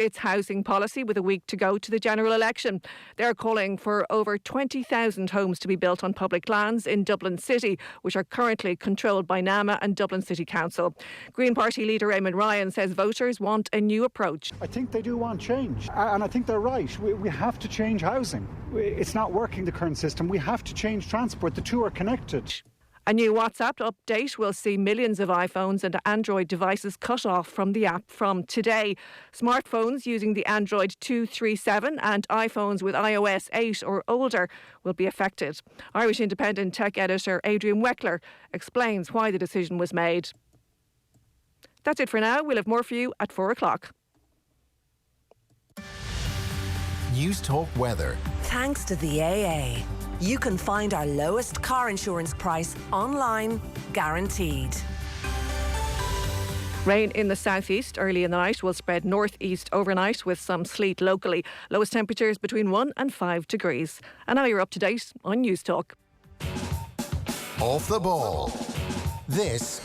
its housing policy with a week to go to the general election. They're calling for over 20,000 homes to be built on public lands in Dublin City, which are currently controlled by NAMA and Dublin City Council. Green Party leader Eamon Ryan says voters want a new approach. I think they do want change, and I think they're right. We have to change housing. It's not working, the current system. We have to change transport. The two are connected. A new WhatsApp update will see millions of iPhones and Android devices cut off from the app from today. Smartphones using the Android 237 and iPhones with iOS 8 or older will be affected. Irish Independent tech editor Adrian Weckler explains why the decision was made. That's it for now. We'll have more for you at 4 o'clock. News Talk Weather. Thanks to the AA. You can find our lowest car insurance price online, guaranteed. Rain in the southeast early in the night will spread northeast overnight with some sleet locally. Lowest temperatures between 1 and 5 degrees. And now you're up to date on News Talk. Off the ball. This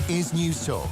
is News Talk.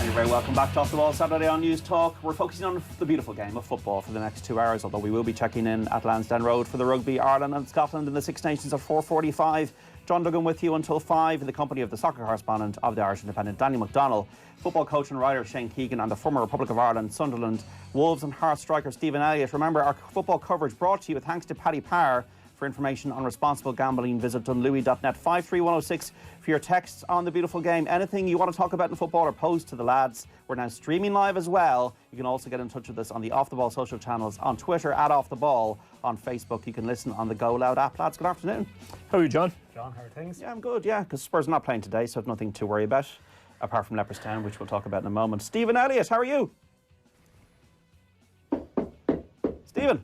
You're very welcome back to Off the Ball Saturday on News Talk. We're focusing on the beautiful game of football for the next 2 hours, although we will be checking in at Lansdowne Road for the Rugby, Ireland and Scotland in the Six Nations at 4:45. John Duggan with you until 5 in the company of the soccer correspondent of the Irish Independent, Daniel McDonnell, football coach and writer Shane Keegan, and the former Republic of Ireland, Sunderland, Wolves and Hearts striker Stephen Elliott. Remember, our football coverage brought to you with thanks to Paddy Power. For information on responsible gambling, visit dunlewy.net. 53106 for your texts on the beautiful game. Anything you want to talk about in football or pose to the lads. We're now streaming live as well. You can also get in touch with us on the Off the Ball social channels, on Twitter at Off the Ball, on Facebook. You can listen on the Go Loud app. Lads, good afternoon. How are you, John? John, how are things? Yeah, I'm good, yeah, because Spurs are not playing today, so I've nothing to worry about, apart from Leopardstown, which we'll talk about in a moment. Stephen Elliott, how are you? Stephen?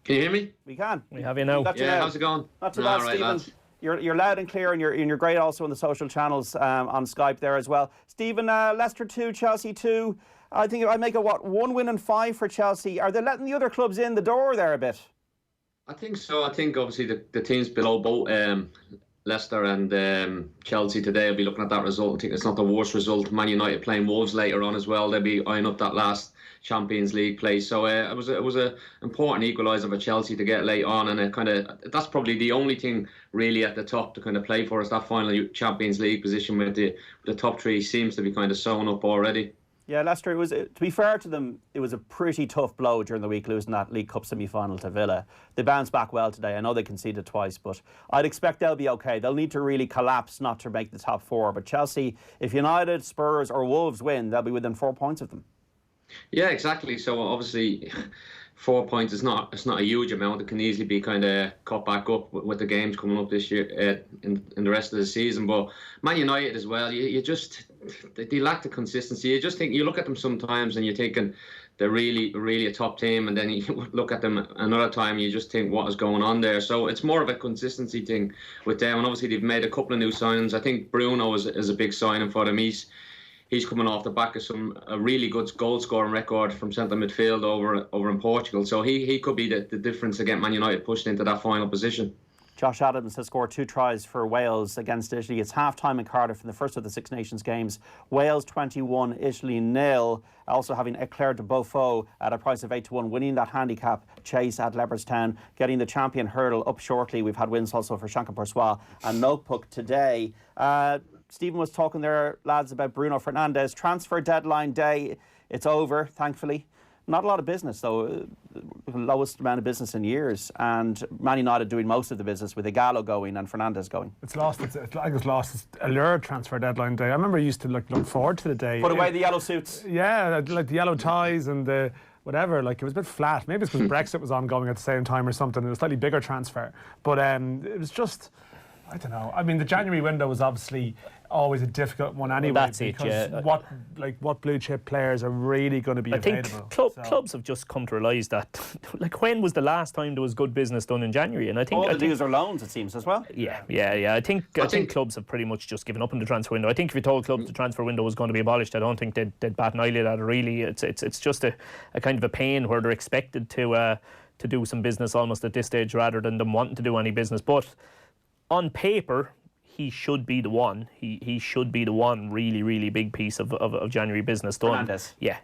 Can you hear me? We can. We have you now. Yeah, how's it going? Not too bad, right, Stephen. lads. You're loud and clear, and you're great also on the social channels on Skype there as well. Stephen, Leicester 2, Chelsea 2. I think I make it, 1 win and 5 for Chelsea. Are they letting the other clubs in the door there a bit? I think so. I think obviously the teams below both Leicester and Chelsea today will be looking at that result. I think it's not the worst result. Man United playing Wolves later on as well. They'll be eyeing up that last Champions League place. So it was a important equaliser for Chelsea to get late on, and that's probably the only thing really at the top to kind of play for is that final Champions League position with the top three seems to be kind of sewn up already. Yeah, Leicester, to be fair to them, it was a pretty tough blow during the week losing that League Cup semi-final to Villa. They bounced back well today. I know they conceded twice, but I'd expect they'll be okay. They'll need to really collapse not to make the top four. But Chelsea, if United, Spurs or Wolves win, they'll be within 4 points of them. Yeah, exactly. So obviously 4 points is not a huge amount. It can easily be kind of cut back up with the games coming up this year in the rest of the season. But Man United as well, they lack the consistency. You just think, you look at them sometimes and you're thinking they're really, really a top team, and then you look at them another time and you just think, what is going on there? So it's more of a consistency thing with them. And obviously they've made a couple of new signings. I think Bruno is a big signing for them. He's coming off the back of a really good goal scoring record from centre midfield over in Portugal. So he could be the difference to get Man United pushed into that final position. Josh Adams has scored 2 tries for Wales against Italy. It's half-time in Cardiff in the first of the Six Nations games. Wales 21, Italy 0. Also having Eclair de Beaufort at a price of 8-1, winning that handicap chase at Leopardstown, getting the champion hurdle up shortly. We've had wins also for Shankill-Poursois and Notebook today. Stephen was talking there, lads, about Bruno Fernandes. Transfer deadline day, it's over, thankfully. Not a lot of business, though. Lowest amount of business in years. And Man United doing most of the business with Igalo going and Fernandes going. It's lost its allure, transfer deadline day. I remember I used to look forward to the day. Put away the yellow suits. Yeah, like the yellow ties and the whatever. Like, it was a bit flat. Maybe it's because Brexit was ongoing at the same time or something. It was a slightly bigger transfer. But it was just, I don't know. I mean, the January window was obviously always a difficult one anyway. Well, that's because it, yeah. What blue chip players are really going to be available. I think clubs have just come to realise that. Like, when was the last time there was good business done in January? And I think all the deals are loans, it seems, as well. Yeah. I think clubs have pretty much just given up on the transfer window. I think if you told clubs the transfer window was going to be abolished, I don't think they'd bat an eyelid at it. Really, it's just a kind of a pain where they're expected to do some business almost at this stage rather than them wanting to do any business. But on paper, he should be the one. He should be the one really, really big piece of January business done. Fernandes. Yeah.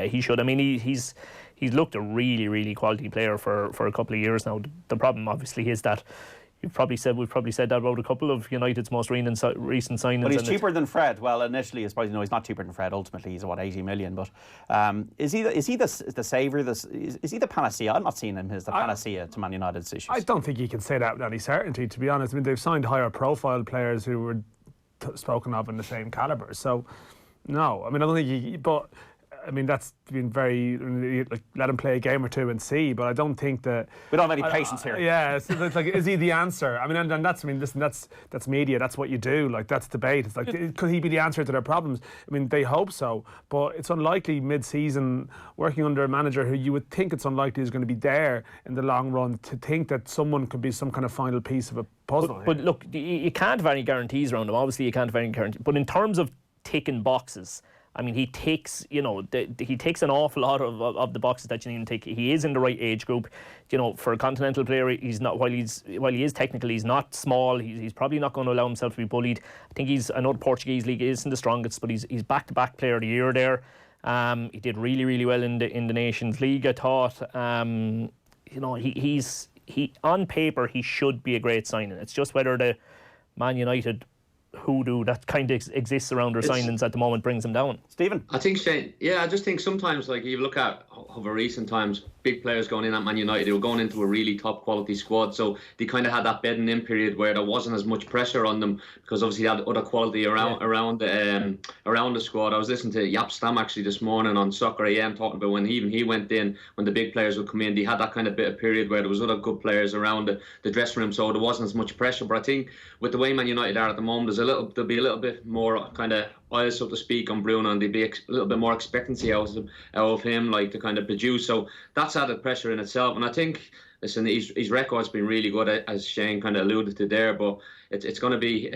He should. I mean, he's looked a really, really quality player for a couple of years now. The problem, obviously, is that we've probably said that about a couple of United's most recent signings. But he's cheaper than Fred. Well, initially, as far as you know, he's not cheaper than Fred. Ultimately, he's 80 million. But is he the saviour? Is he the panacea? I'm not seeing him as the panacea to Man United's issues. I don't think you can say that with any certainty, to be honest. I mean, they've signed higher profile players who were spoken of in the same calibre. So, no. I mean, I don't think but I mean, that's been very, like, let him play a game or two and see, but I don't think that... We don't have any patience here. Yeah, so it's like, is he the answer? I mean, and that's, I mean, listen, that's media, that's what you do, like, that's debate. It's like, could he be the answer to their problems? I mean, they hope so, but it's unlikely mid-season, working under a manager who you would think it's unlikely is going to be there in the long run, to think that someone could be some kind of final piece of a puzzle. But look, you can't have any guarantees around him. Obviously, you can't have any guarantees. But in terms of ticking boxes, I mean, he takes, he takes an awful lot of the boxes that you need to tick. He is in the right age group. For a continental player, he's not. While he is technical, he's not small. He's probably not going to allow himself to be bullied. I think I know the Portuguese league isn't the strongest, but he's back-to-back player of the year there. He did really, really well in the Nations League, I thought. He on paper he should be a great signing. It's just whether the Man United hoodoo that kind of exists around their signings at the moment brings them down. Stephen? I think, Shane, I just think sometimes, like, you look at over recent times, big players going in at Man United, they were going into a really top quality squad, so they kind of had that bedding in period where there wasn't as much pressure on them, because obviously they had other quality around the squad. I was listening to Jaap Stam actually this morning on Soccer AM talking about when he went in, when the big players would come in, they had that kind of bit of period where there was other good players around the dressing room, so there wasn't as much pressure. But I think with the way Man United are at the moment, there'll be a little bit more kind of eyes, so to speak, on Bruno, and there'd be a little bit more expectancy out of him, like, to kind of produce. So that's added pressure in itself. And I think, listen, his record's been really good, as Shane kind of alluded to there. But it's going to be,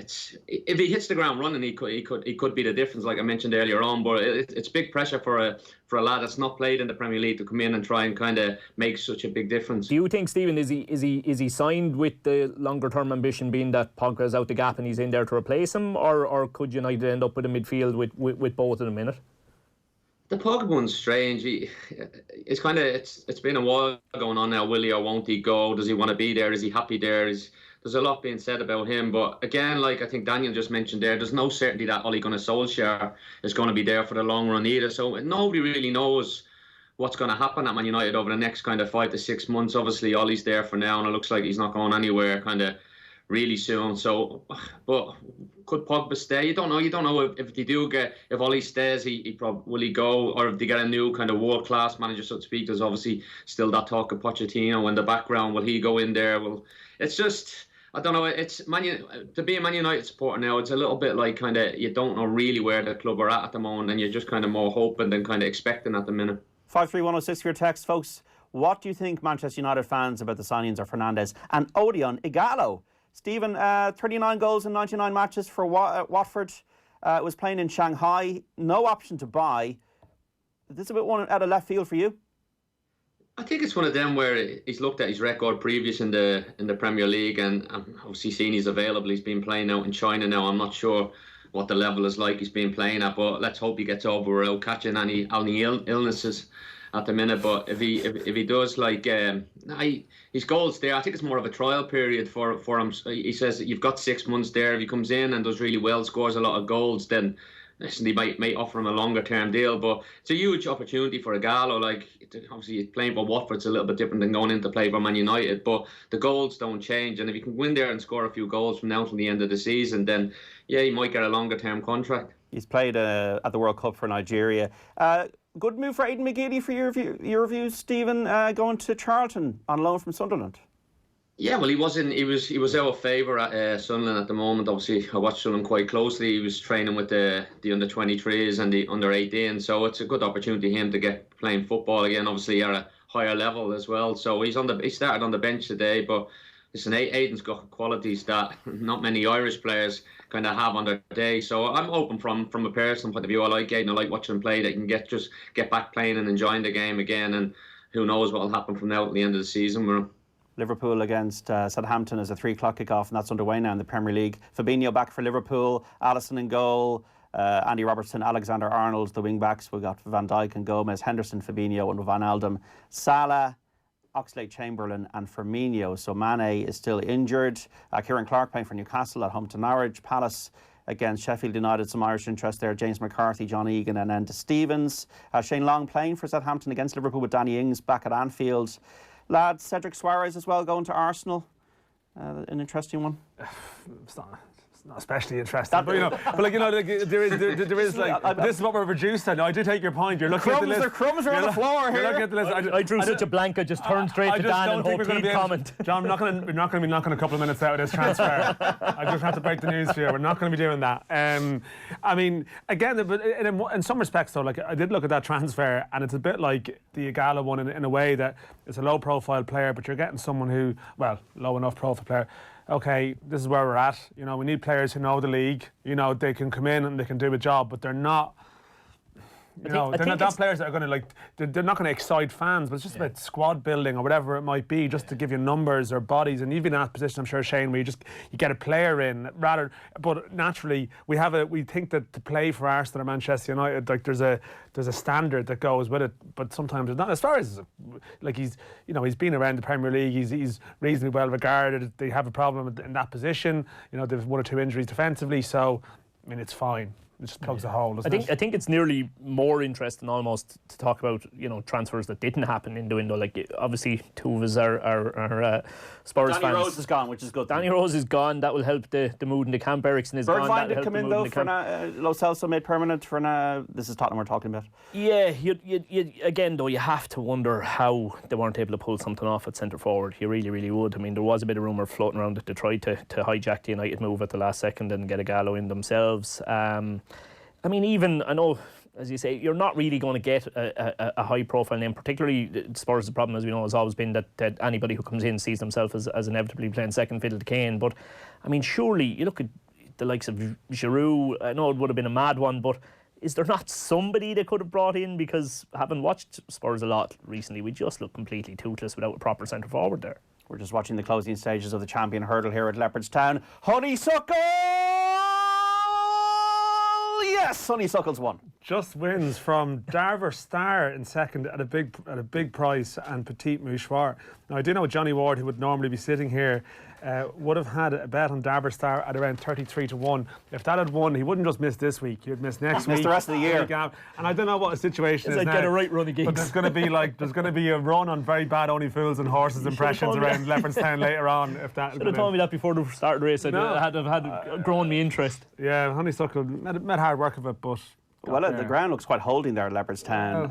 if he hits the ground running, he could be the difference, like I mentioned earlier on. But it's big pressure for a lad that's not played in the Premier League to come in and try and kind of make such a big difference. Do you think, Stephen, is he signed with the longer term ambition being that Pogba's out the gap and he's in there to replace him, or could United end up with a midfield with both in a minute? The Pogba one's strange. It's been a while going on now. Will he or won't he go? Does he want to be there? Is he happy there? There's a lot being said about him. But again, like I think Daniel just mentioned there's no certainty that Ole Gunnar Solskjaer is going to be there for the long run either. So nobody really knows what's going to happen at Man United over the next kind of 5 to 6 months. Obviously, Ole's there for now, and it looks like he's not going anywhere kind of really soon. So, but could Pogba stay? You don't know. You don't know if Ole stays, will he go, or if they get a new kind of world class manager, so to speak. There's obviously still that talk of Pochettino in the background. Will he go in there? Well, it's just, I don't know. It's to be a Man United supporter now, it's a little bit like kind of, you don't know really where the club are at the moment, and you're just kind of more hoping than kind of expecting at the minute. 53106 for your text, folks. What do you think, Manchester United fans, about the signings of Fernandes and Odion Ighalo? Stephen, 39 goals in 99 matches for Watford. Was playing in Shanghai. No option to buy. Is this a bit one out of left field for you? I think it's one of them where he's looked at his record previous in the Premier League, and obviously seen he's available. He's been playing out in China now. I'm not sure what the level is like he's been playing at, but let's hope he gets over without catching any illnesses at the minute. But if he does, like, his goals there, I think it's more of a trial period for him. He says that you've got 6 months there. If he comes in and does really well, scores a lot of goals, then listen, they might offer him a longer term deal. But it's a huge opportunity for Ighalo. Like, obviously playing for Watford's a little bit different than going into play for Man United, but the goals don't change. And if you can win there and score a few goals from now till the end of the season, then he might get a longer term contract. He's played at the World Cup for Nigeria. Good move for Aidan McGeady for your reviews, Stephen, going to Charlton on loan from Sunderland. Yeah, well, he was out of favour at Sunderland at the moment. Obviously, I watched Sunderland quite closely. He was training with the under-23s and the under-18, so it's a good opportunity for him to get playing football again, obviously at a higher level as well. So he started on the bench today, but listen, Aidan's got qualities that not many Irish players kind of have on their day. So I'm open from a personal point of view. I like Aidan. I like watching him play. They can just get back playing and enjoying the game again. And who knows what will happen from now at the end of the season with him. Liverpool against Southampton is a 3 o'clock kickoff, and that's underway now in the Premier League. Fabinho back for Liverpool, Alisson in goal, Andy Robertson, Alexander-Arnold, the wing-backs. We've got Van Dijk and Gomez, Henderson, Fabinho and Van Aldum, Salah, Oxlade-Chamberlain and Firmino. So Mane is still injured. Kieran Clark playing for Newcastle at home to Norwich. Palace against Sheffield United, some Irish interest there. James McCarthy, John Egan and Enda Stevens. Shane Long playing for Southampton against Liverpool with Danny Ings back at Anfield. Lads, Cedric Suarez as well going to Arsenal. An interesting one. It's not especially interesting, but there is like this is what we're reduced to. No, I do take your point. You're looking at the list. There crumbs are on the floor here. At the list. I drew such a blank. I just turned straight to Dan and hoped he'd comment. John, we're not going to be knocking a couple of minutes out of this transfer. I just have to break the news for you. We're not going to be doing that. I mean, again, in some respects, though, like I did look at that transfer, and it's a bit like the Igala one in a way that it's a low-profile player, but you're getting someone who, well, low enough profile player. Okay, this is where we're at. You know, we need players who know the league. You know, they can come in and they can do a job, but they're not. They're not players that are going to they're not going to excite fans, but it's just about squad building or whatever it might be, just to give you numbers or bodies. And you've been in that position, I'm sure, Shane, where you get a player in rather. But naturally, we think that to play for Arsenal or Manchester United, like there's a standard that goes with it. But sometimes it's not. As far as like he's been around the Premier League, he's reasonably well regarded. They have a problem in that position. You know, they've 1 or 2 injuries defensively, so I mean it's fine. It just plugs a hole, doesn't it? I think it's nearly more interesting almost to talk about transfers that didn't happen in the window. Like obviously two of us are Spurs fans. Danny Rose is gone, which is good. Danny Rose is gone. That will help the mood in the camp. Eriksen is gone. Bergwijn did come in though for Lo Celso made permanent for this is Tottenham we're talking about. Yeah, you again though you have to wonder how they weren't able to pull something off at centre forward. You really, really would. I mean, there was a bit of rumour floating around that they tried to hijack the United move at the last second and get a Gallo in themselves. I mean, even, I know, as you say, you're not really going to get a high-profile name, particularly Spurs' problem, as we know, has always been that anybody who comes in sees themselves as inevitably playing second fiddle to Kane. But, I mean, surely, you look at the likes of Giroud, I know it would have been a mad one, but is there not somebody they could have brought in? Because having watched Spurs a lot recently, we just look completely toothless without a proper centre-forward there. We're just watching the closing stages of the champion hurdle here at Leopardstown. Honeysuckle! Yes, Honeysuckle's won. Just wins from Darver Star in second at a big price and Petit Mouchoir. Now I do know Johnny Ward, who would normally be sitting here, would have had a bet on Darver Star at around 33-1. If that had won, he wouldn't just miss this week; he'd miss next week, miss the rest of the year. And I don't know what the situation is like now. Get a right run of gigs. But there's going to be a run on very bad Only Fools and Horses impressions around Leopardstown later on. If that should have told me that before the start of the race. I'd have grown me interest. Yeah, Honeysuckle made hard work of it, but. Well, the ground looks quite holding there at Leopardstown.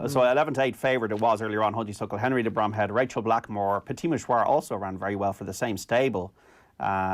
So 11-8 favoured it was earlier on. Honeysuckle, Henry de Bromhead, Rachel Blackmore, Petit Mouchoir also ran very well for the same stable.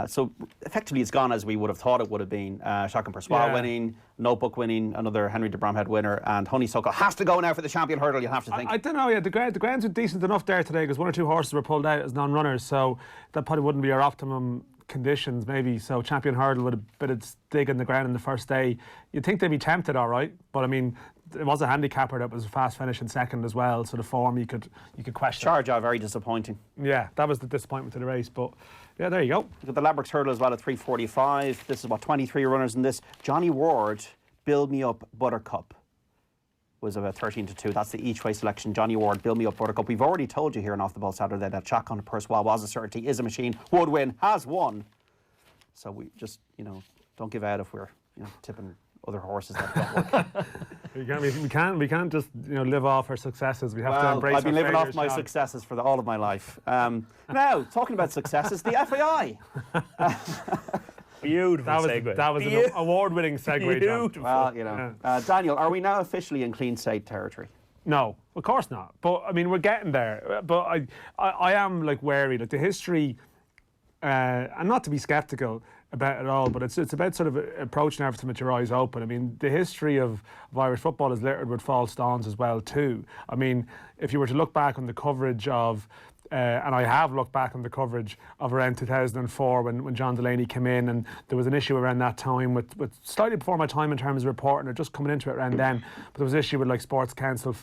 So effectively it's gone as we would have thought it would have been. Chacun pour soi winning, Notebook winning, another Henry de Bromhead winner, and Honeysuckle has to go now for the champion hurdle, you have to think. I don't know, the grounds were decent enough there today because 1 or 2 horses were pulled out as non-runners, so that probably wouldn't be our optimum conditions maybe. So champion hurdle with a bit of dig in the ground in the first day, you'd think they'd be tempted all right, but I mean it was a handicapper that was a fast finish in second as well, so the form you could question. Sharjah very disappointing. Yeah, that was the disappointment of the race, but yeah, there you go. You've got the Ladbrokes hurdle as well at 3:45. This is what 23 runners in this. Johnny Ward, Build Me Up Buttercup was about 13-2. That's the each way selection. Johnny Ward, Build Me Up Buttercup. We've already told you here on Off the Ball Saturday that Chacun pour soi was a certainty, is a machine, would win, has won. So we just, don't give out if we're, tipping other horses that don't work. we can't just, live off our successes. We have to embrace. I've been living off my successes for all of my life. Now, talking about successes, the FAI. Beautiful segue. That was an award-winning segue, Beautiful. Well, Daniel, are we now officially in clean state territory? No, of course not. But I mean, we're getting there. But I am wary. The history, and not to be sceptical about it all, but it's about sort of approaching everything with your eyes open. I mean, the history of Irish football is littered with false dawns as well too. I mean, if you were to look back on the coverage of and I have looked back on the coverage of around 2004 when John Delaney came in, and there was an issue around that time with slightly before my time in terms of reporting, or just coming into it around then, but there was an issue with like Sports Council,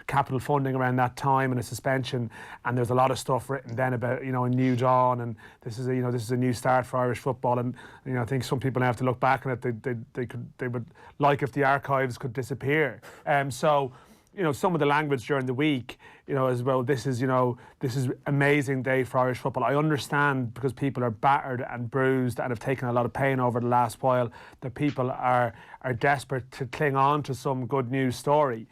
capital funding around that time, and a suspension, and there's a lot of stuff written then about a new dawn, and this is a new start for Irish football, and I think some people have to look back on it. They would like if the archives could disappear. So some of the language during the week, as well, this is amazing day for Irish football. I understand, because people are battered and bruised and have taken a lot of pain over the last while, that people are desperate to cling on to some good news story.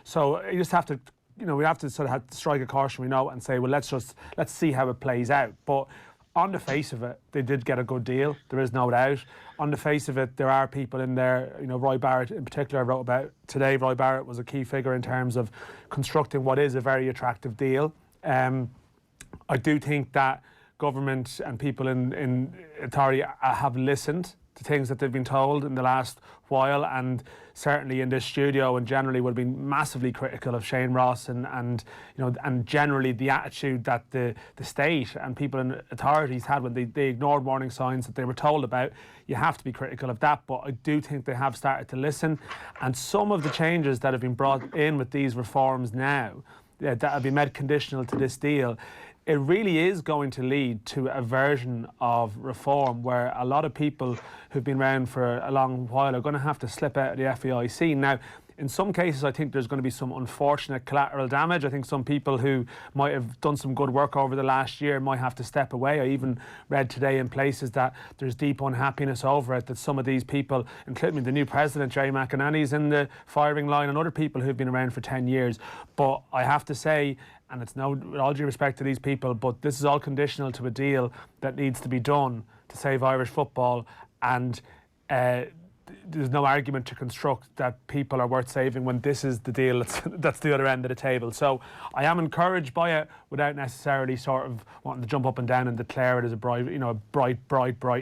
So you just have to, we have to sort of have to strike a cautionary note and say, well, let's see how it plays out. But on the face of it, they did get a good deal. There is no doubt. On the face of it, there are people in there. Roy Barrett in particular, I wrote about today. Roy Barrett was a key figure in terms of constructing what is a very attractive deal. I do think that government and people in authority have listened to things that they've been told in the last while, and certainly in this studio and generally would have been massively critical of Shane Ross and generally the attitude that the state and people in authorities had when they ignored warning signs that they were told about. You have to be critical of that, but I do think they have started to listen, and some of the changes that have been brought in with these reforms now that have been made conditional to this deal, it really is going to lead to a version of reform where a lot of people who've been around for a long while are going to have to slip out of the FAI scene. Now, in some cases, I think there's going to be some unfortunate collateral damage. I think some people who might have done some good work over the last year might have to step away. I even read today in places that there's deep unhappiness over it, that some of these people, including the new president, Jerry McInerney's in the firing line, and other people who've been around for 10 years. But I have to say, and it's no, with all due respect to these people, but this is all conditional to a deal that needs to be done to save Irish football, and there's no argument to construct that people are worth saving when this is the deal that's the other end of the table. So I am encouraged by it without necessarily sort of wanting to jump up and down and declare it as a bright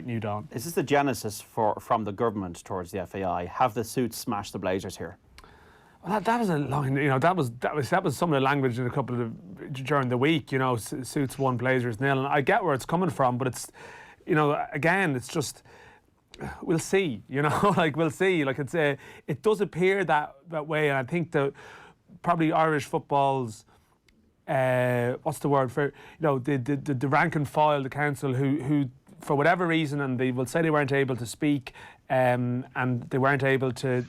new dawn. Is this the genesis from the government towards the FAI? Have the suits smashed the Blazers here? Well, that was a line. That was some of the language in a couple of during the week. Suits 1, Blazers 0, and I get where it's coming from, but it's, again, it's just. We'll see, we'll see. It does appear that way, and I think that probably Irish football's what's the word for the rank and file, the council who for whatever reason, and they will say they weren't able to speak, and they weren't able to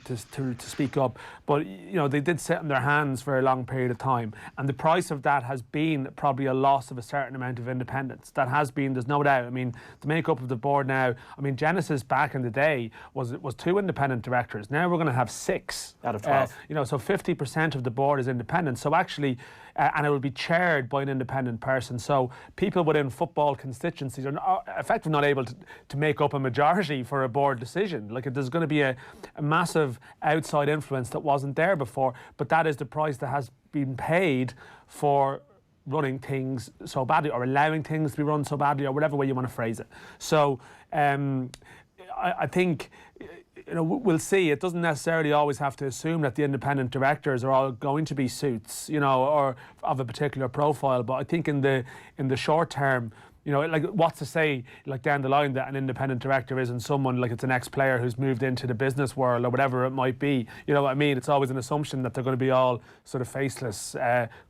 speak up, but they did sit on their hands for a long period of time, and the price of that has been probably a loss of a certain amount of independence. That has been, there's no doubt. I mean, the makeup of the board now, Genesis back in the day was 2 independent directors. Now we're going to have 6 out of 12. So 50% of the board is independent. So actually, and it will be chaired by an independent person. So people within football constituencies are effectively not able to make up a majority for a board decision. There's going to be a massive outside influence that wasn't there before, but that is the price that has been paid for running things so badly, or allowing things to be run so badly, or whatever way you want to phrase it. So I think we'll see. It doesn't necessarily always have to assume that the independent directors are all going to be suits, or of a particular profile. But I think in the short term, what's to say, down the line, that an independent director isn't someone it's an ex-player who's moved into the business world or whatever it might be. You know what I mean? It's always an assumption that they're going to be all sort of faceless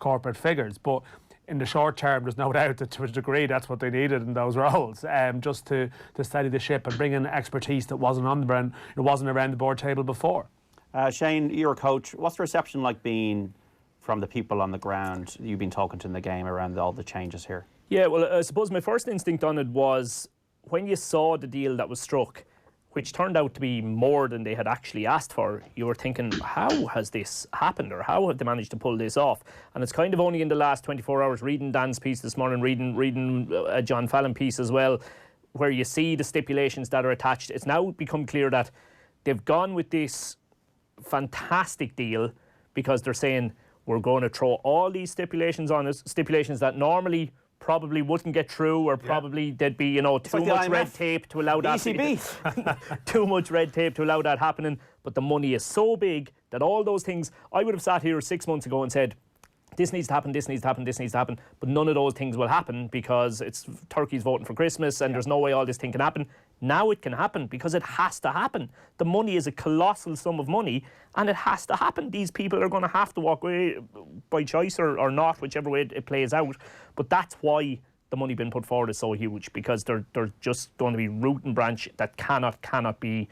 corporate figures. But in the short term, there's no doubt that to a degree that's what they needed in those roles, just to steady the ship and bring in expertise that wasn't around the board table before. Shane, you're a coach. What's the reception like being from the people on the ground you've been talking to in the game around all the changes here? Yeah, well, I suppose my first instinct on it was when you saw the deal that was struck, which turned out to be more than they had actually asked for, you were thinking, how has this happened, or how have they managed to pull this off? And it's kind of only in the last 24 hours, reading Dan's piece this morning, reading a John Fallon piece as well, where you see the stipulations that are attached. It's now become clear that they've gone with this fantastic deal because they're saying, we're going to throw all these stipulations on us, stipulations that normally probably wouldn't get through, or probably there'd be, too much red tape to allow that. ECB. Too much red tape to allow that happening. But the money is so big that all those things, I would have sat here 6 months ago and said, this needs to happen, this needs to happen, this needs to happen, but none of those things will happen because it's turkeys voting for Christmas and there's no way all this thing can happen. Now it can happen because it has to happen. The money is a colossal sum of money and it has to happen. These people are going to have to walk away by choice or not, whichever way it plays out. But that's why the money being put forward is so huge, because they're just going to be root and branch that cannot be...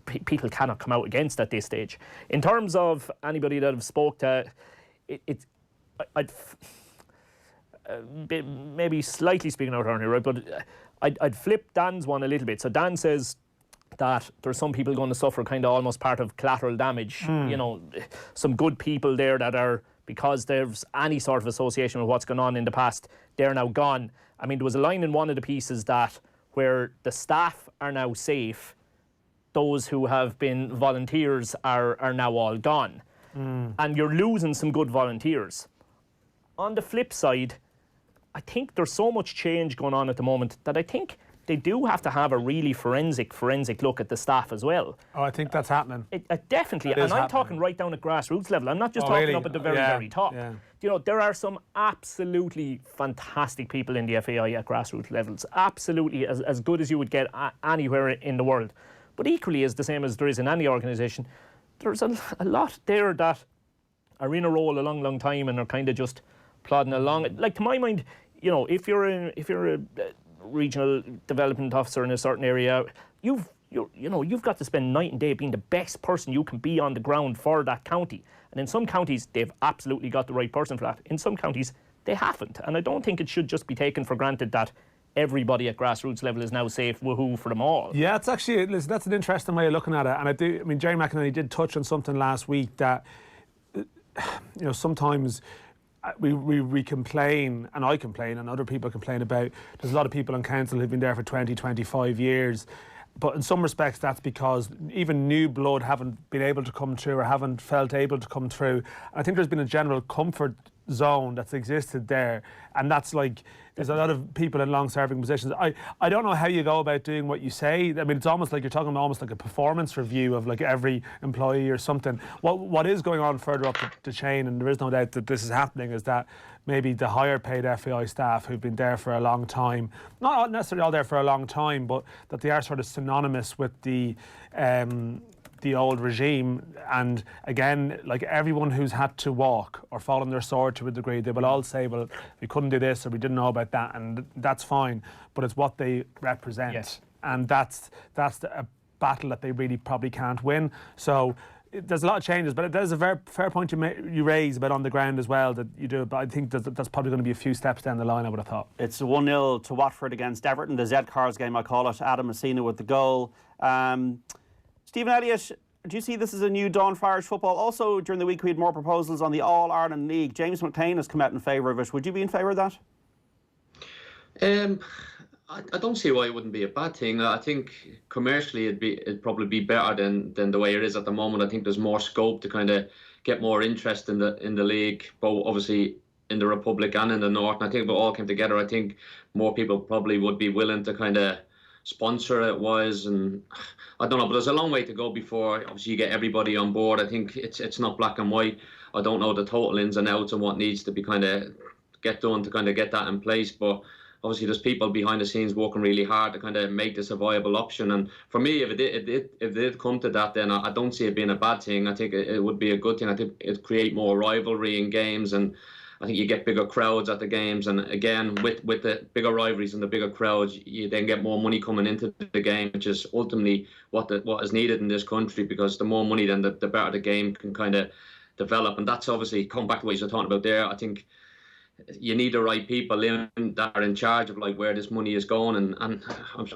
people cannot come out against at this stage. In terms of anybody that I've spoke to, I'd maybe slightly speaking out here, right? But I'd flip Dan's one a little bit. So Dan says that there's some people going to suffer kind of almost part of collateral damage. You know, some good people there that are, because there's any sort of association with what's gone on in the past, they're now gone. I mean, there was a line in one of the pieces that where the staff are now safe, those who have been volunteers are now all gone. And you're losing some good volunteers. On the flip side, I think there's so much change going on at the moment that I think they do have to have a really forensic look at the staff as well. Oh, I think that's happening. Definitely. And I'm talking right down at grassroots level. I'm not just talking up at the very top. Yeah. You know, there are some absolutely fantastic people in the FAI at grassroots levels. Absolutely as good as you would get anywhere in the world. But equally, as the same as there is in any organisation, there's a lot there that are in a role a long time and are kind of just plodding along. Like, to my mind, you know, if you're a regional development officer in a certain area, you've got to spend night and day being the best person you can be on the ground for that county. And in some counties, they've absolutely got the right person for that. In some counties, they haven't. And I don't think it should just be taken for granted that everybody at grassroots level is now safe, woohoo, for them all. Yeah, it's actually, listen, that's an interesting way of looking at it. And I mean, Jerry McInerney did touch on something last week that, you know, sometimes we complain, and I complain, and other people complain about, there's a lot of people on council who've been there for 20, 25 years. But in some respects, that's because even new blood haven't been able to come through or haven't felt able to come through. I think there's been a general comfort zone that's existed there, and that's like, there's a lot of people in long-serving positions. I don't know how you go about doing what you say. I mean, it's almost like you're talking about almost like a performance review of like every employee or something. What is going on further up the chain, and there is no doubt that this is happening, is that maybe the higher paid FAI staff who've been there for a long time, not necessarily all there for a long time, but that they are sort of synonymous with the old regime. And again, like everyone who's had to walk or fall on their sword to a degree, they will all say, well, we couldn't do this or we didn't know about that, and that's fine, but it's what they represent. Yes. And that's a battle that they really probably can't win. So there's a lot of changes, but there's a very fair point you raise about on the ground as well that you do, but I think that's probably going to be a few steps down the line, I would have thought. It's 1-0 to Watford against Everton, the Z-Cars game, I call it. Adam Messina with the goal. Stephen Elliott, do you see this as a new dawn for Irish football? Also, during the week we had more proposals on the All-Ireland League. James McLean has come out in favour of it. Would you be in favour of that? I don't see why it wouldn't be a bad thing. I think commercially it'd probably be better than the way it is at the moment. I think there's more scope to kind of get more interest in the league, both obviously in the Republic and in the North. And I think if it all came together, I think more people probably would be willing to kind of sponsor it was, and I don't know, but there's a long way to go before obviously you get everybody on board. I think it's not black and white. I don't know the total ins and outs and what needs to be kind of get done to kind of get that in place, but obviously there's people behind the scenes working really hard to kind of make this a viable option. And for me, if it did come to that, then I don't see it being a bad thing. I think it would be a good thing. I think it'd create more rivalry in games, and I think you get bigger crowds at the games, and again, with the bigger rivalries and the bigger crowds, you then get more money coming into the game, which is ultimately what is needed in this country, because the more money, then the better the game can kind of develop. And that's obviously, come back to what you were talking about there, I think you need the right people in that are in charge of like where this money is going. And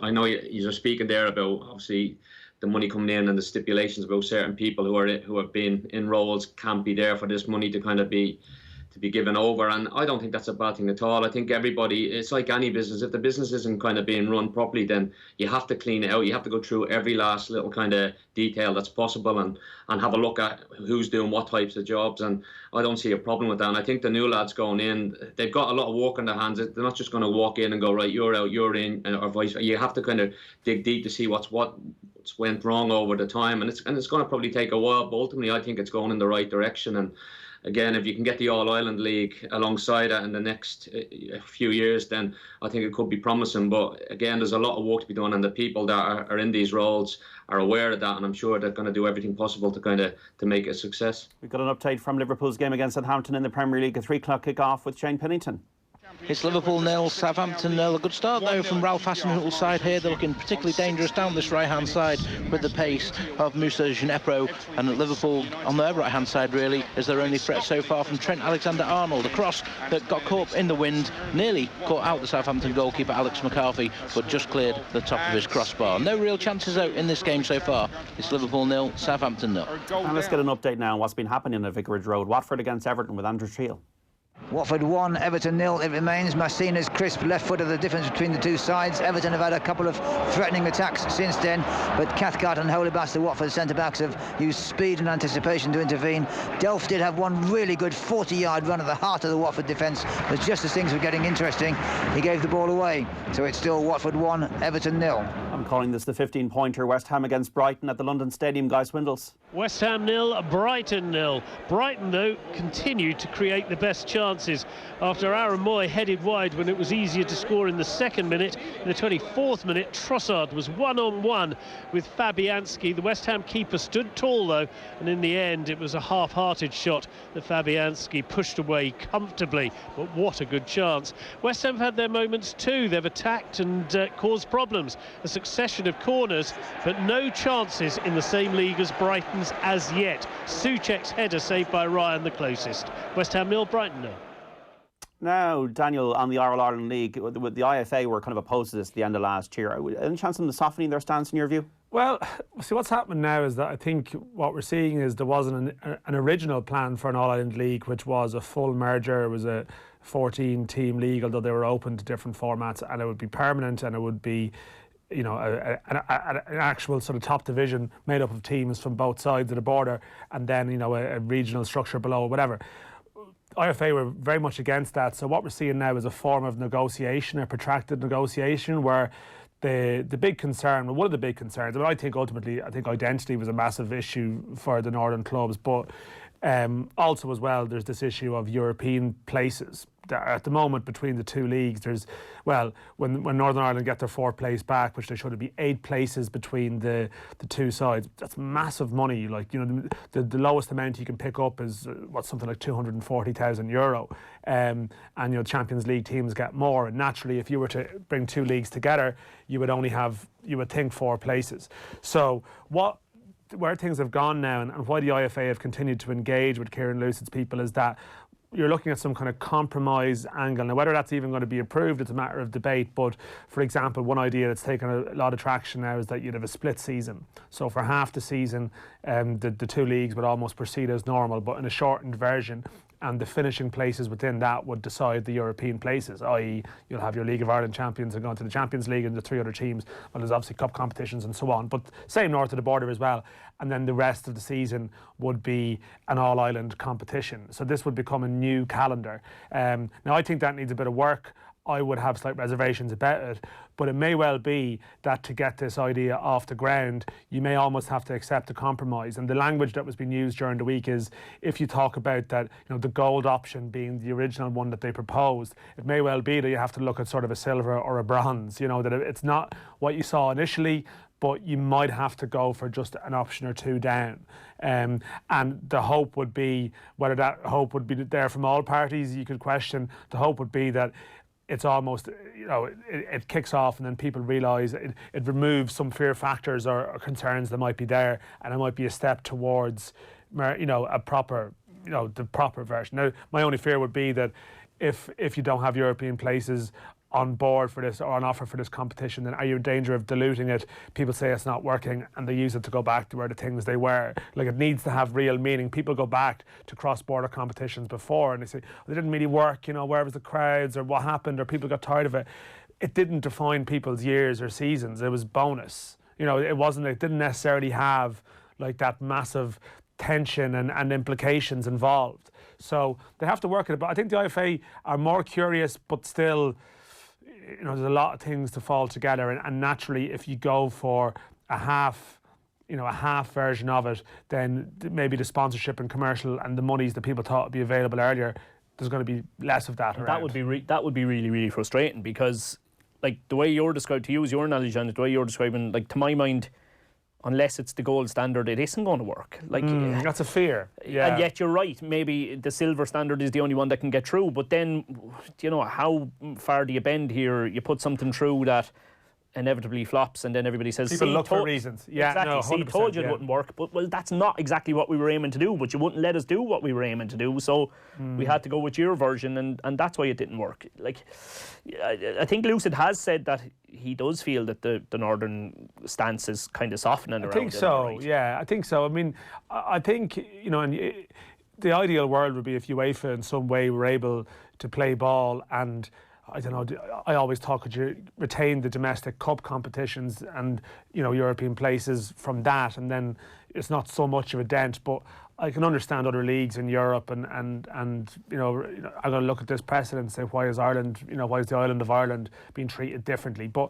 I know you're speaking there about obviously the money coming in and the stipulations about certain people who have been in roles can't be there for this money to kind of be given over, and I don't think that's a bad thing at all. I think everybody, it's like any business, if the business isn't kind of being run properly, then you have to clean it out. You have to go through every last little kind of detail that's possible and have a look at who's doing what types of jobs, and I don't see a problem with that. And I think the new lads going in, they've got a lot of work in their hands. They're not just going to walk in and go, right, you're out, you're in, or vice versa. You have to kind of dig deep to see what's went wrong over the time, and it's going to probably take a while, but ultimately I think it's going in the right direction. And again, if you can get the All-Ireland League alongside it in the next few years, then I think it could be promising. But again, there's a lot of work to be done, and the people that are in these roles are aware of that, and I'm sure they're going to do everything possible to make it a success. We've got an update from Liverpool's game against Southampton in the Premier League, a 3:00 kick-off with Shane Pennington. It's Liverpool 0, Southampton 0. A good start though from Ralph Hasenhüttl's side here. They're looking particularly dangerous down this right-hand side with the pace of Moussa Djinepro, and at Liverpool on their right-hand side really is their only threat so far from Trent Alexander-Arnold. A cross that got caught in the wind, nearly caught out the Southampton goalkeeper Alex McCarthy, but just cleared the top of his crossbar. No real chances though in this game so far. It's Liverpool 0, Southampton 0. And let's get an update now on what's been happening at Vicarage Road. Watford against Everton with Andrew Treal. Watford 1, Everton 0. It remains. Massina's crisp left foot are the difference between the two sides. Everton have had a couple of threatening attacks since then, but Cathcart and Holebas, the Watford centre-backs, have used speed and anticipation to intervene. Delph did have one really good 40-yard run at the heart of the Watford defence, but just as things were getting interesting, he gave the ball away. So it's still Watford 1, Everton 0. I'm calling this the 15-pointer. West Ham against Brighton at the London Stadium. Guy Swindles. West Ham 0, Brighton 0. Brighton, though, continued to create the best chances after Aaron Moy headed wide when it was easier to score in the second minute. In the 24th minute, Trossard was one-on-one with Fabianski. The West Ham keeper stood tall, though, and in the end it was a half-hearted shot that Fabianski pushed away comfortably. But what a good chance. West Ham have had their moments too. They've attacked and caused problems. A succession of corners, but no chances in the same league as Brighton's as yet. Souček's header saved by Ryan the closest. West Ham 0, Brighton 0. Now, Daniel, on the All-Ireland League, the IFA were kind of opposed to this at the end of last year. Any chance of them softening their stance in your view? Well, see, what's happened now is that I think what we're seeing is there wasn't an original plan for an All-Ireland League, which was a full merger. It was a 14-team league, although they were open to different formats, and it would be permanent, and it would be, you know, an actual sort of top division made up of teams from both sides of the border, and then, you know, a regional structure below, whatever. IFA were very much against that. So what we're seeing now is a form of negotiation, a protracted negotiation, where the big concern, well, one of the big concerns, I mean, I think ultimately, identity was a massive issue for the Northern clubs, but also as well, there's this issue of European places. At the moment, between the two leagues, there's, well, when Northern Ireland get their 4th place back, which they should be 8 places between the two sides. That's massive money. Like, you know, the lowest amount you can pick up is something like €240,000, and you know, Champions League teams get more. And naturally, if you were to bring two leagues together, you would only have, you would think, 4 places. So where things have gone now, and why the IFA have continued to engage with Kieran Lucid's people, is that you're looking at some kind of compromise angle. Now, whether that's even going to be approved, it's a matter of debate. But, for example, one idea that's taken a lot of traction now is that you'd have a split season. So for half the season, the two leagues would almost proceed as normal, but in a shortened version. And the finishing places within that would decide the European places, i.e. you'll have your League of Ireland champions and go into the Champions League and the 3 other teams. Well, there's obviously cup competitions and so on, but same north of the border as well. And then the rest of the season would be an all-Ireland competition. So this would become a new calendar. Now, I think that needs a bit of work. I would have slight reservations about it, but it may well be that to get this idea off the ground, you may almost have to accept a compromise. And the language that was being used during the week is, if you talk about that, you know, the gold option being the original one that they proposed, it may well be that you have to look at sort of a silver or a bronze, you know, that it's not what you saw initially, but you might have to go for just an option or two down. And the hope would be, whether that hope would be there from all parties, you could question. The hope would be that it's almost, you know, it kicks off and then people realise it removes some fear factors or concerns that might be there, and it might be a step towards, you know, a proper, you know, the proper version. Now, my only fear would be that if you don't have European places on board for this or on offer for this competition, then are you in danger of diluting it? People say it's not working and they use it to go back to where the things they were. Like, it needs to have real meaning. People go back to cross-border competitions before and they say, well, they didn't really work, you know, where was the crowds or what happened, or people got tired of it. It didn't define people's years or seasons. It was bonus. You know, it didn't necessarily have like that massive tension and implications involved. So they have to work at it. But I think the IFA are more curious, but still, you know, there's a lot of things to fall together, and naturally, if you go for a half a half version of it, then maybe the sponsorship and commercial and the monies that people thought would be available earlier, there's going to be less of that around. That would be really, really frustrating, because like the way you're describing, to use your knowledge on it, the way you're describing, like to my mind, unless it's the gold standard, it isn't going to work. Like that's a fear. Yeah. And yet you're right. Maybe the silver standard is the only one that can get through. But then, how far do you bend here? You put something through that inevitably flops, and then everybody says, people look for reasons. Yeah, exactly. No, told you it wouldn't work. But well, that's not exactly what we were aiming to do. But you wouldn't let us do what we were aiming to do, so we had to go with your version, and that's why it didn't work. Like, I think Lucid has said that he does feel that the Northern stance is kind of softening around. I think so. Right? Yeah, I think so. I mean, I think the ideal world would be if UEFA in some way were able to play ball and, I don't know, I always thought, could you retain the domestic cup competitions and, European places from that, and then it's not so much of a dent. But I can understand other leagues in Europe and I'm going to look at this precedent and say, why is the island of Ireland being treated differently? But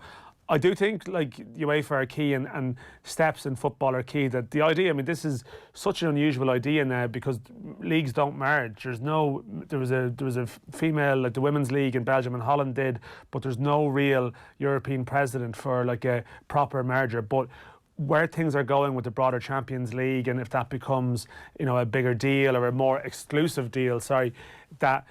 I do think like UEFA are key and steps in football are key. That the idea, I mean, this is such an unusual idea now because leagues don't merge. There was a female, like the Women's League in Belgium and Holland did, but there's no real European precedent for like a proper merger. But where things are going with the broader Champions League, and if that becomes, a bigger deal or a more exclusive deal, that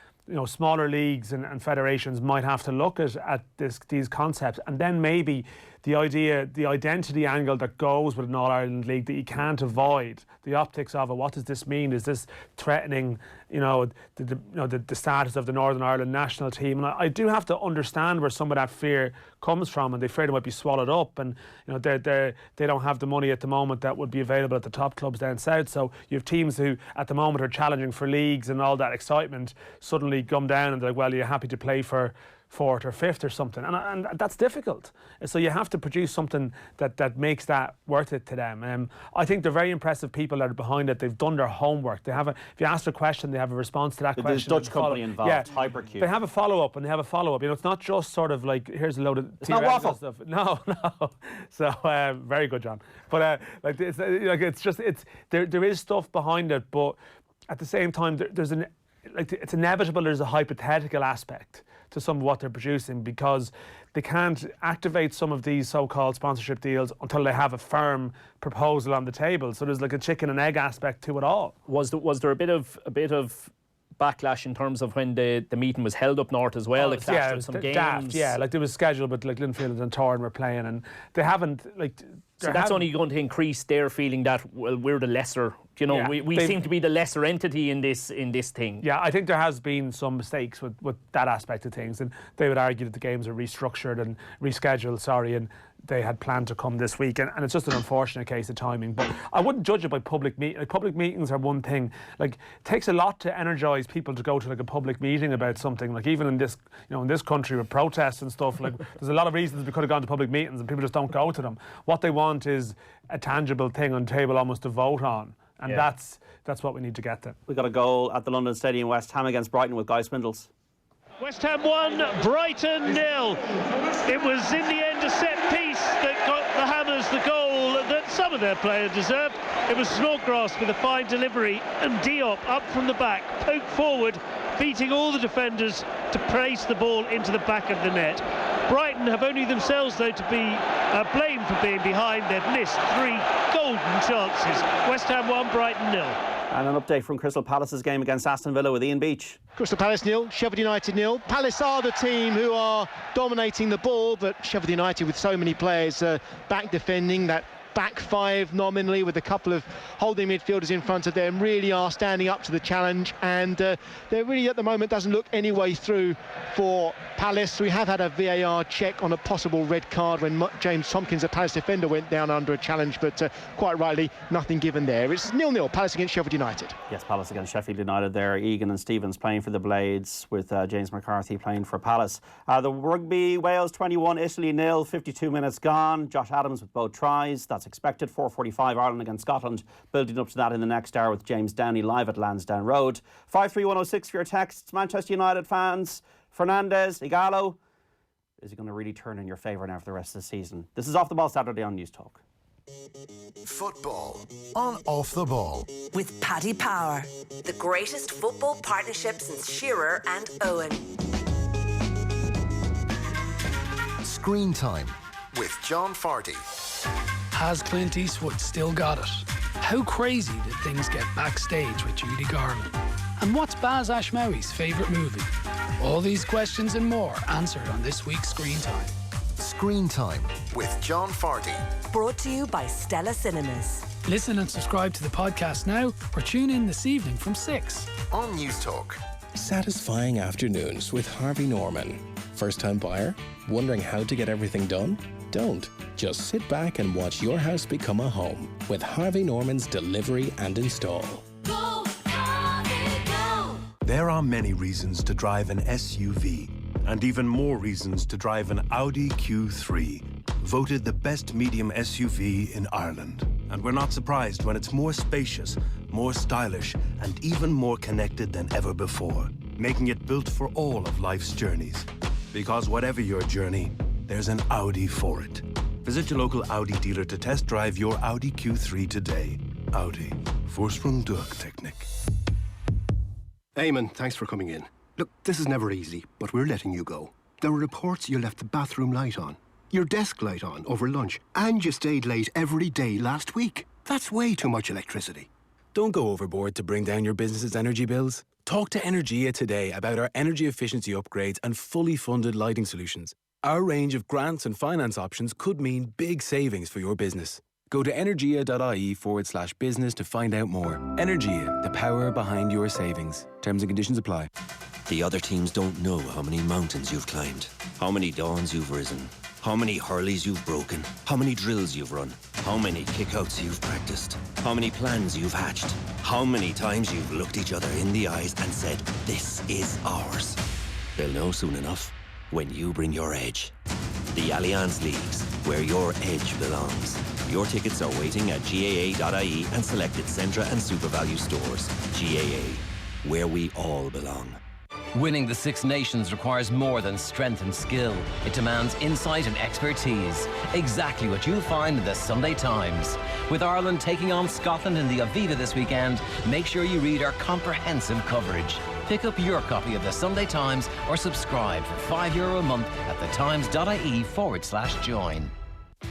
smaller leagues and federations might have to look at these concepts, and then maybe the identity angle that goes with an All-Ireland League that you can't avoid, the optics of it. What does this mean? Is this threatening, the status of the Northern Ireland national team? And I do have to understand where some of that fear comes from, and they fear they might be swallowed up, and they don't have the money at the moment that would be available at the top clubs down south. So you have teams who at the moment are challenging for leagues and all that excitement suddenly come down and they're like, well, you're happy to play for fourth or fifth or something, and that's difficult. So you have to produce something that makes that worth it to them. I think they're very impressive people that are behind it. They've done their homework. They have if you ask a question, they have a response to that question. There's Dutch company involved, yeah, Hypercube. They have a follow-up, and they have a follow-up. It's not just sort of like, here's a load of it's not waffle stuff. No. So very good, John. But there is stuff behind it, but at the same time, it's inevitable. There's a hypothetical aspect to some of what they're producing, because they can't activate some of these so-called sponsorship deals until they have a firm proposal on the table. So there's like a chicken and egg aspect to it all. Was there a bit of backlash in terms of when the meeting was held up north as well? Some games. Daft, like there was scheduled, but like Linfield and Torn were playing, and they haven't So that's only going to increase their feeling that, well, we're the lesser. We seem to be the lesser entity in this thing. Yeah, I think there has been some mistakes with that aspect of things, and they would argue that the games are restructured and rescheduled, and they had planned to come this week, and it's just an unfortunate case of timing. But I wouldn't judge it by public meetings. Like, public meetings are one thing. Like, it takes a lot to energise people to go to like a public meeting about something. Like, even in this, in this country with protests and stuff, like there's a lot of reasons we could have gone to public meetings and people just don't go to them. What they want is a tangible thing on the table almost to vote on. And that's what we need to get to. We got a goal at the London Stadium, West Ham against Brighton with Guy Spindles. West Ham 1, Brighton 0. It was in the end a set piece that got the Hammers the goal that some of their players deserved. It was Snodgrass with a fine delivery, and Diop up from the back, poked forward, beating all the defenders to place the ball into the back of the net. Brighton have only themselves, though, to be blamed for being behind. They've missed 3 golden chances. West Ham 1, Brighton 0. And an update from Crystal Palace's game against Aston Villa with Ian Beach. Crystal Palace 0, Sheffield United 0. Palace are the team who are dominating the ball, but Sheffield United, with so many players back defending, that back 5 nominally with a couple of holding midfielders in front of them, really are standing up to the challenge, and there really at the moment doesn't look any way through for Palace. We have had a VAR check on a possible red card when James Tompkins, a Palace defender, went down under a challenge, but quite rightly nothing given there. It's 0-0, Palace against Sheffield United. Yes, Palace against Sheffield United there. Egan and Stevens playing for the Blades, with James McCarthy playing for Palace. The rugby, Wales 21, Italy 0, 52 minutes gone. Josh Adams with both tries. That's expected. 4:45 Ireland against Scotland. Building up to that in the next hour with James Downey live at Lansdowne Road. 53106 for your texts. Manchester United fans. Fernandez, Igalo. Is he going to really turn in your favour now for the rest of the season? This is Off the Ball Saturday on News Talk. Football on Off the Ball. With Paddy Power, the greatest football partnership since Shearer and Owen. Screen Time with John Farty. Has Clint Eastwood still got it? How crazy did things get backstage with Judy Garland? And what's Baz Ashmawi's favourite movie? All these questions and more answered on this week's Screen Time. Screen Time with John Farty. Brought to you by Stella Cinemas. Listen and subscribe to the podcast now or tune in this evening from 6 on News Talk. Satisfying afternoons with Harvey Norman. First-time buyer? Wondering how to get everything done? Don't. Just sit back and watch your house become a home with Harvey Norman's Delivery and Install. Go, Harvey, go! There are many reasons to drive an SUV, and even more reasons to drive an Audi Q3, voted the best medium SUV in Ireland. And we're not surprised when it's more spacious, more stylish, and even more connected than ever before, making it built for all of life's journeys. Because whatever your journey, there's an Audi for it. Visit your local Audi dealer to test drive your Audi Q3 today. Audi. Vorsprung durch Technik. Eamon, thanks for coming in. Look, this is never easy, but we're letting you go. There were reports you left the bathroom light on, your desk light on over lunch, and you stayed late every day last week. That's way too much electricity. Don't go overboard to bring down your business's energy bills. Talk to Energia today about our energy efficiency upgrades and fully funded lighting solutions. Our range of grants and finance options could mean big savings for your business. Go to energia.ie/business to find out more. Energia, the power behind your savings. Terms and conditions apply. The other teams don't know how many mountains you've climbed, how many dawns you've risen, how many hurleys you've broken, how many drills you've run, how many kickouts you've practiced, how many plans you've hatched, how many times you've looked each other in the eyes and said, "This is ours." They'll know soon enough when you bring your edge. The Allianz Leagues, where your edge belongs. Your tickets are waiting at GAA.ie and selected Centra and SuperValue stores. GAA, where we all belong. Winning the Six Nations requires more than strength and skill. It demands insight and expertise. Exactly what you'll find in the Sunday Times. With Ireland taking on Scotland in the Aviva this weekend, make sure you read our comprehensive coverage. Pick up your copy of the Sunday Times or subscribe for €5 a month at thetimes.ie/join.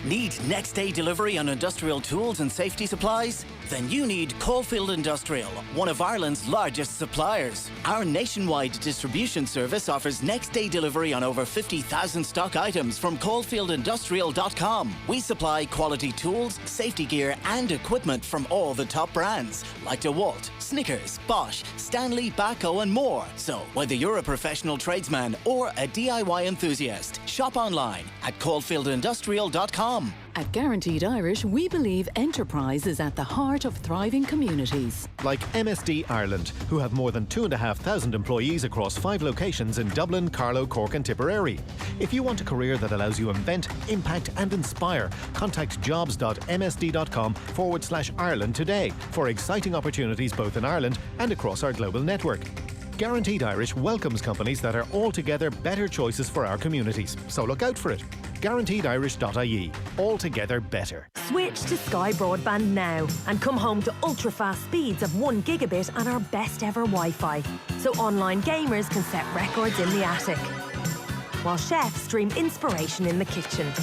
Need next day delivery on industrial tools and safety supplies? Then you need Caulfield Industrial, one of Ireland's largest suppliers. Our nationwide distribution service offers next day delivery on over 50,000 stock items from caulfieldindustrial.com. We supply quality tools, safety gear and equipment from all the top brands like DeWalt, Snickers, Bosch, Stanley, Baco and more. So whether you're a professional tradesman or a DIY enthusiast, shop online at caulfieldindustrial.com. At Guaranteed Irish, we believe enterprise is at the heart of thriving communities. Like MSD Ireland, who have more than 2,500 employees across 5 locations in Dublin, Carlow, Cork and Tipperary. If you want a career that allows you invent, impact and inspire, contact jobs.msd.com/Ireland today for exciting opportunities both in Ireland and across our global network. Guaranteed Irish welcomes companies that are altogether better choices for our communities. So look out for it. GuaranteedIrish.ie. Altogether better. Switch to Sky Broadband now and come home to ultra-fast speeds of 1 gigabit and our best ever Wi-Fi. So online gamers can set records in the attic, while chefs stream inspiration in the kitchen.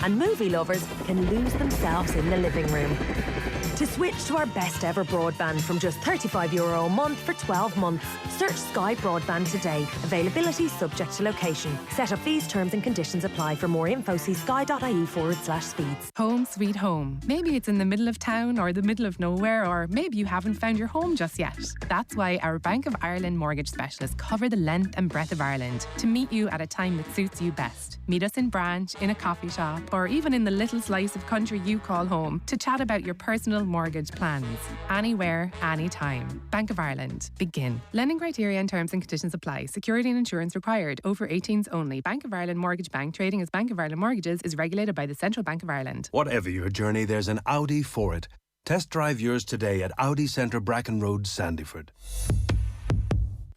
And movie lovers can lose themselves in the living room. To switch to our best ever broadband from just €35 a month for 12 months. Search Sky Broadband today. Availability subject to location. Set up fees, terms and conditions apply. For more info, see sky.ie/speeds. Home sweet home. Maybe it's in the middle of town or the middle of nowhere, or maybe you haven't found your home just yet. That's why our Bank of Ireland mortgage specialists cover the length and breadth of Ireland to meet you at a time that suits you best. Meet us in branch, in a coffee shop, or even in the little slice of country you call home to chat about your personal mortgage plans. Anywhere, anytime. Bank of Ireland. Begin. Lending criteria and terms and conditions apply. Security and insurance required. Over 18s only. Bank of Ireland Mortgage Bank, trading as Bank of Ireland Mortgages, is regulated by the Central Bank of Ireland. Whatever your journey, there's an Audi for it. Test drive yours today at Audi Centre, Bracken Road, Sandyford.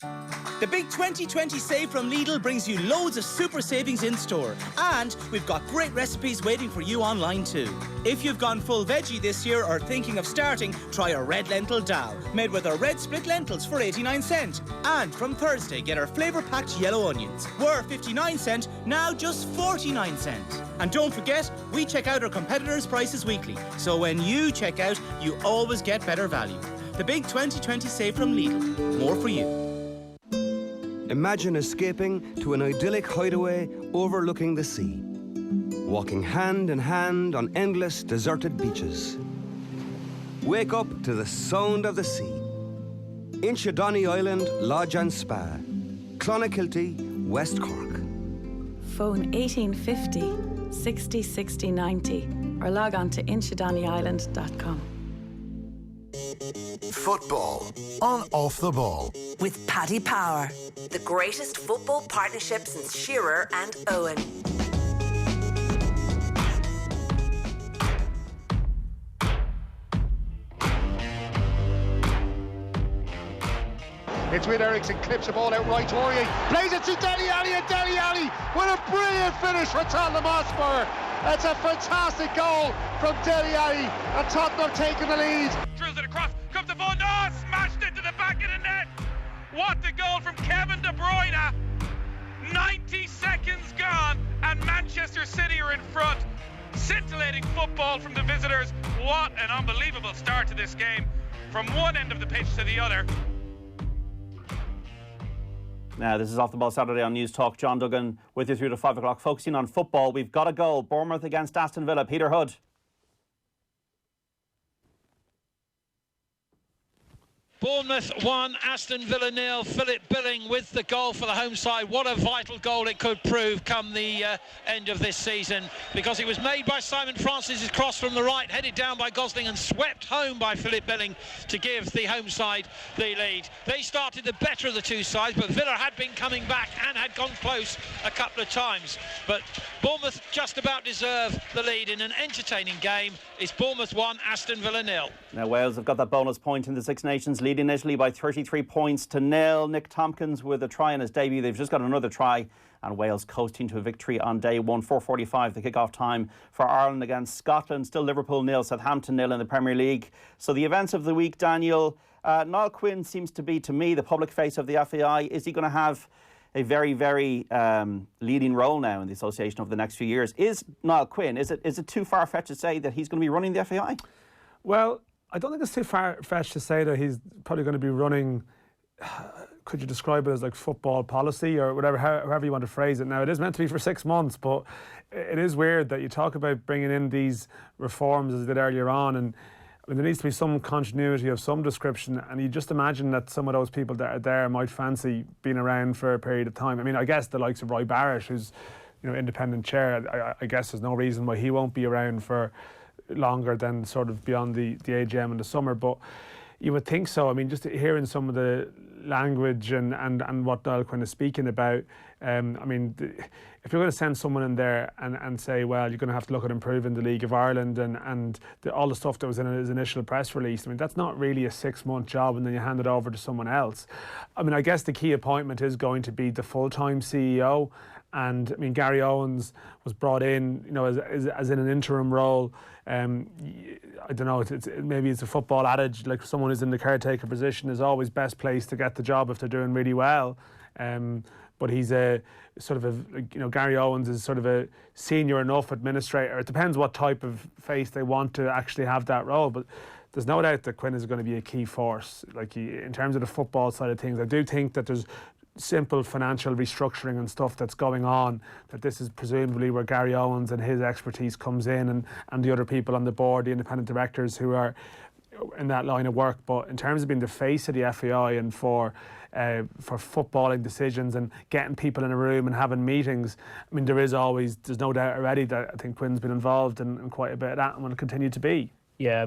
The big 2020 save from Lidl brings you loads of super savings in store. And we've got great recipes waiting for you online too. If you've gone full veggie this year or thinking of starting, try our red lentil dal, made with our red split lentils for 89 cents. And from Thursday, get our flavour-packed yellow onions. Were 59 cents, now just 49 cents. And don't forget, we check out our competitors' prices weekly. So when you check out, you always get better value. The big 2020 save from Lidl. More for you. Imagine escaping to an idyllic hideaway overlooking the sea. Walking hand in hand on endless deserted beaches. Wake up to the sound of the sea. Inchydoney Island Lodge and Spa. Clonakilty, West Cork. Phone 1850 60 60 90 or log on to inchydoneyisland.com. Football on Off the Ball. With Paddy Power, the greatest football partnership since Shearer and Owen. It's with Ericsson, clips the ball out right to Aurier, plays it to Dele Alli, and Dele Alli with a brilliant finish for Tottenham Hotspur. That's a fantastic goal from Dele Alli, and Tottenham taking the lead. Drills it across, comes the ball, no, smashed into the back of the net. What a goal from Kevin De Bruyne. 90 seconds gone, and Manchester City are in front. Scintillating football from the visitors. What an unbelievable start to this game, from one end of the pitch to the other. Now, this is Off the Ball Saturday on News Talk. John Duggan with you through to 5 o'clock, focusing on football. We've got a goal. Bournemouth against Aston Villa. Peter Hood. Bournemouth 1, Aston Villa 0. Philip Billing with the goal for the home side. What a vital goal it could prove come the end of this season, because it was made by Simon Francis' cross from the right, headed down by Gosling and swept home by Philip Billing to give the home side the lead. They started the better of the two sides, but Villa had been coming back and had gone close a couple of times. But Bournemouth just about deserve the lead in an entertaining game. It's Bournemouth 1, Aston Villa 0. Now, Wales have got that bonus point in the Six Nations, leading Italy by 33 points to 0. Nick Tompkins with a try in his debut. They've just got another try, and Wales coasting to a victory on day one. 4:45 the kick-off time for Ireland against Scotland. Still Liverpool 0, Southampton 0 in the Premier League. So the events of the week, Daniel. Niall Quinn seems to be, to me, the public face of the FAI. Is he going to have a very, very leading role now in the association over the next few years? Is Niall Quinn, is it too far-fetched to say that he's going to be running the FAI? Well, I don't think it's too far-fetched to say that he's probably going to be running, could you describe it as like football policy or whatever, however you want to phrase it. Now, it is meant to be for 6 months, but it is weird that you talk about bringing in these reforms as you did earlier on, and I mean, there needs to be some continuity of some description, and you just imagine that some of those people that are there might fancy being around for a period of time. I mean, I guess the likes of Roy Barrett, who's, independent chair, I guess there's no reason why he won't be around for longer than sort of beyond the AGM in the summer, but you would think so. I mean, just hearing some of the language and what Niall Quinn is speaking about, I mean, if you're going to send someone in there and say, well, you're going to have to look at improving the League of Ireland and all the stuff that was in his initial press release, I mean, that's not really a 6-month job and then you hand it over to someone else. I mean, I guess the key appointment is going to be the full-time CEO. And I mean, Gary Owens was brought in, as in an interim role. I don't know. Maybe it's a football adage, like someone who's in the caretaker position is always best placed to get the job if they're doing really well. But he's a sort of Gary Owens is sort of a senior enough administrator. It depends what type of face they want to actually have that role, but there's no doubt that Quinn is going to be a key force. Like in terms of the football side of things, I do think that there's simple financial restructuring and stuff that's going on, that this is presumably where Gary Owens and his expertise comes in, and the other people on the board, the independent directors who are in that line of work. But in terms of being the face of the FAI and for footballing decisions and getting people in a room and having meetings, I mean, there's no doubt already that I think Quinn's been involved in quite a bit of that and will continue to be. Yeah,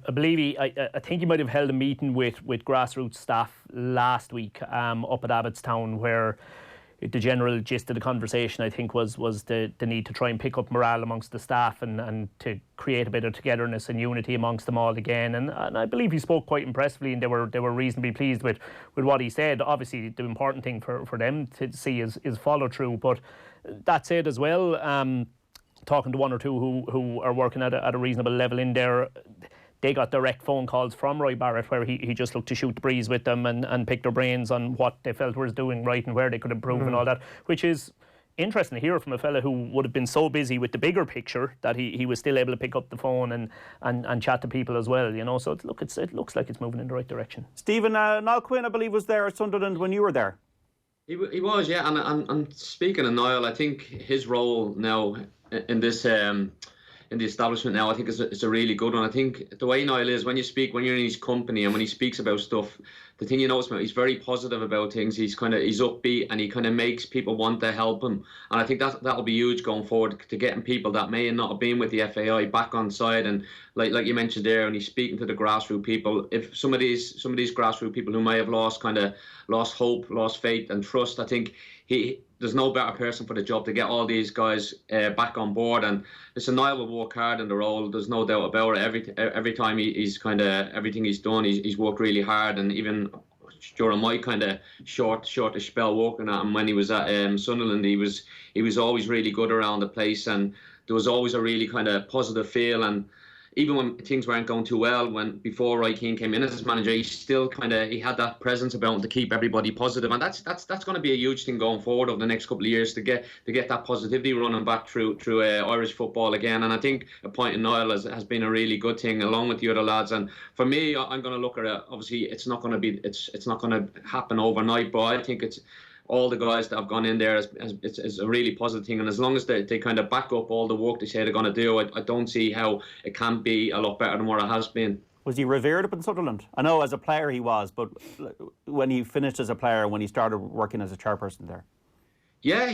I believe I think he might have held a meeting with grassroots staff last week up at Abbottstown, where the general gist of the conversation, I think, was the need to try and pick up morale amongst the staff and to create a bit of togetherness and unity amongst them all again. And I believe he spoke quite impressively, and they were reasonably pleased with what he said. Obviously, the important thing for them to see is follow through. But that said as well, talking to one or two who are working at a reasonable level in there, they got direct phone calls from Roy Barrett where he just looked to shoot the breeze with them and pick their brains on what they felt was doing right and where they could improve and all that, which is interesting to hear from a fella who would have been so busy with the bigger picture that he was still able to pick up the phone and chat to people as well, you know. So it looks like it's moving in the right direction. Stephen, Niall Quinn, I believe, was there at Sunderland when you were there. He was, yeah. And speaking of Niall, I think his role now in this in the establishment now, I think it's a really good one. I think the way Niall is, when you're in his company and when he speaks about stuff, the thing you notice about, he's very positive about things. He's upbeat, and he kind of makes people want to help him. And I think that'll be huge going forward, to getting people that may not have been with the FAI back on side. And like you mentioned there, and he's speaking to the grassroots people. If some of these grassroots people who may have lost hope, lost faith and trust, I think there's no better person for the job to get all these guys back on board. And listen, Niall will work hard in the role. There's no doubt about it. Every time he's everything he's done, he's worked really hard. And even during my kind of shortish spell working at him when he was at Sunderland, he was always really good around the place, and there was always a really kind of positive feel. And even when things weren't going too well, before Roy Keane came in as manager, he still he had that presence about him to keep everybody positive, and that's going to be a huge thing going forward over the next couple of years, to get that positivity running back through Irish football again. And I think appointing Niall has been a really good thing, along with the other lads. And for me, I'm going to look at it. Obviously, it's not going to happen overnight, but I think it's all the guys that have gone in there is a really positive thing. And as long as they kind of back up all the work they say they're going to do, I don't see how it can be a lot better than what it has been. Was he revered up in Sunderland? I know as a player he was, but when he finished as a player, when he started working as a chairperson there? Yeah,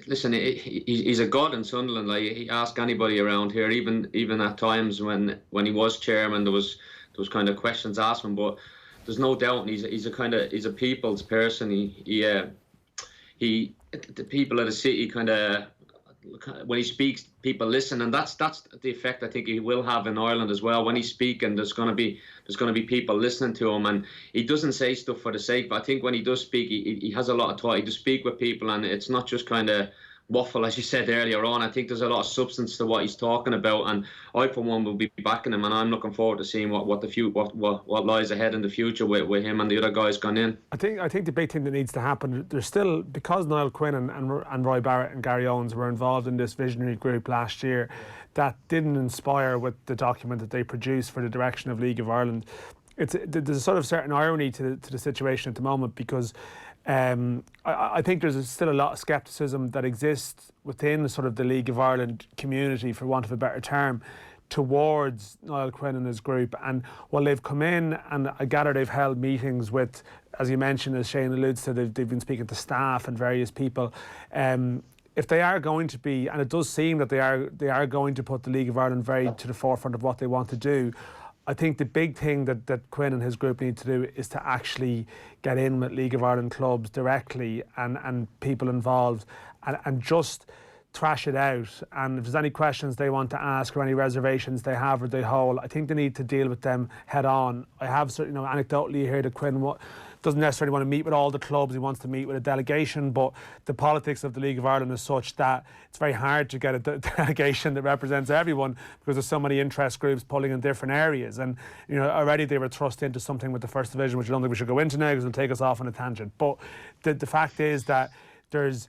listen, he's a god in Sunderland. Like, he asked anybody around here, even at times when he was chairman, there was kind of questions asked him, but there's no doubt, and he's a people's person. The people of the city when he speaks, people listen, and that's the effect I think he will have in Ireland as well. When he's speaking, there's going to be people listening to him, and he doesn't say stuff for the sake. But I think when he does speak, he has a lot of thought. He does speak with people, and it's not just kind of waffle, as you said earlier on. I think there's a lot of substance to what he's talking about, and I for one will be backing him, and I'm looking forward to seeing what lies ahead in the future with him and the other guys gone in. I think the big thing that needs to happen, there's still, because Niall Quinn and Roy Barrett and Gary Owens were involved in this visionary group last year, that didn't inspire with the document that they produced for the direction of League of Ireland. There's a sort of certain irony to the situation at the moment, because I think there's still a lot of scepticism that exists within sort of the League of Ireland community, for want of a better term, towards Niall Quinn and his group. And while they've come in, and I gather they've held meetings with, as you mentioned, as Shane alludes to, they've been speaking to staff and various people. If they are going to be, and it does seem that they are going to put the League of Ireland very to the forefront of what they want to do, I think the big thing that Quinn and his group need to do is to actually get in with League of Ireland clubs directly and people involved, and just thrash it out. And if there's any questions they want to ask or any reservations they have or they hold, I think they need to deal with them head on. I have anecdotally heard that Quinn doesn't necessarily want to meet with all the clubs. He wants to meet with a delegation, but the politics of the League of Ireland is such that it's very hard to get a delegation that represents everyone, because there's so many interest groups pulling in different areas. And already they were thrust into something with the First Division, which I don't think we should go into now because it'll take us off on a tangent. But the fact is that there's,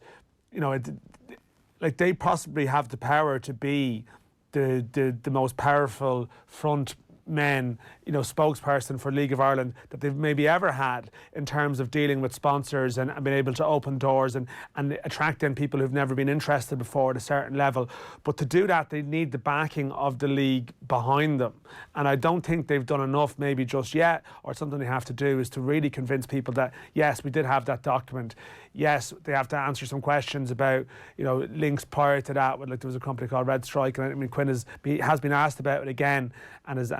they possibly have the power to be the most powerful front men, spokesperson for League of Ireland that they've maybe ever had, in terms of dealing with sponsors and being able to open doors and attract in people who've never been interested before at a certain level. But to do that, they need the backing of the league behind them. And I don't think they've done enough maybe just yet, or something they have to do is to really convince people that, yes, we did have that document. Yes, they have to answer some questions about, links prior to that. There was a company called Red Strike, and Quinn has been asked about it again, and has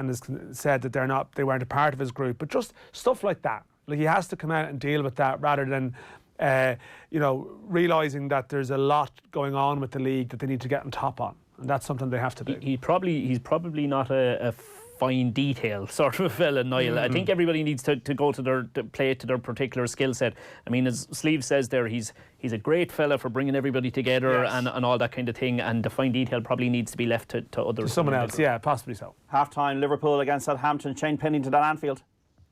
said that they weren't a part of his group. But just stuff like that. He has to come out and deal with that, rather than realising that there's a lot going on with the league that they need to get on top on, and that's something they have to do. He's probably not a fine detail sort of fella, Niall. I think everybody needs to go to play to their particular skill set. I mean, as Sleeve says there, he's a great fella for bringing everybody together and all that kind of thing, and the fine detail probably needs to be left to others. To someone else, yeah, possibly so. Half-time, Liverpool against Southampton. Shane Pennington at Anfield.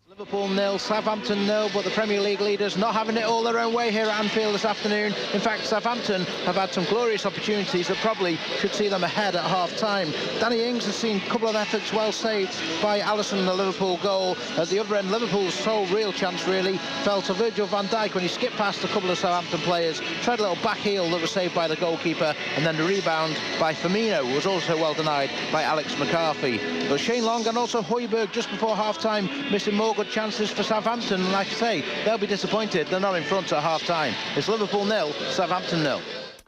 Liverpool 0, Southampton 0, but the Premier League leaders not having it all their own way here at Anfield this afternoon. In fact, Southampton have had some glorious opportunities that probably should see them ahead at half-time. Danny Ings has seen a couple of efforts well saved by Alisson in the Liverpool goal. At the other end, Liverpool's sole real chance really fell to Virgil van Dijk when he skipped past a couple of Southampton players, tried a little back heel that was saved by the goalkeeper, and then the rebound by Firmino was also well denied by Alex McCarthy. But Shane Long and also Højbjerg just before half-time missing more good chances for Southampton, and like I say, they'll be disappointed they're not in front at half-time. It's Liverpool 0, Southampton 0.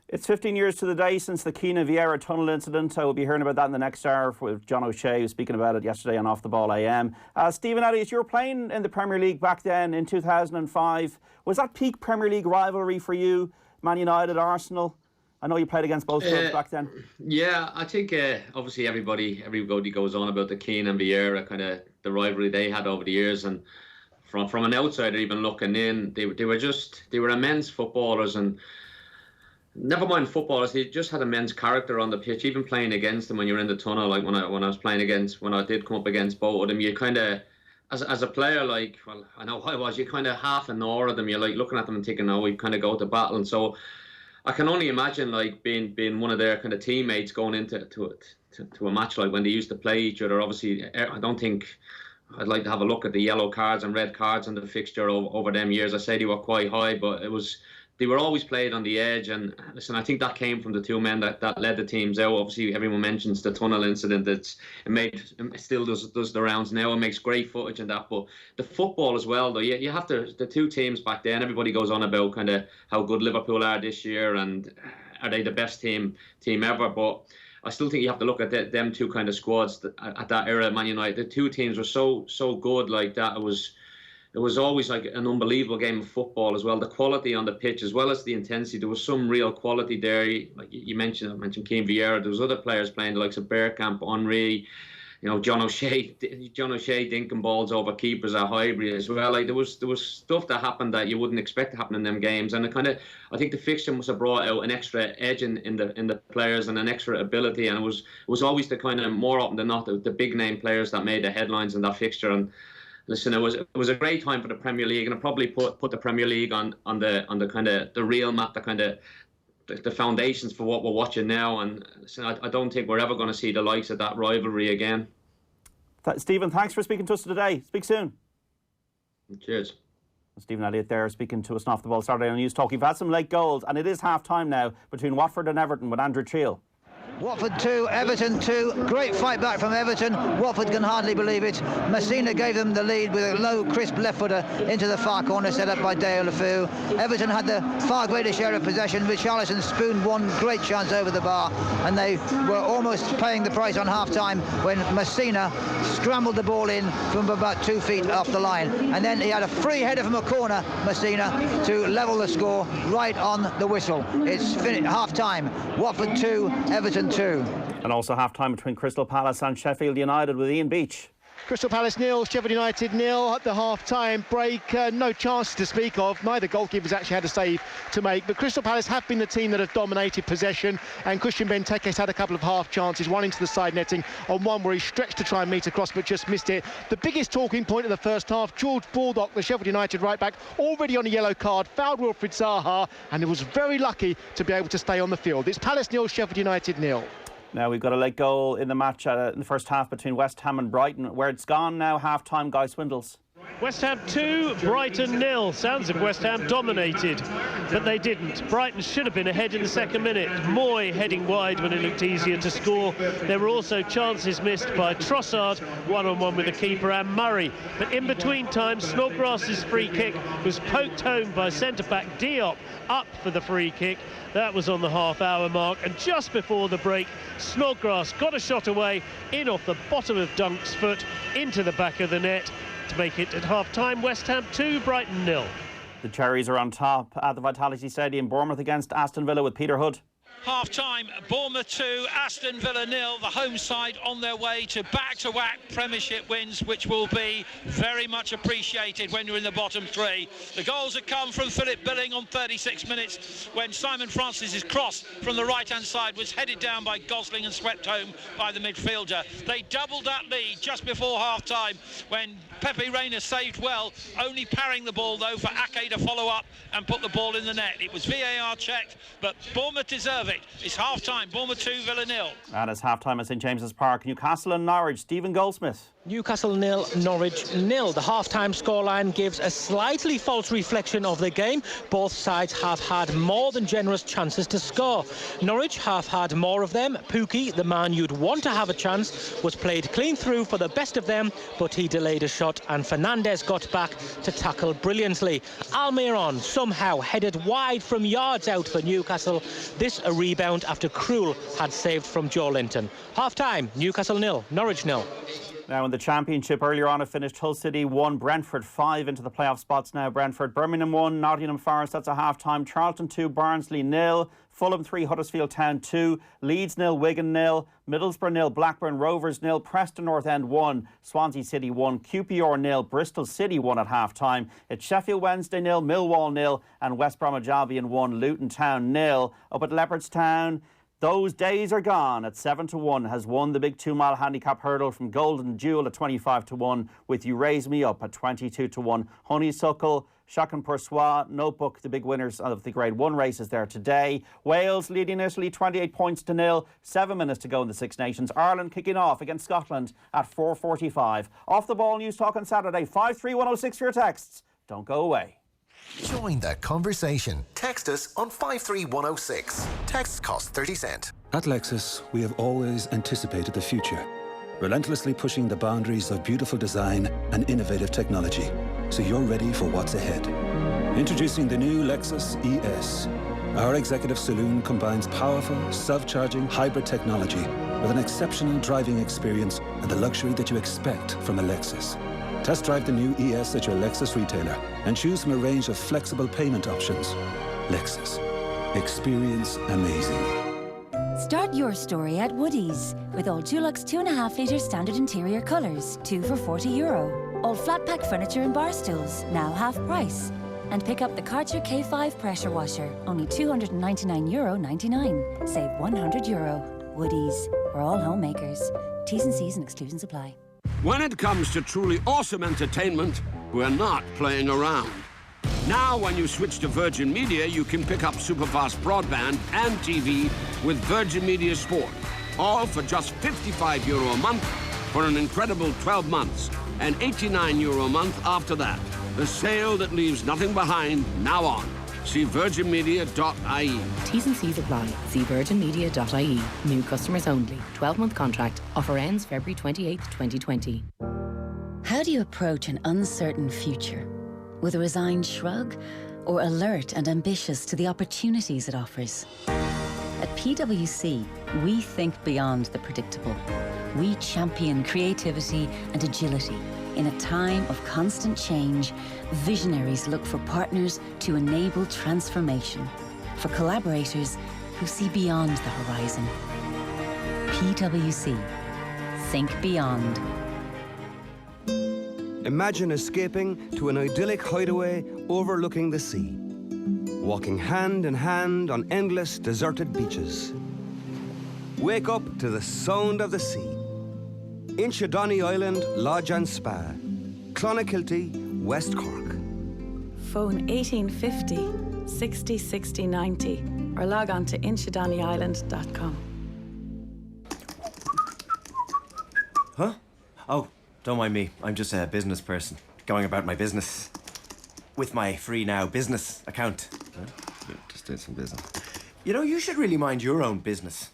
It's 15 years to the day since the Keane-Vieira tunnel incident. I will be hearing about that in the next hour with John O'Shea, who was speaking about it yesterday on Off the Ball AM. Stephen Elliott, you were playing in the Premier League back then in 2005. Was that peak Premier League rivalry for you, Man United, Arsenal? I know you played against both clubs back then. Yeah, I think obviously everybody goes on about the Keane and Vieira, kind of the rivalry they had over the years, and from an outsider even looking in, they were immense footballers, and never mind footballers, they just had immense character on the pitch. Even playing against them when you're in the tunnel, like when I did come up against both of them, you kind of, as a player, like, well, I know I was, you kind of half ignore them. You're like looking at them and thinking, oh, we kind of go to battle, and so I can only imagine like being one of their kind of teammates going into a match like when they used to play each other. Obviously, I don't think I'd like to have a look at the yellow cards and red cards on the fixture over them years. I say they were quite high, but they were always played on the edge. And listen, I think that came from the two men that led the teams out. Obviously, everyone mentions the tunnel incident. It still does the rounds now. It makes great footage and that. But the football as well, though, you have to, the two teams back then, everybody goes on about kind of how good Liverpool are this year and are they the best team ever. But I still think you have to look at them two kind of squads at that era. Man United, the two teams were so good like that. It was always like an unbelievable game of football as well. The quality on the pitch as well as the intensity. There was some real quality there. Like I mentioned Keane-Vieira. There was other players playing, the likes of Bergkamp, Henry, John O'Shea dinking balls over keepers at Highbury as well. Like there was stuff that happened that you wouldn't expect to happen in them games, and I think the fixture must have brought out an extra edge in the players and an extra ability, and it was always the kind of, more often than not, the big name players that made the headlines in that fixture. And listen, it was a great time for the Premier League, and it probably put the Premier League on the kind of the real map, the kind of the foundations for what we're watching now. And listen, I don't think we're ever going to see the likes of that rivalry again. Stephen, thanks for speaking to us today. Speak soon. Cheers. Stephen Elliott there speaking to us on Off the Ball Saturday on News Talk. You've had some late goals, and it is half-time now between Watford and Everton with Andrew Cheel. Watford 2, Everton 2. Great fight back from Everton. Watford can hardly believe it. Messina gave them the lead with a low, crisp left footer into the far corner set up by Dale Lafou. Everton had the far greater share of possession. Richarlison spooned one great chance over the bar, and they were almost paying the price on half-time when Messina scrambled the ball in from about 2 feet off the line. And then he had a free header from a corner, Messina, to level the score right on the whistle. It's half-time. Watford 2, Everton 2. And also half-time between Crystal Palace and Sheffield United with Ian Beach. Crystal Palace 0, Sheffield United 0 at the half-time break. No chance to speak of. Neither goalkeepers actually had a save to make. But Crystal Palace have been the team that have dominated possession. And Christian Benteke's had a couple of half chances, one into the side netting and one where he stretched to try and meet across but just missed it. The biggest talking point of the first half, George Baldock, the Sheffield United right-back, already on a yellow card, fouled Wilfried Zaha, and he was very lucky to be able to stay on the field. It's Palace 0, Sheffield United 0. Now we've got a late goal in the match in the first half between West Ham and Brighton. Where it's gone now, half-time, Guy Swindles. West Ham 2, Brighton 0. Sounds if West Ham dominated, but they didn't. Brighton should have been ahead in the second minute. Moy heading wide when it looked easier to score. There were also chances missed by Trossard, one-on-one with the keeper, and Murray. But in between times, Snodgrass's free kick was poked home by centre-back Diop, up for the free kick. That was on the half-hour mark, and just before the break, Snodgrass got a shot away, in off the bottom of Dunk's foot, into the back of the net, to make it at half-time. West Ham 2, Brighton 0. The Cherries are on top at the Vitality Stadium. Bournemouth against Aston Villa with Peter Hood. Half-time, Bournemouth 2, Aston Villa 0. The home side on their way to back-to-back Premiership wins, which will be very much appreciated when you're in the bottom three. The goals have come from Philip Billing on 36 minutes when Simon Francis's cross from the right-hand side was headed down by Gosling and swept home by the midfielder. They doubled that lead just before half-time when Pepe Reina saved well, only parrying the ball though for Ake to follow up and put the ball in the net. It was VAR checked, but Bournemouth deserve it. It's half-time, Bournemouth 2, Villa 0. And it's half-time at St James's Park. Newcastle and Norwich. Stephen Goldsmith. Newcastle 0, Norwich 0. The half-time scoreline gives a slightly false reflection of the game. Both sides have had more than generous chances to score. Norwich have had more of them. Pukki, the man you'd want to have a chance, was played clean through for the best of them, but he delayed a shot and Fernandes got back to tackle brilliantly. Almiron somehow headed wide from yards out for Newcastle. This a rebound after Krul had saved from Joe Linton. Half-time, Newcastle 0, Norwich 0. Now in the Championship, earlier on it finished Hull City 1, Brentford 5 into the playoff spots now. Brentford, Birmingham 1, Nottingham Forest, that's a half-time. Charlton 2, Barnsley 0. Fulham 3, Huddersfield Town 2. Leeds 0, Wigan 0. Middlesbrough 0, Blackburn Rovers 0. Preston North End 1, Swansea City 1. QPR 0, Bristol City 1 at half-time. It's Sheffield Wednesday 0, Millwall 0. And West Bromwich Albion 1, Luton Town 0. Up at Leopardstown, those days are gone. At 7-1 has won the big 2-mile handicap hurdle from Golden Jewel at 25-1, with You Raise Me Up at 22-1. Honeysuckle, Chacun Pour Soi, Notebook, the big winners of the Grade 1 races there today. Wales leading Italy 28 points to 0. 7 minutes to go in the Six Nations. Ireland kicking off against Scotland at 4:45. Off the Ball News Talk on Saturday. 53106 for your texts. Don't go away. Join that conversation. Text us on 53106. Texts cost 30 cents. At Lexus, we have always anticipated the future, relentlessly pushing the boundaries of beautiful design and innovative technology, so you're ready for what's ahead. Introducing the new Lexus ES. Our executive saloon combines powerful, self-charging hybrid technology with an exceptional driving experience and the luxury that you expect from a Lexus. Test drive the new ES at your Lexus retailer and choose from a range of flexible payment options. Lexus. Experience amazing. Start your story at Woodies with all Dulux 2.5 litre standard interior colours, 2 for €40. All flat pack furniture and bar stools, now half price. And pick up the Karcher K5 pressure washer, only €299.99. Save €100. Woodies, we're all homemakers. T's and C's and exclusions apply. When it comes to truly awesome entertainment, we're not playing around. Now, when you switch to Virgin Media, you can pick up superfast broadband and TV with Virgin Media Sport. All for just €55 a month for an incredible 12 months and €89 a month after that. The sale that leaves nothing behind, now on. See virginmedia.ie. T's and C's apply. See virginmedia.ie. New customers only. 12-month contract. Offer ends February 28, 2020. How do you approach an uncertain future? With a resigned shrug, or alert and ambitious to the opportunities it offers? At PwC, we think beyond the predictable. We champion creativity and agility. In a time of constant change, visionaries look for partners to enable transformation, for collaborators who see beyond the horizon. PwC. Think beyond. Imagine escaping to an idyllic hideaway overlooking the sea. Walking hand in hand on endless deserted beaches. Wake up to the sound of the sea. Inchydoney Island Lodge and Spa. Clonakilty, West Cork. Phone 1850 60 60 90 or log on to inchydoneyisland.com. Huh? Oh, don't mind me. I'm just a business person, going about my business. With my Free Now business account. Just doing some business. You know, you should really mind your own business.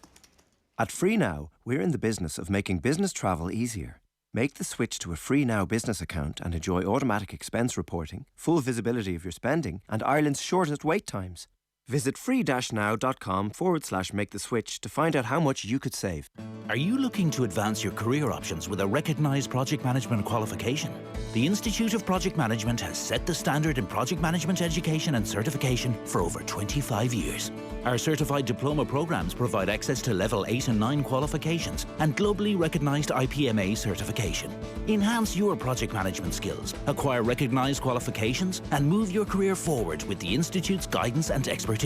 At Free Now, we're in the business of making business travel easier. Make the switch to a Free Now business account and enjoy automatic expense reporting, full visibility of your spending, and Ireland's shortest wait times. Visit free-now.com/make the switch to find out how much you could save. Are you looking to advance your career options with a recognised project management qualification? The Institute of Project Management has set the standard in project management education and certification for over 25 years. Our certified diploma programmes provide access to level 8 and 9 qualifications and globally recognised IPMA certification. Enhance your project management skills, acquire recognised qualifications and move your career forward with the Institute's guidance and expertise.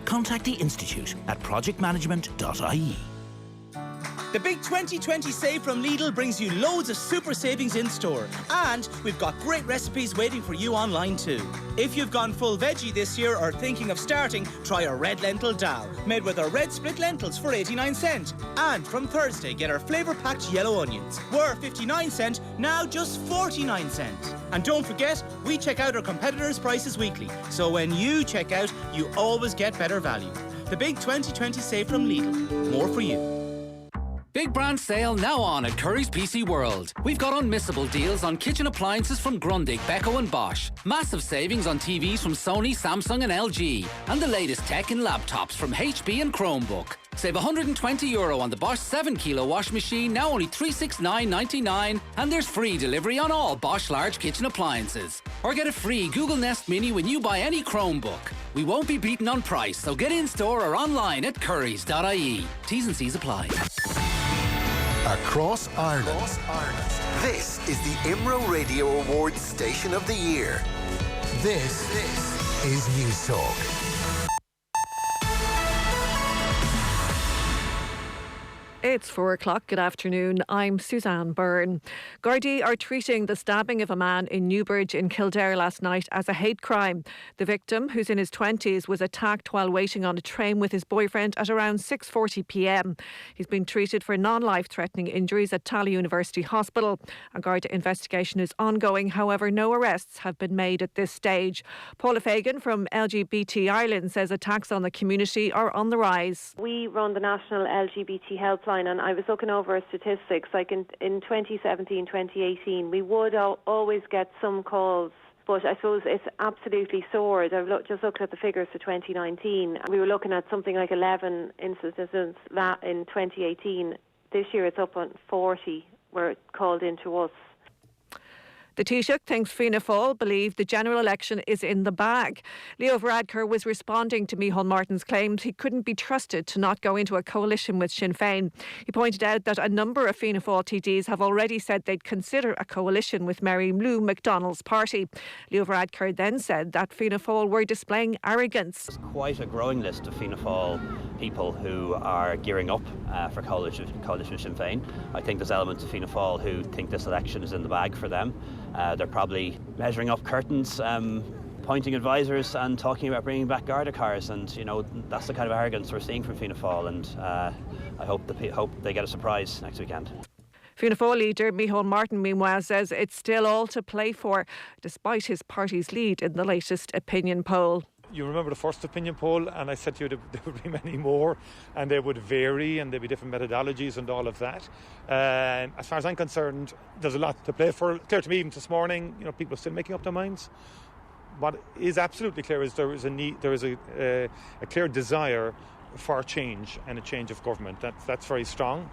Contact the Institute at projectmanagement.ie. The big 2020 save from Lidl brings you loads of super savings in store. And we've got great recipes waiting for you online too. If you've gone full veggie this year or thinking of starting, try our red lentil dal, made with our red split lentils for 89¢. And from Thursday, get our flavour-packed yellow onions. Were 59¢, now just 49¢. And don't forget, we check out our competitors' prices weekly. So when you check out, you always get better value. The big 2020 save from Lidl. More for you. Big brand sale now on at Curry's PC World. We've got unmissable deals on kitchen appliances from Grundig, Beko and Bosch. Massive savings on TVs from Sony, Samsung and LG. And the latest tech in laptops from HP and Chromebook. Save €120 on the Bosch 7kg wash machine, now only $369.99. And there's free delivery on all Bosch large kitchen appliances. Or get a free Google Nest Mini when you buy any Chromebook. We won't be beaten on price, so get in store or online at currys.ie. T's and C's apply. Across Ireland. This is the IMRO Radio Awards Station of the Year. This is News Talk. It's 4 o'clock. Good afternoon. I'm Suzanne Byrne. Gardaí are treating the stabbing of a man in Newbridge in Kildare last night as a hate crime. The victim, who's in his 20s, was attacked while waiting on a train with his boyfriend at around 6:40 p.m. He's been treated for non-life-threatening injuries at Tala University Hospital. A Garda investigation is ongoing. However, no arrests have been made at this stage. Paula Fagan from LGBT Ireland says attacks on the community are on the rise. We run the National LGBT Helpline, and I was looking over our statistics. Like in 2017, 2018, we would always get some calls, but I suppose it's absolutely soared. I've just looked at the figures for 2019. We were looking at something like 11 incidents in 2018. This year it's up on 40 were called into us. The Taoiseach thinks Fianna Fáil believe the general election is in the bag. Leo Varadkar was responding to Micheál Martin's claims he couldn't be trusted to not go into a coalition with Sinn Féin. He pointed out that a number of Fianna Fáil TDs have already said they'd consider a coalition with Mary Lou McDonnell's party. Leo Varadkar then said that Fianna Fáil were displaying arrogance. There's quite a growing list of Fianna Fáil people who are gearing up for coalition with Sinn Féin. I think there's elements of Fianna Fáil who think this election is in the bag for them. They're probably measuring up curtains, appointing advisors and talking about bringing back Garda cars, and that's the kind of arrogance we're seeing from Fianna Fáil, and I hope they get a surprise next weekend. Fianna Fáil leader Micheál Martin, meanwhile, says it's still all to play for, despite his party's lead in the latest opinion poll. You remember the first opinion poll, and I said to you there would be many more, and they would vary, and there'd be different methodologies and all of that. As far as I'm concerned, there's a lot to play for. Clear to me even this morning, people are still making up their minds. What is absolutely clear is there is a clear desire for change and a change of government. That's very strong.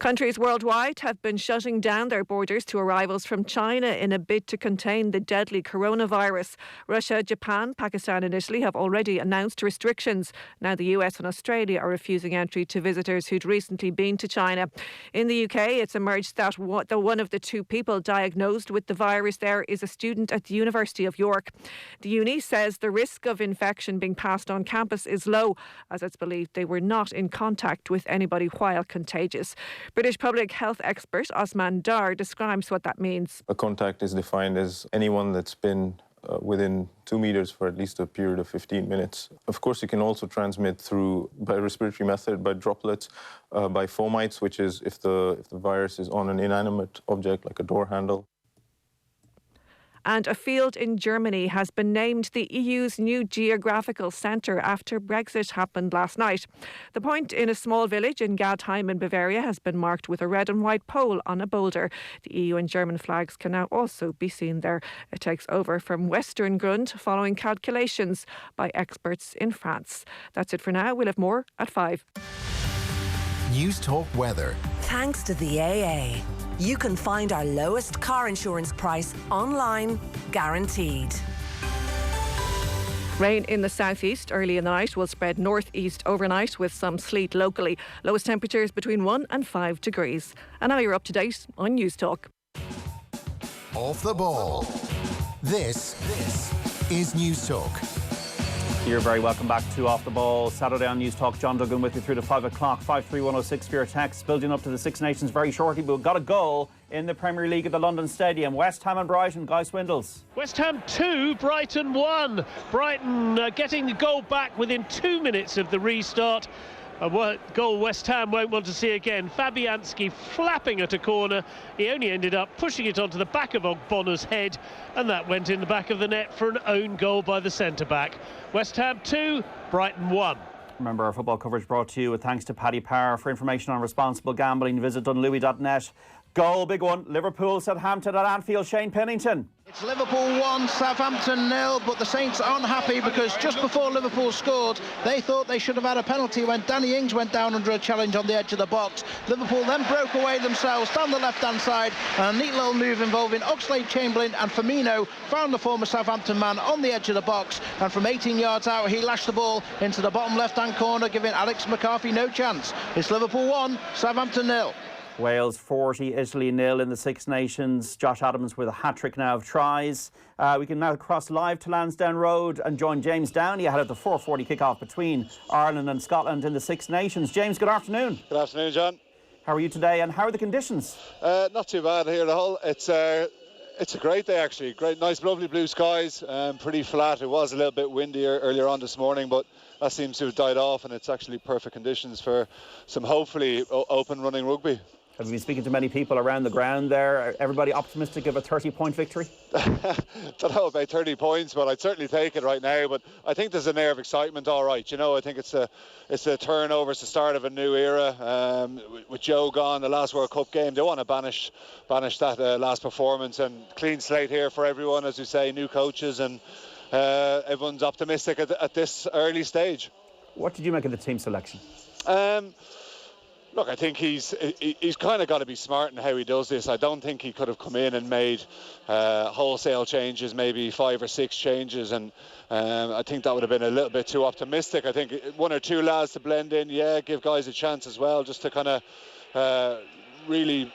Countries worldwide have been shutting down their borders to arrivals from China in a bid to contain the deadly coronavirus. Russia, Japan, Pakistan and Italy have already announced restrictions. Now the US and Australia are refusing entry to visitors who'd recently been to China. In the UK, it's emerged that one of the two people diagnosed with the virus there is a student at the University of York. The uni says the risk of infection being passed on campus is low, as it's believed they were not in contact with anybody while contagious. British public health expert Osman Dar describes what that means. A contact is defined as anyone that's been within 2 meters for at least a period of 15 minutes. Of course, you can also transmit by respiratory method, by droplets, by fomites, which is if the virus is on an inanimate object like a door handle. And a field in Germany has been named the EU's new geographical centre after Brexit happened last night. The point in a small village in Gadheim in Bavaria has been marked with a red and white pole on a boulder. The EU and German flags can now also be seen there. It takes over from Western Grund following calculations by experts in France. That's it for now. We'll have more at 5. News Talk Weather. Thanks to the AA, you can find our lowest car insurance price online, guaranteed. Rain in the southeast early in the night will spread northeast overnight with some sleet locally. Lowest temperatures between 1 and 5 degrees. And now you're up to date on News Talk. Off the ball. This is News Talk. You're very welcome back to Off the Ball Saturday on News Talk. John Duggan with you through to 5 o'clock. 53106 for your text. Building up to the Six Nations very shortly. But we've got a goal in the Premier League at the London Stadium. West Ham and Brighton. Guy Swindles. West Ham 2, Brighton 1. Brighton getting the goal back within 2 minutes of the restart. A goal West Ham won't want to see again. Fabianski flapping at a corner. He only ended up pushing it onto the back of Ogbonna's head, and that went in the back of the net for an own goal by the centre-back. West Ham 2, Brighton 1. Remember, our football coverage brought to you with thanks to Paddy Power. For information on responsible gambling, visit dunlewy.net. Goal, big one. Liverpool, Southampton at Anfield. Shane Pennington. It's Liverpool 1, Southampton 0, but the Saints aren't happy because just before Liverpool scored, they thought they should have had a penalty when Danny Ings went down under a challenge on the edge of the box. Liverpool then broke away themselves down the left-hand side, and a neat little move involving Oxlade-Chamberlain and Firmino found the former Southampton man on the edge of the box, and from 18 yards out, he lashed the ball into the bottom left-hand corner, giving Alex McCarthy no chance. It's Liverpool 1, Southampton 0. Wales 40, Italy 0 in the Six Nations. Josh Adams with a hat-trick now of tries. We can now cross live to Lansdowne Road and join James Downey ahead of the 4:40 kick-off between Ireland and Scotland in the Six Nations. James, good afternoon. Good afternoon, John. How are you today and how are the conditions? Not too bad here at all. It's a great day actually. Great, nice, lovely blue skies. Pretty flat. It was a little bit windy earlier on this morning, but that seems to have died off, and it's actually perfect conditions for some hopefully open running rugby. Have you been speaking to many people around the ground there? Everybody optimistic of a 30-point victory? Don't know about 30 points, but I'd certainly take it right now. But I think there's an air of excitement, all right. You know, I think it's a turnover. It's the start of a new era. With Joe gone, the last World Cup game, they want to banish that last performance, and clean slate here for everyone, as we say, new coaches, and everyone's optimistic at this early stage. What did you make of the team selection? Look, I think he's kind of got to be smart in how he does this. I don't think he could have come in and made wholesale changes, maybe 5 or 6 changes, and I think that would have been a little bit too optimistic. I think 1 or 2 lads to blend in, give guys a chance as well, just to kind of really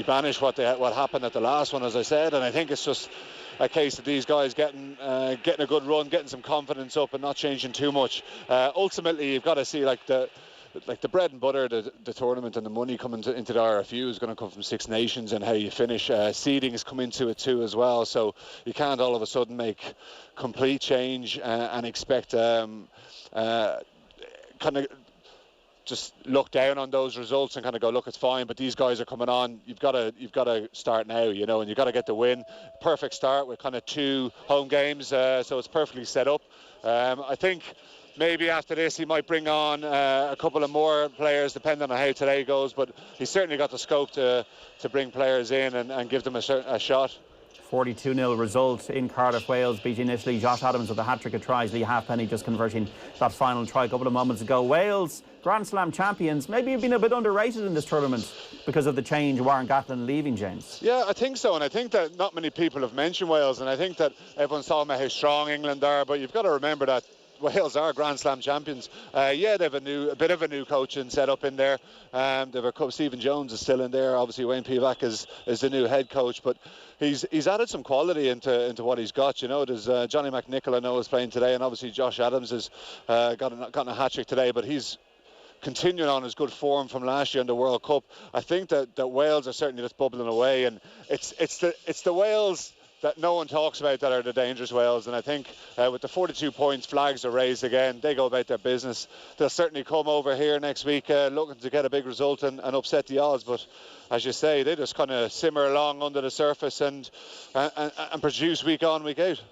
banish what happened at the last one, as I said. And I think it's just a case of these guys getting a good run, getting some confidence up, and not changing too much. Ultimately, you've got to see the bread and butter, the tournament and the money coming into the RFU is going to come from Six Nations and how you finish. Seeding has come into it too as well, so you can't all of a sudden make complete change and expect kind of just look down on those results and kind of go, look, it's fine, but these guys are coming on. You've got to start now, and you've got to get the win. Perfect start with kind of 2 home games, so it's perfectly set up. I think maybe after this he might bring on a couple of more players depending on how today goes, but he's certainly got the scope to bring players in and give them a shot. 42-0 result in Cardiff, Wales beating Italy. Josh Adams with a hat-trick of tries. Lee Halfpenny just converting that final try a couple of moments ago. Wales, Grand Slam champions, maybe have been a bit underrated in this tournament because of the change, Warren Gatland leaving, James. Yeah, I think so, and I think that not many people have mentioned Wales, and I think that everyone's talking about how strong England are, but you've got to remember that Wales are Grand Slam champions. They have a bit of a new coaching set up in there. They have a coach, Stephen Jones is still in there. Obviously Wayne Pivac is the new head coach, but he's added some quality into what he's got. You know, there's Johnny McNichol I know is playing today, and obviously Josh Adams has gotten a hat trick today, but he's continuing on his good form from last year in the World Cup. I think that Wales are certainly just bubbling away, and it's the Wales that no one talks about that are the dangerous Wales. And I think with the 42 points, flags are raised again. They go about their business. They'll certainly come over here next week looking to get a big result and upset the odds. But as you say, they just kind of simmer along under the surface and produce week on, week out.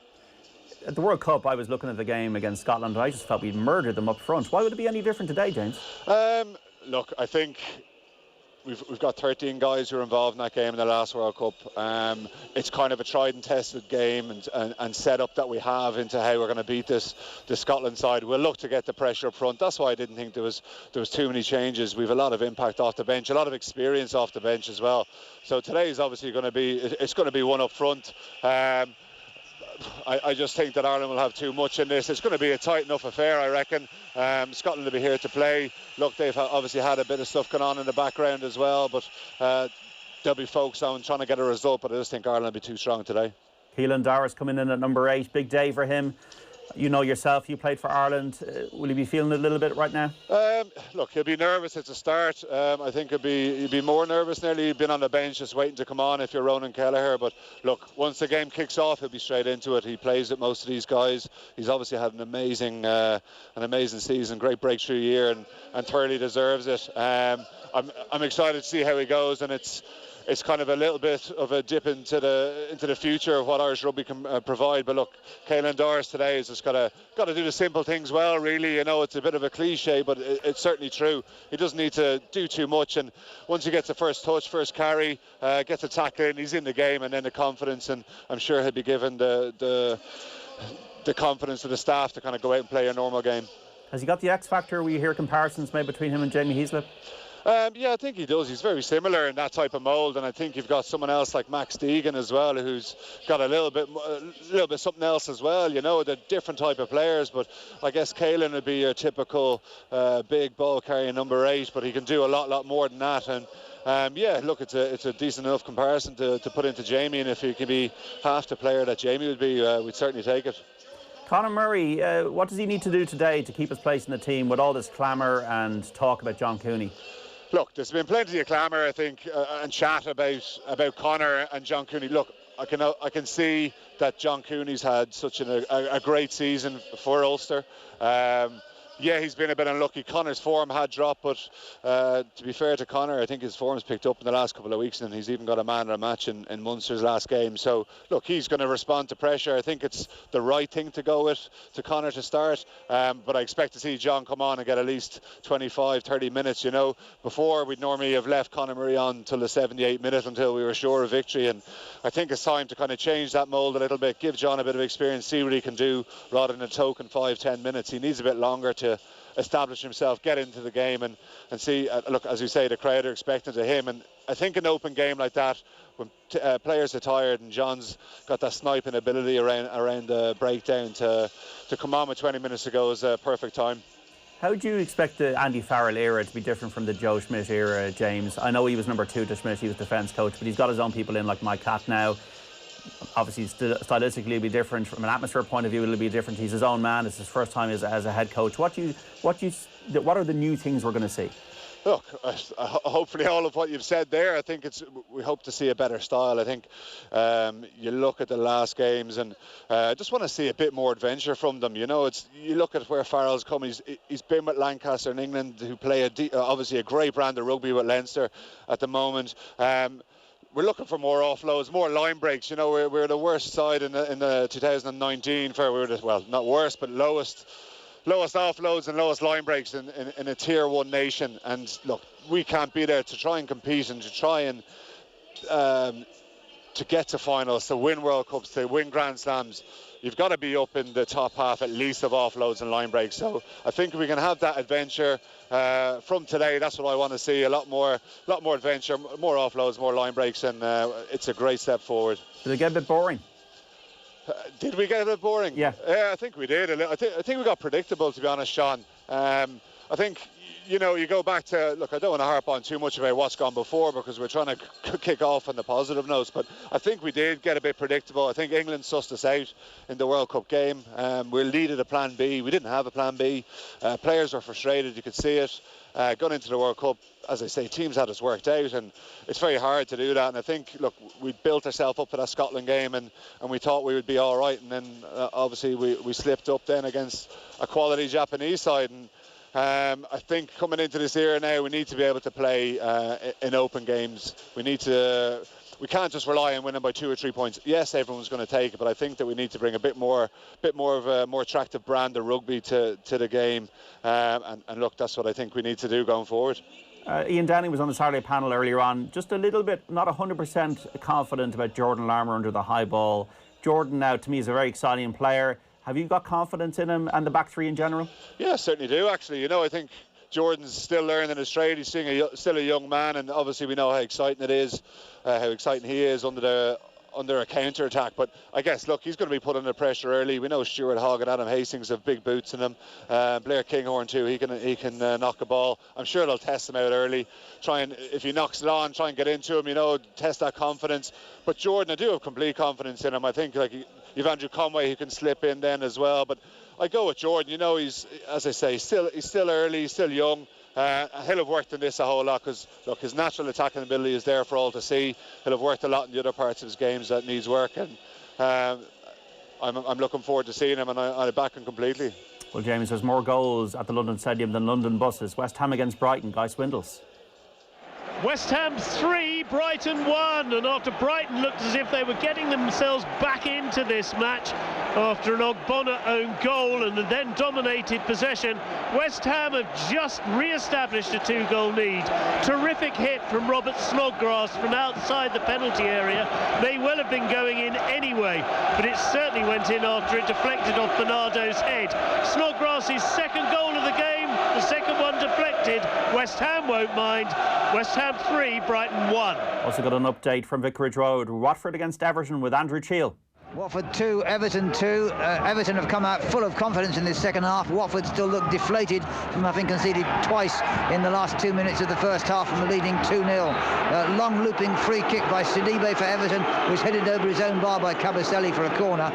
At the World Cup, I was looking at the game against Scotland and I just felt we'd murdered them up front. Why would it be any different today, James? Look, I think we've got 13 guys who are involved in that game in the last World Cup. It's kind of a tried and tested game and setup that we have into how we're going to beat this Scotland side. We'll look to get the pressure up front. That's why I didn't think there was too many changes. We've a lot of impact off the bench, a lot of experience off the bench as well. So today is obviously going to be one up front. I just think that Ireland will have too much in this. It's going to be a tight enough affair, I reckon. Scotland will be here to play. Look, they've obviously had a bit of stuff going on in the background as well, but they'll be focused on trying to get a result, but I just think Ireland will be too strong today. Keelan Dowers coming in at number 8. Big day for him. You know yourself, you played for Ireland. Will you be feeling it a little bit right now? Look, he'll be nervous at the start. I think he'll be more nervous nearly. He's been on the bench just waiting to come on if you're Ronan Kelleher. But look, once the game kicks off, he'll be straight into it. He plays with most of these guys. He's obviously had an amazing season, great breakthrough year, and thoroughly deserves it. I'm excited to see how he goes, and it's kind of a little bit of a dip into the future of what Irish rugby can provide. But look, Caelan Doris today has just got to do the simple things well, really. You know, it's a bit of a cliche, but it's certainly true. He doesn't need to do too much, and once he gets the first touch, first carry, gets a tackle in, he's in the game, and then the confidence, and I'm sure he'll be given the confidence of the staff to kind of go out and play a normal game. Has he got the X factor? We hear comparisons made between him and Jamie Heaslip. Yeah, I think he does. He's very similar in that type of mould, and I think you've got someone else like Max Deegan as well, who's got a little bit something else as well. You know, they're different type of players, but I guess Caelan would be your typical big ball carrying number 8, but he can do a lot more than that. And yeah, look, it's a decent enough comparison to put into Jamie, and if he can be half the player that Jamie would be, we'd certainly take it. Conor Murray, what does he need to do today to keep his place in the team with all this clamour and talk about John Cooney? Look, there's been plenty of clamour, I think, and chat about Conor and John Cooney. Look, I can see that John Cooney's had such a great season for Ulster. Yeah, he's been a bit unlucky. Conor's form had dropped, but to be fair to Conor, I think his form's picked up in the last couple of weeks, and he's even got a man of the match in Munster's last game. So, look, he's going to respond to pressure. I think it's the right thing to go with to Conor to start, but I expect to see John come on and get at least 25, 30 minutes. You know, before we'd normally have left Conor Murray on until the 78th minute until we were sure of victory, and I think it's time to kind of change that mould a little bit, give John a bit of experience, see what he can do rather than a token 5-10 minutes. He needs a bit longer to establish himself, get into the game and see, look, as you say, the crowd are expecting to him, and I think an open game like that when players are tired and John's got that sniping ability around the breakdown to come on with 20 minutes to go is a perfect time. How do you expect the Andy Farrell era to be different from the Joe Schmidt era, James? I know he was number 2 to Schmidt, he was defence coach, but he's got his own people in like Mike Catt now. Obviously, stylistically it'll be different. From an atmosphere point of view, it'll be different. He's his own man. It's his first time as a head coach. What are the new things we're going to see? Look, hopefully all of what you've said there. I think we hope to see a better style. I think you look at the last games, and I just want to see a bit more adventure from them. You know, you look at where Farrell's come. He's been with Lancaster in England, who play obviously a great brand of rugby with Leinster at the moment. We're looking for more offloads, more line breaks. You know, we're the worst side in the 2019 for not worst, but lowest offloads and lowest line breaks in a tier 1 nation. And look, we can't be there to try and compete and to try and to get to finals, to win World Cups, to win Grand Slams. You've got to be up in the top half at least of offloads and line breaks. So I think we can have that adventure from today. That's what I want to see. A lot more adventure, more offloads, more line breaks, and it's a great step forward. Did it get a bit boring? Did we get a bit boring? Yeah. Yeah, I think we did. I think we got predictable, to be honest, Sean. I think, you know, you go back to, look, I don't want to harp on too much about what's gone before because we're trying to kick off on the positive notes, but I think we did get a bit predictable. I think England sussed us out in the World Cup game. We needed a plan B. We didn't have a plan B. Players were frustrated, you could see it. Going into the World Cup, as I say, teams had us worked out, and it's very hard to do that. And I think, look, we built ourselves up for that Scotland game, and we thought we would be all right. And then obviously we slipped up then against a quality Japanese side. And I think coming into this era now, we need to be able to play in open games. We can't just rely on winning by 2 or 3 points. Yes, everyone's going to take it, but I think that we need to bring a bit more of a more attractive brand of rugby to the game. And look, that's what I think we need to do going forward. Ian Downey was on the Saturday panel earlier on, just a little bit, not 100% confident about Jordan Larmour under the high ball. Jordan now, to me, is a very exciting player. Have you got confidence in him and the back three in general? Yeah, I certainly do, actually. You know, I think Jordan's still learning his trade. He's still a young man, and obviously we know how exciting it is, how exciting he is under a counter-attack. But I guess, look, he's going to be put under pressure early. We know Stuart Hogg and Adam Hastings have big boots in them. Blair Kinghorn too, he can knock a ball. I'm sure they'll test him out early. If he knocks it on, try and get into him, you know, test that confidence. But Jordan, I do have complete confidence in him. I think, like, you've Andrew Conway who can slip in then as well. But I go with Jordan. You know, he's, as I say, he's still early, he's still young. He'll have worked in this a whole lot because, look, his natural attacking ability is there for all to see. He'll have worked a lot in the other parts of his games that needs work, and I'm looking forward to seeing him, and I back him completely. Well, James, there's more goals at the London Stadium than London buses. West Ham against Brighton, Guy Swindles. West Ham 3, Brighton 1, and after Brighton looked as if they were getting themselves back into this match after an Ogbonna own goal and then dominated possession, West Ham have just re-established a 2-goal lead. Terrific hit from Robert Snodgrass from outside the penalty area. May well have been going in anyway, but it certainly went in after it deflected off Bernardo's head. Snodgrass's second goal of the game, the second one deflected. West Ham won't mind. West Ham 3, Brighton 1. Also got an update from Vicarage Road. Watford against Everton with Andrew Cheal. Watford 2, Everton 2. Everton have come out full of confidence in this second half. Watford still look deflated from having conceded twice in the last 2 minutes of the first half from the leading 2-0. Long looping free kick by Sidibe for Everton was headed over his own bar by Cabaselli for a corner.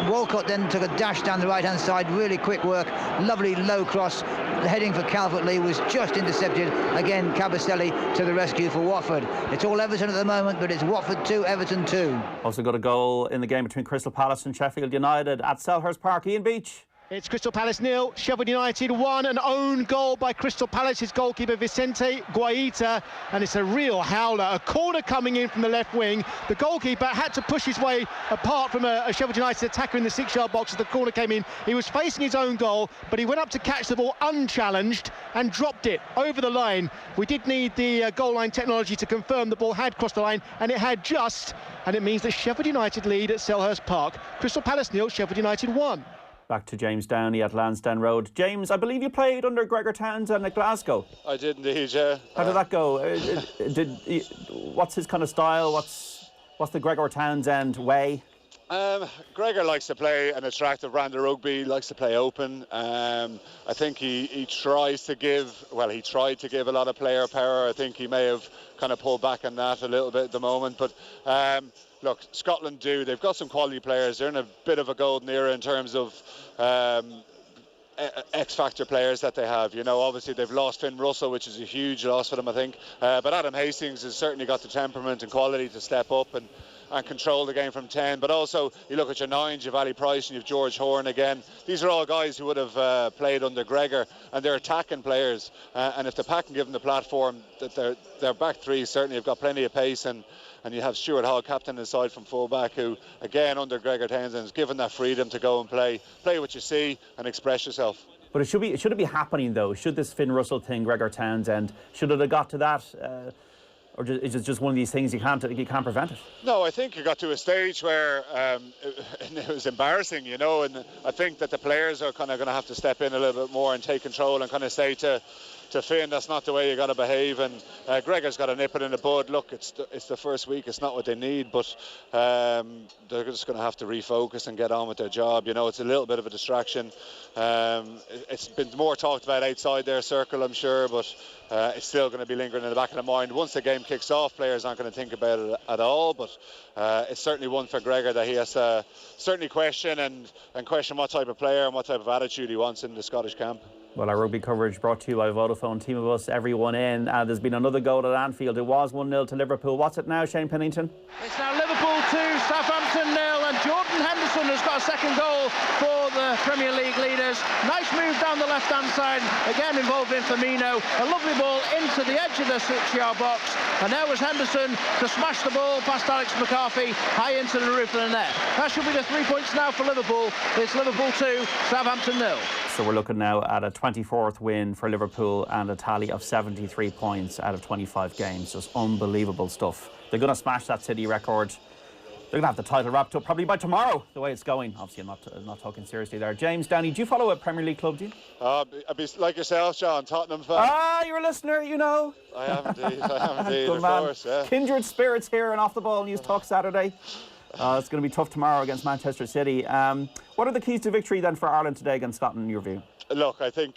Walcott then took a dash down the right-hand side, really quick work, lovely low cross. The heading for Calvert-Lewin was just intercepted. Again, Cabaselli to the rescue for Watford. It's all Everton at the moment, but it's Watford 2, Everton 2. Also got a goal in the game between Crystal Palace and Sheffield United at Selhurst Park. Ian Beach. It's Crystal Palace 0, Sheffield United 1, an own goal by Crystal Palace's goalkeeper Vicente Guaita, and it's a real howler. A corner coming in from the left wing. The goalkeeper had to push his way apart from a Sheffield United attacker in the 6-yard box as the corner came in. He was facing his own goal, but he went up to catch the ball unchallenged and dropped it over the line. We did need the goal line technology to confirm the ball had crossed the line, and it had just, and it means that Sheffield United lead at Selhurst Park. Crystal Palace 0, Sheffield United 1. Back to James Downey at Lansdowne Road. James, I believe you played under Gregor Townsend at Glasgow. I did indeed, yeah. How did that go? What's his kind of style? What's the Gregor Townsend way? Gregor likes to play an attractive brand of rugby, likes to play open. I think he tries to give, well, he tried to give a lot of player power. I think he may have kind of pulled back on that a little bit at the moment. But look, Scotland they've got some quality players. They're in a bit of a golden era in terms of X-factor players that they have. You know, obviously they've lost Finn Russell, which is a huge loss for them, I think. But Adam Hastings has certainly got the temperament and quality to step up and control the game from 10. But also, you look at your 9s, you've Ali Price and you've George Horn again. These are all guys who would have played under Gregor, and they're attacking players. And if the pack can give them the platform, that their back three certainly have got plenty of pace. And you have Stuart Hogg, captain aside from full-back, who, again, under Gregor Townsend, is given that freedom to go and play what you see and express yourself. But should it be happening, though? Should this Finn Russell thing, Gregor Townsend, should it have got to that? Or is it just one of these things you can't prevent it? No, I think you got to a stage where it was embarrassing, you know, and I think that the players are kind of going to have to step in a little bit more and take control and kind of say to Finn, that's not the way you got to behave. And Gregor's got to nip it in the bud. Look, it's the first week. It's not what they need, but they're just going to have to refocus and get on with their job. You know, it's a little bit of a distraction. It's been more talked about outside their circle, I'm sure, but it's still going to be lingering in the back of the mind. Once the game kicks off, players aren't going to think about it at all, but it's certainly one for Gregor that he has to certainly question and question what type of player and what type of attitude he wants in the Scottish camp. Well, our rugby coverage brought to you by Vodafone, Team of Us, everyone in. There's been another goal at Anfield. It was 1-0 to Liverpool. What's it now, Shane Pennington? It's now Liverpool 2, Southampton 0, and Jordan Henderson has got a second goal for the Premier League leaders. Nice move down the left-hand side, again involving Firmino. A lovely ball into the edge of the 6-yard box, and there was Henderson to smash the ball past Alex McCarthy high into the roof of the net. That should be the 3 points now for Liverpool. It's Liverpool 2, Southampton 0. So we're looking now at a 24th win for Liverpool and a tally of 73 points out of 25 games. Just unbelievable stuff. They're going to smash that City record. They're going to have the title wrapped up probably by tomorrow, the way it's going. Obviously, I'm not talking seriously there. James Downey, do you follow a Premier League club, do you? I'd be like yourself, John, Tottenham fan. You're a listener, you know. I am indeed, Good of man. course, yeah. Kindred spirits here on Off the Ball News Talk Saturday. It's going to be tough tomorrow against Manchester City. What are the keys to victory then for Ireland today against Scotland in your view? Look, I think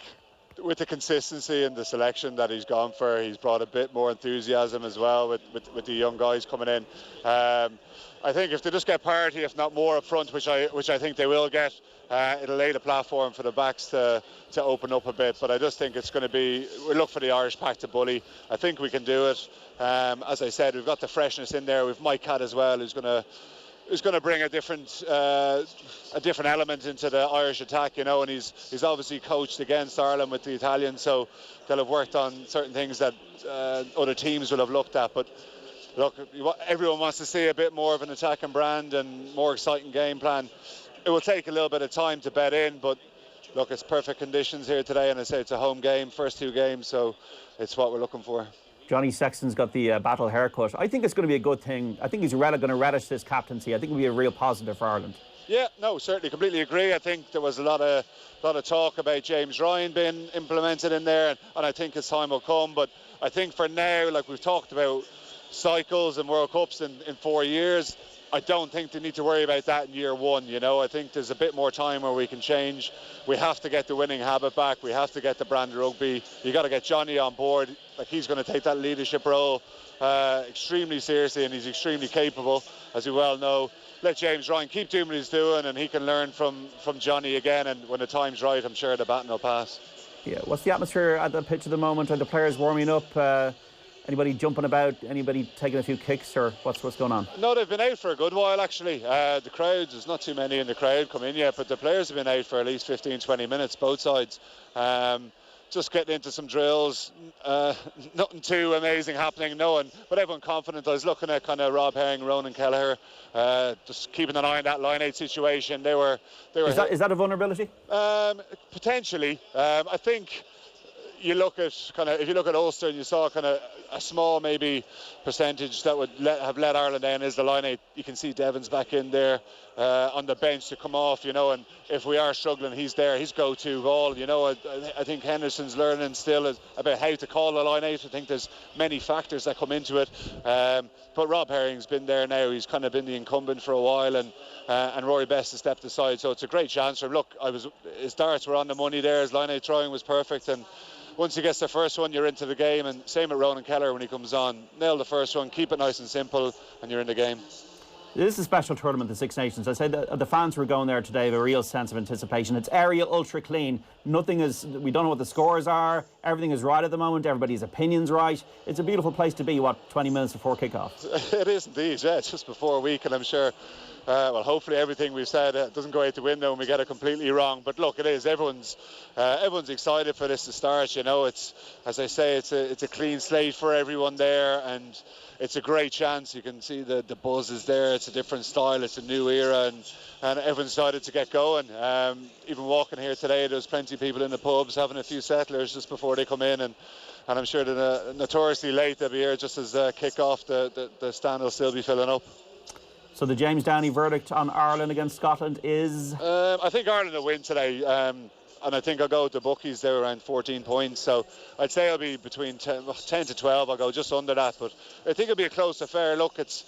with the consistency and the selection that he's gone for, he's brought a bit more enthusiasm as well with the young guys coming in. I think if they just get parity, if not more up front, which I think they will get, it'll lay the platform for the backs to open up a bit. But I just think it's going to be, we look for the Irish pack to bully. I think we can do it. As I said, we've got the freshness in there. We've Mike Catt as well, who's going to bring a different element into the Irish attack, you know, and he's obviously coached against Ireland with the Italians, so they'll have worked on certain things that other teams will have looked at. But look, everyone wants to see a bit more of an attacking brand and more exciting game plan. It will take a little bit of time to bed in, but look, it's perfect conditions here today, and I say it's a home game, first 2 games, so it's what we're looking for. Johnny Sexton's got the battle haircut. I think it's going to be a good thing. I think he's going to relish this captaincy. I think it'll be a real positive for Ireland. Yeah, no, certainly, completely agree. I think there was a lot of talk about James Ryan being implemented in there, and I think his time will come. But I think for now, like we've talked about cycles and World Cups in 4 years, I don't think they need to worry about that in year 1, you know. I think there's a bit more time where we can change. We have to get the winning habit back. We have to get the brand of rugby. You got to get Johnny on board. Like, he's going to take that leadership role extremely seriously, and he's extremely capable, as we well know. Let James Ryan keep doing what he's doing, and he can learn from Johnny again, and when the time's right, I'm sure the baton will pass. Yeah, what's the atmosphere at the pitch at the moment? Are the players warming up? Anybody jumping about? Anybody taking a few kicks, or what's going on? No, they've been out for a good while, actually. The crowds, there's not too many in the crowd come in yet, but the players have been out for at least 15-20 minutes, both sides. Just getting into some drills, nothing too amazing happening, but everyone confident. I was looking at kind of Rob Herring, Ronan Kelleher, just keeping an eye on that line-8 situation. They were. Is that a vulnerability? Potentially. I think you look at if you look at Ulster, and you saw kind of a small maybe percentage that would have let Ireland in is the line-8. You can see Devon's back in there on the bench to come off, you know, and if we are struggling, he's there, his go-to ball, you know. I think Henderson's learning still about how to call the line-8. I think there's many factors that come into it, but Rob Herring's been there now. He's kind of been the incumbent for a while, and Rory Best has stepped aside, so it's a great chance for him. Look, his darts were on the money there, his line-8 throwing was perfect, and once he gets the first one, you're into the game. And same with Ronan Kelleher when he comes on. Nail the first one, keep it nice and simple, and you're in the game. This is a special tournament, the Six Nations. I said that the fans who are going there today have a real sense of anticipation. It's aerial, ultra clean. We don't know what the scores are. Everything is right at the moment. Everybody's opinion's right. It's a beautiful place to be, 20 minutes before kick-off? It is indeed, yeah. It's just before a week, and I'm sure, hopefully everything we've said doesn't go out the window and we get it completely wrong. But look, it is. Everyone's excited for this to start, you know. It's, as I say, it's a clean slate for everyone there, and it's a great chance. You can see the buzz is there. It's a different style. It's a new era, and everyone's excited to get going. Even walking here today, there's plenty of people in the pubs having a few settlers just before they come in, and I'm sure they're notoriously late. They'll be here just as kick off. The stand will still be filling up. So the James Downey verdict on Ireland against Scotland is? I think Ireland will win today. and I think I'll go with the bookies. They're around 14 points, so I'd say I'll be between 10 to 12. I'll go just under that, but I think it'll be a close affair. Look, it's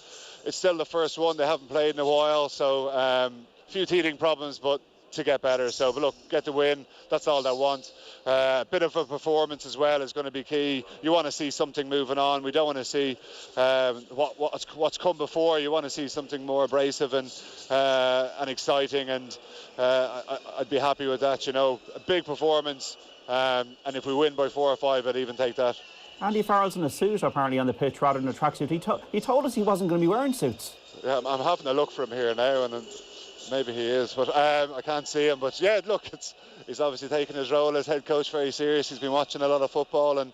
still the first one. They haven't played in a while, so a few teething problems, but to get better. So, but look, get the win. That's all they want. A bit of a performance as well is going to be key. You want to see something moving on. We don't want to see what's come before. You want to see something more abrasive and exciting. And I'd be happy with that. You know, a big performance. And if we win by 4 or 5, I'd even take that. Andy Farrell's in a suit apparently on the pitch rather than a tracksuit. He told us he wasn't going to be wearing suits. Yeah, I'm having a look for him here now, and maybe he is, but I can't see him. But yeah, look, he's obviously taken his role as head coach very serious. He's been watching a lot of football and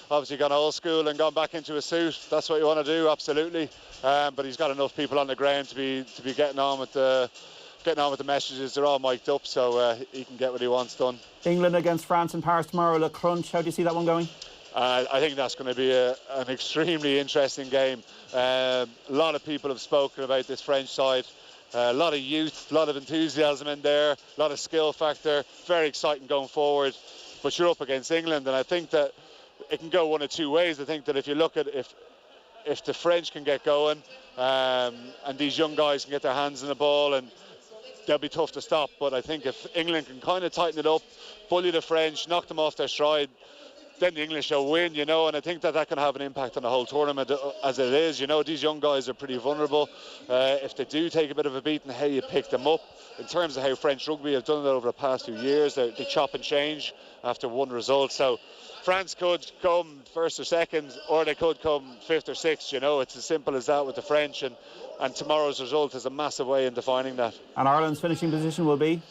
obviously gone old school and gone back into a suit. That's what you want to do, absolutely. But he's got enough people on the ground to be getting on with the messages. They're all mic'd up, so he can get what he wants done. England against France in Paris tomorrow, Le Crunch. How do you see that one going? I think that's going to be an extremely interesting game. A lot of people have spoken about this French side. A lot of youth, a lot of enthusiasm in there, a lot of skill factor. Very exciting going forward. But you're up against England, and I think that it can go one of two ways. I think that if you look at if the French can get going and these young guys can get their hands on the ball, and they'll be tough to stop. But I think if England can kind of tighten it up, bully the French, knock them off their stride, then the English will win, you know, and I think that can have an impact on the whole tournament as it is. You know, these young guys are pretty vulnerable. If they do take a bit of a beating, how you pick them up. In terms of how French rugby have done it over the past few years, they chop and change after one result. So France could come first or second, or they could come fifth or sixth, you know. It's as simple as that with the French, and tomorrow's result is a massive way in defining that. And Ireland's finishing position will be?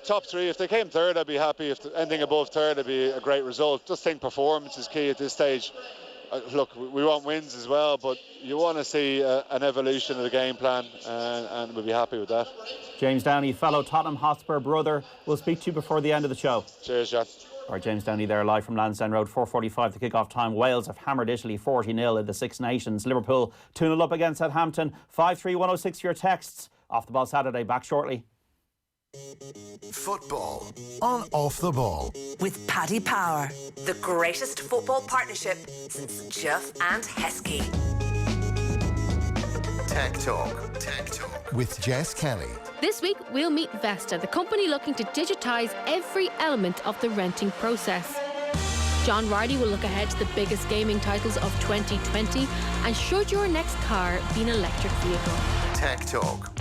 Top 3. If they came third, I'd be happy. If anything above third, it'd be a great result. Just think performance is key at this stage. Look, we want wins as well, but you want to see an evolution of the game plan, and we'll be happy with that. James Downey, fellow Tottenham Hotspur brother, will speak to you before the end of the show. Cheers, John. All right, James Downey there live from Lansdowne Road, 4:45 the kick-off time. Wales have hammered Italy 40-0 in the Six Nations. Liverpool 2-0 up against Southampton. 53106 for your texts. Off the Ball Saturday, back shortly. Football on Off the Ball with Paddy Power, the greatest football partnership since Jeff and Heskey. Tech Talk with Jess Kelly. This week we'll meet Vesta, the company looking to digitise every element of the renting process. John Riley will look ahead to the biggest gaming titles of 2020, and should your next car be an electric vehicle? Tech Talk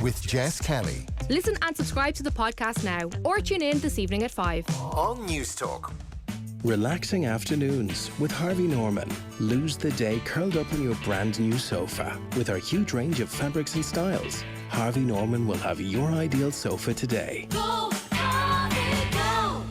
with Jess Kelly. Listen and subscribe to the podcast now, or tune in this evening at 5 on News Talk. Relaxing afternoons with Harvey Norman. Lose the day curled up on your brand new sofa. With our huge range of fabrics and styles, Harvey Norman will have your ideal sofa today. Go, Harvey, go!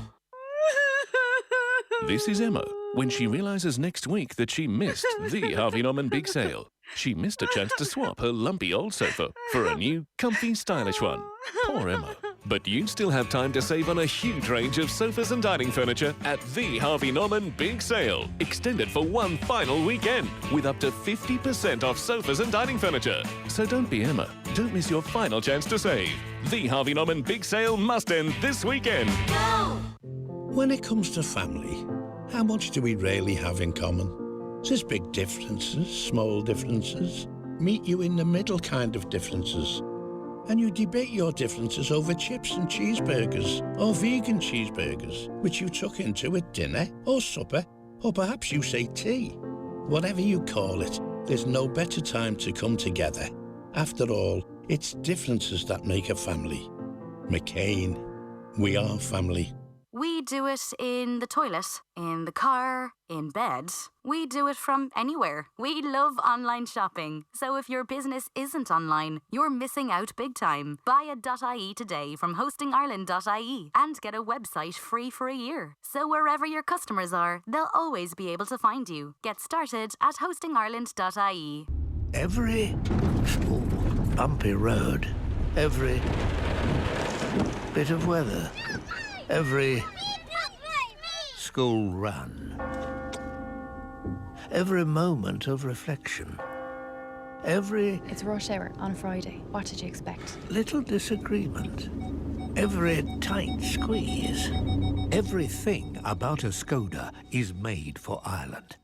This is Emma when she realises next week that she missed the Harvey Norman big sale. She missed a chance to swap her lumpy old sofa for a new, comfy, stylish one. Poor Emma. But you'd still have time to save on a huge range of sofas and dining furniture at the Harvey Norman Big Sale. Extended for one final weekend with up to 50% off sofas and dining furniture. So don't be Emma. Don't miss your final chance to save. The Harvey Norman Big Sale must end this weekend. Go! When it comes to family, how much do we really have in common? There's big differences, small differences, meet you in the middle kind of differences. And you debate your differences over chips and cheeseburgers, or vegan cheeseburgers, which you tuck into at dinner or supper, or perhaps you say tea. Whatever you call it, there's no better time to come together. After all, it's differences that make a family. McCain, we are family. We do it in the toilet, in the car, in bed. We do it from anywhere. We love online shopping. So if your business isn't online, you're missing out big time. Buy a .ie today from hostingireland.ie and get a website free for a year. So wherever your customers are, they'll always be able to find you. Get started at hostingireland.ie. Every bumpy road, every bit of weather, every school run, every moment of reflection, every... It's rush hour on a Friday. What did you expect? little disagreement, every tight squeeze. Everything about a Skoda is made for Ireland.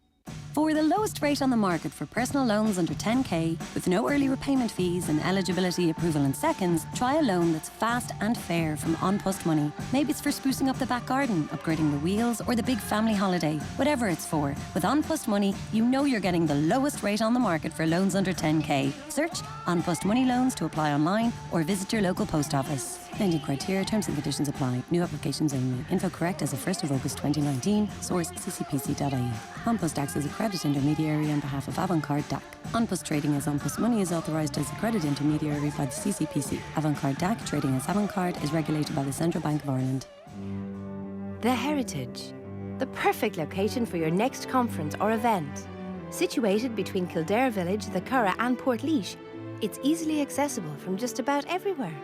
For the lowest rate on the market for personal loans under 10k, with no early repayment fees and eligibility approval in seconds, try a loan that's fast and fair from An Post Money. Maybe it's for sprucing up the back garden, upgrading the wheels, or the big family holiday. Whatever it's for, with An Post Money, you know you're getting the lowest rate on the market for loans under 10k. Search An Post Money loans to apply online or visit your local post office. Lending criteria, terms and conditions apply. New applications only. Info correct as of 1st of August 2019. Source ccpc.ie. An Post acts as a credit intermediary on behalf of Avantcard DAC. An Post trading as An Post Money is authorised as a credit intermediary by the CCPC. Avantcard DAC trading as Avantcard is regulated by the Central Bank of Ireland. The Heritage. The perfect location for your next conference or event. Situated between Kildare Village, the Curragh and Portlaoise, it's easily accessible from just about everywhere.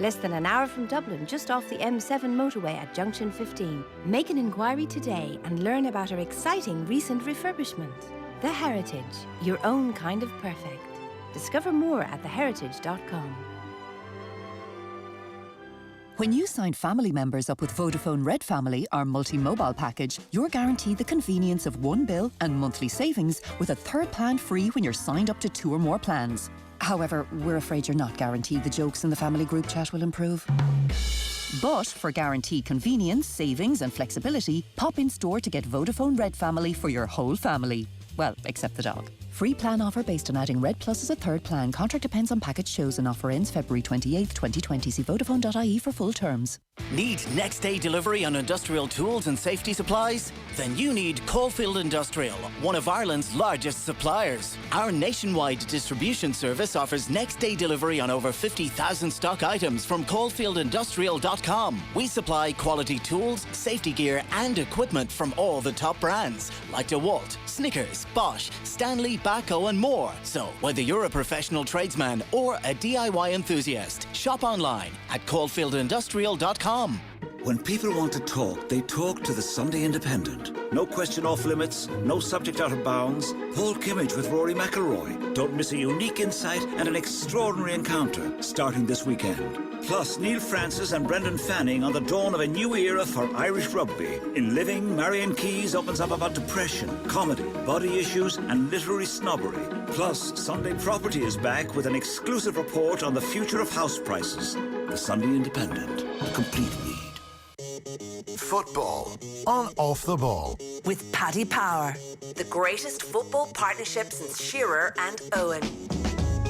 Less than an hour from Dublin, just off the M7 motorway at Junction 15. Make an inquiry today and learn about our exciting recent refurbishment. The Heritage, your own kind of perfect. Discover more at theheritage.com. When you sign family members up with Vodafone Red Family, our multi-mobile package, you're guaranteed the convenience of one bill and monthly savings with a third plan free when you're signed up to 2 or more plans. However, we're afraid you're not guaranteed the jokes in the family group chat will improve. But for guaranteed convenience, savings and flexibility, pop in store to get Vodafone Red Family for your whole family. Well, except the dog. Free plan offer based on adding Red Plus as a third plan. Contract depends on package chosen. Offer ends February 28th, 2020. See Vodafone.ie for full terms. Need next day delivery on industrial tools and safety supplies? Then you need Caulfield Industrial, one of Ireland's largest suppliers. Our nationwide distribution service offers next day delivery on over 50,000 stock items from caulfieldindustrial.com. We supply quality tools, safety gear and equipment from all the top brands like DeWalt, Snickers, Bosch, Stanley, Baco and more. So whether you're a professional tradesman or a DIY enthusiast, shop online at caulfieldindustrial.com. When people want to talk, they talk to the Sunday Independent. No question off limits, no subject out of bounds. Paul Kimmage with Rory McIlroy. Don't miss a unique insight and an extraordinary encounter starting this weekend. Plus, Neil Francis and Brendan Fanning on the dawn of a new era for Irish rugby. In Living, Marion Keyes opens up about depression, comedy, body issues and literary snobbery. Plus, Sunday Property is back with an exclusive report on the future of house prices. The Sunday Independent, the complete read. Football on Off the Ball. With Paddy Power, the greatest football partnership since Shearer and Owen.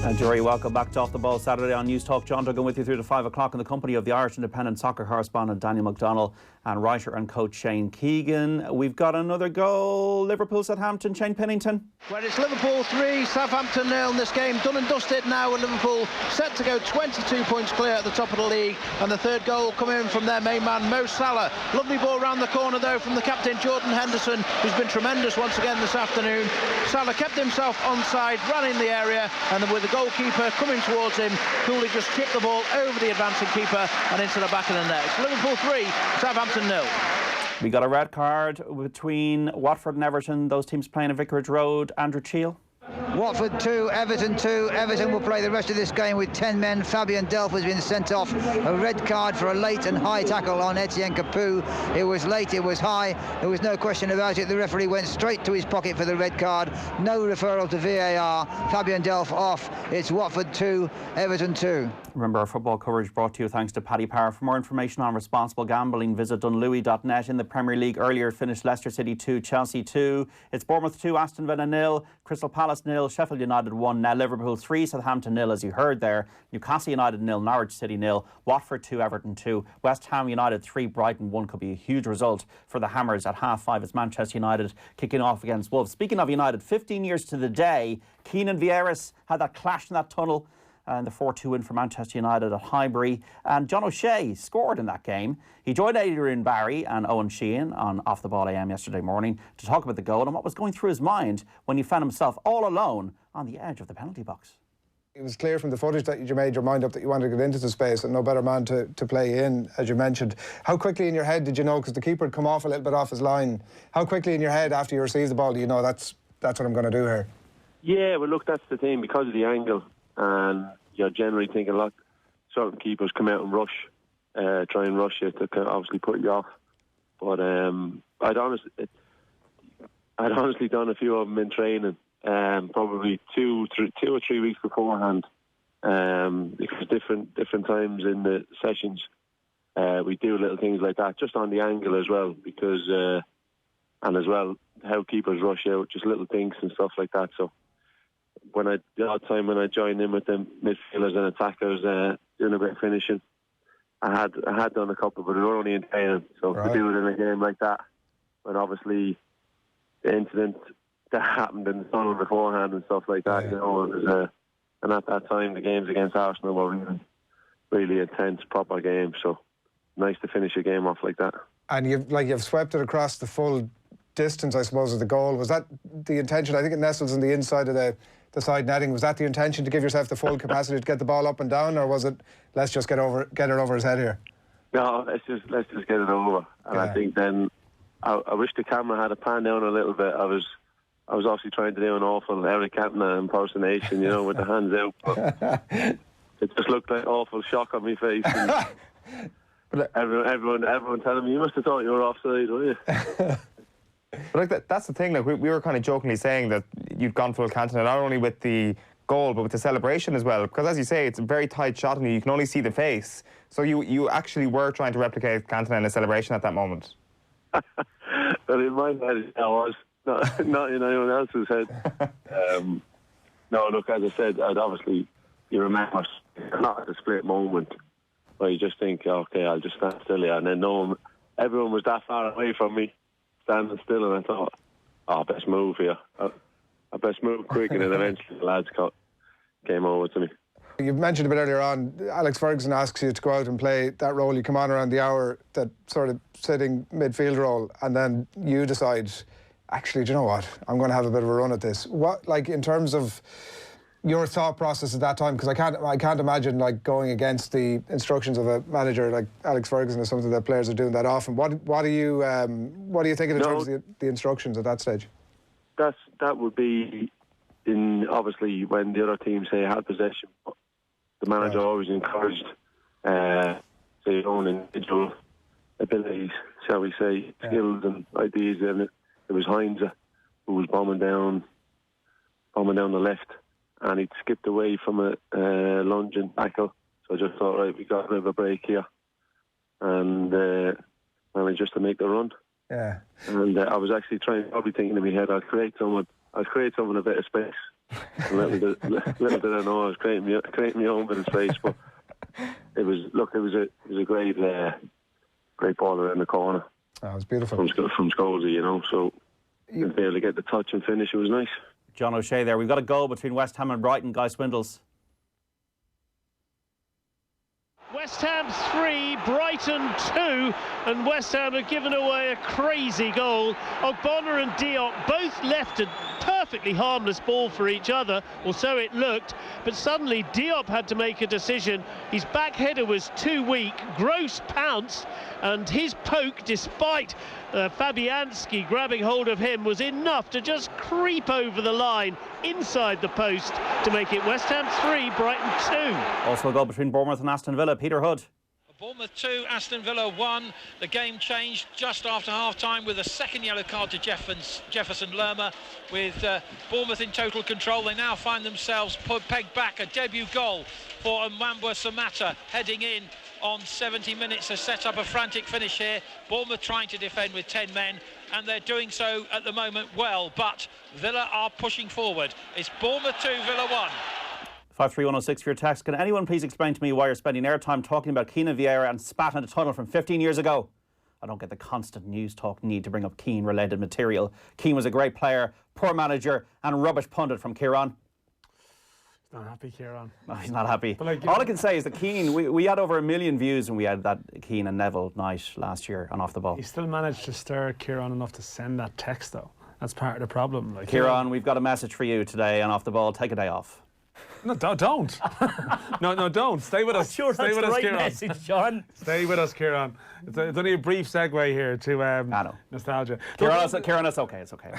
And Jerry, welcome back to Off the Ball Saturday on News Talk. John Duggan with you through to 5 o'clock in the company of the Irish Independent soccer correspondent Daniel McDonnell and writer and coach Shane Keegan. We've got another goal. Liverpool-Southampton, Shane Pennington. Well, it's Liverpool 3, Southampton 0 in this game. Done and dusted now, with Liverpool set to go 22 points clear at the top of the league. And the third goal coming in from their main man, Mo Salah. Lovely ball round the corner, though, from the captain, Jordan Henderson, who's been tremendous once again this afternoon. Salah kept himself onside, ran in the area, and then with the goalkeeper coming towards him, coolly just chipped the ball over the advancing keeper and into the back of the net. It's Liverpool 3, Southampton 0. We got a red card between Watford and Everton. Those teams playing at Vicarage Road. Andrew Cheal. Watford 2, Everton 2. Everton will play the rest of this game with 10 men. Fabian Delph has been sent off. A red card for a late and high tackle on Etienne Capoue. It was late, it was high. There was no question about it. The referee went straight to his pocket for the red card. No referral to VAR. Fabian Delph off. It's Watford 2, Everton 2. Remember, our football coverage brought to you thanks to Paddy Power. For more information on responsible gambling, visit dunlewy.net. In the Premier League earlier finished Leicester City 2, Chelsea 2. It's Bournemouth 2, Aston Villa 0, Crystal Palace 0, Sheffield United 1, now Liverpool 3, Southampton 0, as you heard there. Newcastle United 0, Norwich City 0, Watford 2, Everton 2, West Ham United 3, Brighton 1. Could be a huge result for the Hammers at half-5. It's Manchester United kicking off against Wolves. Speaking of United, 15 years to the day, Keane-Vieira had that clash in that tunnel and the 4-2 win for Manchester United at Highbury. And John O'Shea scored in that game. He joined Adrian Barry and Owen Sheehan on Off the Ball AM yesterday morning to talk about the goal and what was going through his mind when he found himself all alone on the edge of the penalty box. It was clear from the footage that you made your mind up that you wanted to get into the space and no better man to play in, as you mentioned. How quickly in your head did you know, because the keeper had come off a little bit off his line, how quickly in your head after you received the ball do you know that's what I'm going to do here? Yeah, well look, that's the thing, because of the angle, and you're generally thinking a lot, certain keepers come out and rush try and rush you to obviously put you off. But I'd honestly done a few of them in training, probably 2 or 3 weeks beforehand. Because different times in the sessions, we do little things like that, just on the angle as well, because and as well how keepers rush out, just little things and stuff like that. So the odd time when I joined in with the midfielders and attackers doing a bit of finishing, I had done a couple, but they were only in training. So to do it in a game like that, when obviously the incident that happened in the tunnel beforehand and stuff like that, you know, it was and at that time the games against Arsenal were really, really intense, proper games. So nice to finish a game off like that. And you've swept it across the full distance, I suppose, of the goal. Was that the intention? I think it nestles in the inside of the side netting. Was that the intention, to give yourself the full capacity to get the ball up and down, or was it let's just get it over his head here? No, let's just get it over. And I think then I wish the camera had a pan down a little bit. I was obviously trying to do an awful Eric Cantona impersonation, you know, with the hands out. But it just looked like awful shock on my face. And everyone telling me, you must have thought you were offside, were you? But like that's the thing. Like we were kind of jokingly saying that you'd gone full Cantona, not only with the goal but with the celebration as well. Because as you say, it's a very tight shot, and you can only see the face. So you actually were trying to replicate Cantona in a celebration at that moment. But in my head, I was not in anyone else's head. No, look, as I said, you remember not at the split moment where you just think, okay, I'll just stand still here, and then everyone was that far away from me, standing still, and I thought, best move here. I best move quick, and then eventually the lads came over to me. You mentioned a bit earlier on, Alex Ferguson asks you to go out and play that role. You come on around the hour, that sort of sitting midfield role, and then you decide, actually, do you know what? I'm going to have a bit of a run at this. What, like, in terms of your thought process at that time, because I can't imagine like going against the instructions of a manager like Alex Ferguson is something that players are doing that often. What do you think in terms of the instructions at that stage? That would be in obviously when the other team say had possession. The manager always encouraged their own individual abilities, shall we say, skills and ideas. And it was Heinz who was bombing down the left. And he'd skipped away from a lunging tackle. So I just thought, right, we got a bit of a break here. And managed just to make the run. Yeah. And I was actually probably thinking in my head, I'll create someone a bit of space. A little bit I know I was creating my own bit of space. But it was a great ball around the corner. That was beautiful. From Scholesy, you know. So to be able to get the touch and finish, it was nice. John O'Shea there. We've got a goal between West Ham and Brighton. Guy Swindles. West Ham 3, Brighton 2, and West Ham have given away a crazy goal. Ogbonna and Diop both left a perfectly harmless ball for each other, or so it looked, but suddenly Diop had to make a decision. His back header was too weak. Gross pounced, and his poke, despite Fabianski grabbing hold of him, was enough to just creep over the line inside the post to make it West Ham 3, Brighton 2. Also a goal between Bournemouth and Aston Villa. Peter Hood. Bournemouth 2, Aston Villa 1. The game changed just after half-time with a second yellow card to Jefferson Lerma. With Bournemouth in total control, they now find themselves pegged back. A debut goal for Mwambwa Samatta heading in on 70 minutes to set up a frantic finish here. Bournemouth trying to defend with 10 men, and they're doing so at the moment well, but Villa are pushing forward. It's Bournemouth 2, Villa 1. 53106 for your text. Can anyone please explain to me why you're spending airtime talking about Keane-Vieira and spat in a tunnel from 15 years ago? I don't get the constant news talk need to bring up Keane-related material. Keane was a great player, poor manager, and rubbish pundit from Kieran. He's not happy, Kieran. No, he's not happy. All I can say is that Keane, we had over 1 million views when we had that Keane and Neville night last year on Off the Ball. He still managed to stir Kieran enough to send that text, though. That's part of the problem. Kieran, we've got a message for you today on Off the Ball. Take a day off. No, don't. No, don't. Stay with us. Sure, Stay that's with the us, right Kieran. message, John. Stay with us, Kieran. It's only a brief segue here to nostalgia. Kieran, it's okay. It's okay.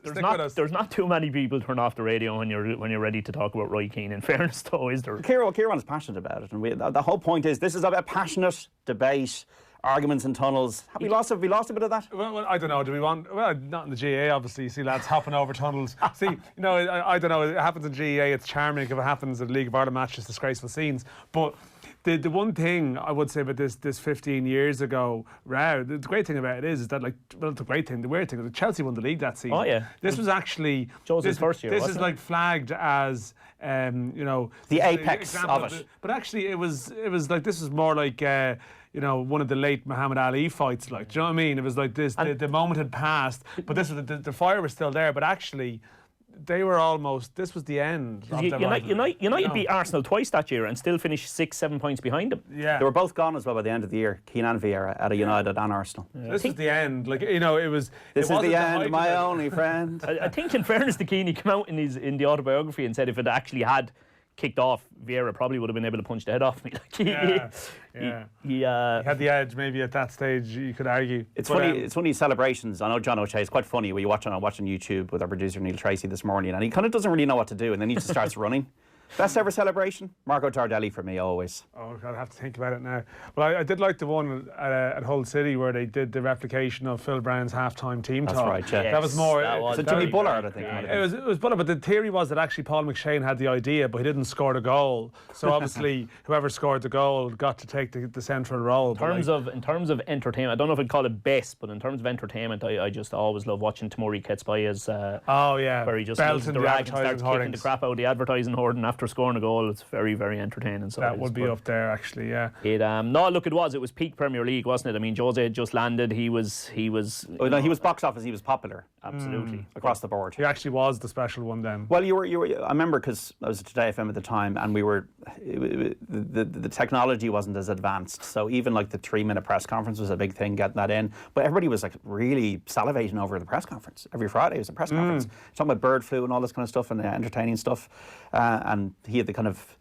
There's not too many people turn off the radio when you're ready to talk about Roy Keane. In fairness, though, is there? Kieran is passionate about it, and the whole point is this is about passionate debate. Arguments in tunnels. Have we lost a bit of that? Well, I don't know. Do we want? Well, not in the GAA, obviously. You see lads hopping over tunnels. See, I don't know. It happens in GAA. It's charming. If it happens at a League of Ireland match, it's disgraceful scenes. But the one thing I would say about this 15 years ago row, the great thing about it is that the great thing, the weird thing, is that Chelsea won the league that season. Oh yeah. This was actually Jose's first year. This is flagged as the apex of it. But actually, it was like this was more like. One of the late Muhammad Ali fights, do you know what I mean? It was like this, the moment had passed, but this was the fire was still there, but actually, they were this was the end. United beat Arsenal twice that year and still finished 6-7 points behind them. Yeah. They were both gone as well by the end of the year, Keane-Vieira at United and Arsenal. Yeah. This was the end. It was. This is the end, my only friend. I think, in fairness to Keane, he came out in the autobiography and said if it actually had kicked off, Vieira probably would have been able to punch the head off me. He had the edge maybe at that stage, you could argue. It's funny celebrations. I know John O'Shea is quite funny when I'm watching YouTube with our producer Neil Tracy this morning, and he kind of doesn't really know what to do, and then he just starts running. Best ever celebration? Marco Tardelli for me, always. Oh, God, I have to think about it now. Well, I did like the one at Hull City where they did the replication of Phil Brown's halftime team talk. That's right, yeah. That was more... So Jimmy Bullard, I think. It was Bullard, but the theory was that actually Paul McShane had the idea, but he didn't score the goal. So obviously, whoever scored the goal got to take the central role. In terms of entertainment, I don't know if I'd call it best, but in terms of entertainment, I just always love watching Tamuri Ketsbaya's where he just belting the rag and starts kicking the crap out of the advertising hoarding after scoring a goal. It's very, very entertaining. So that would be up there, actually, yeah. It it was peak Premier League, wasn't it? I mean, Jose had just landed. He was. He was box office. He was popular, absolutely, across the board. He actually was the special one then. Well, you were. I remember because I was at Today FM at the time, and we were. The technology wasn't as advanced, so even like the 3-minute press conference was a big thing, getting that in. But everybody was like really salivating over the press conference. Every Friday was a press conference, talking about bird flu and all this kind of stuff and entertaining stuff, and he had the kind of.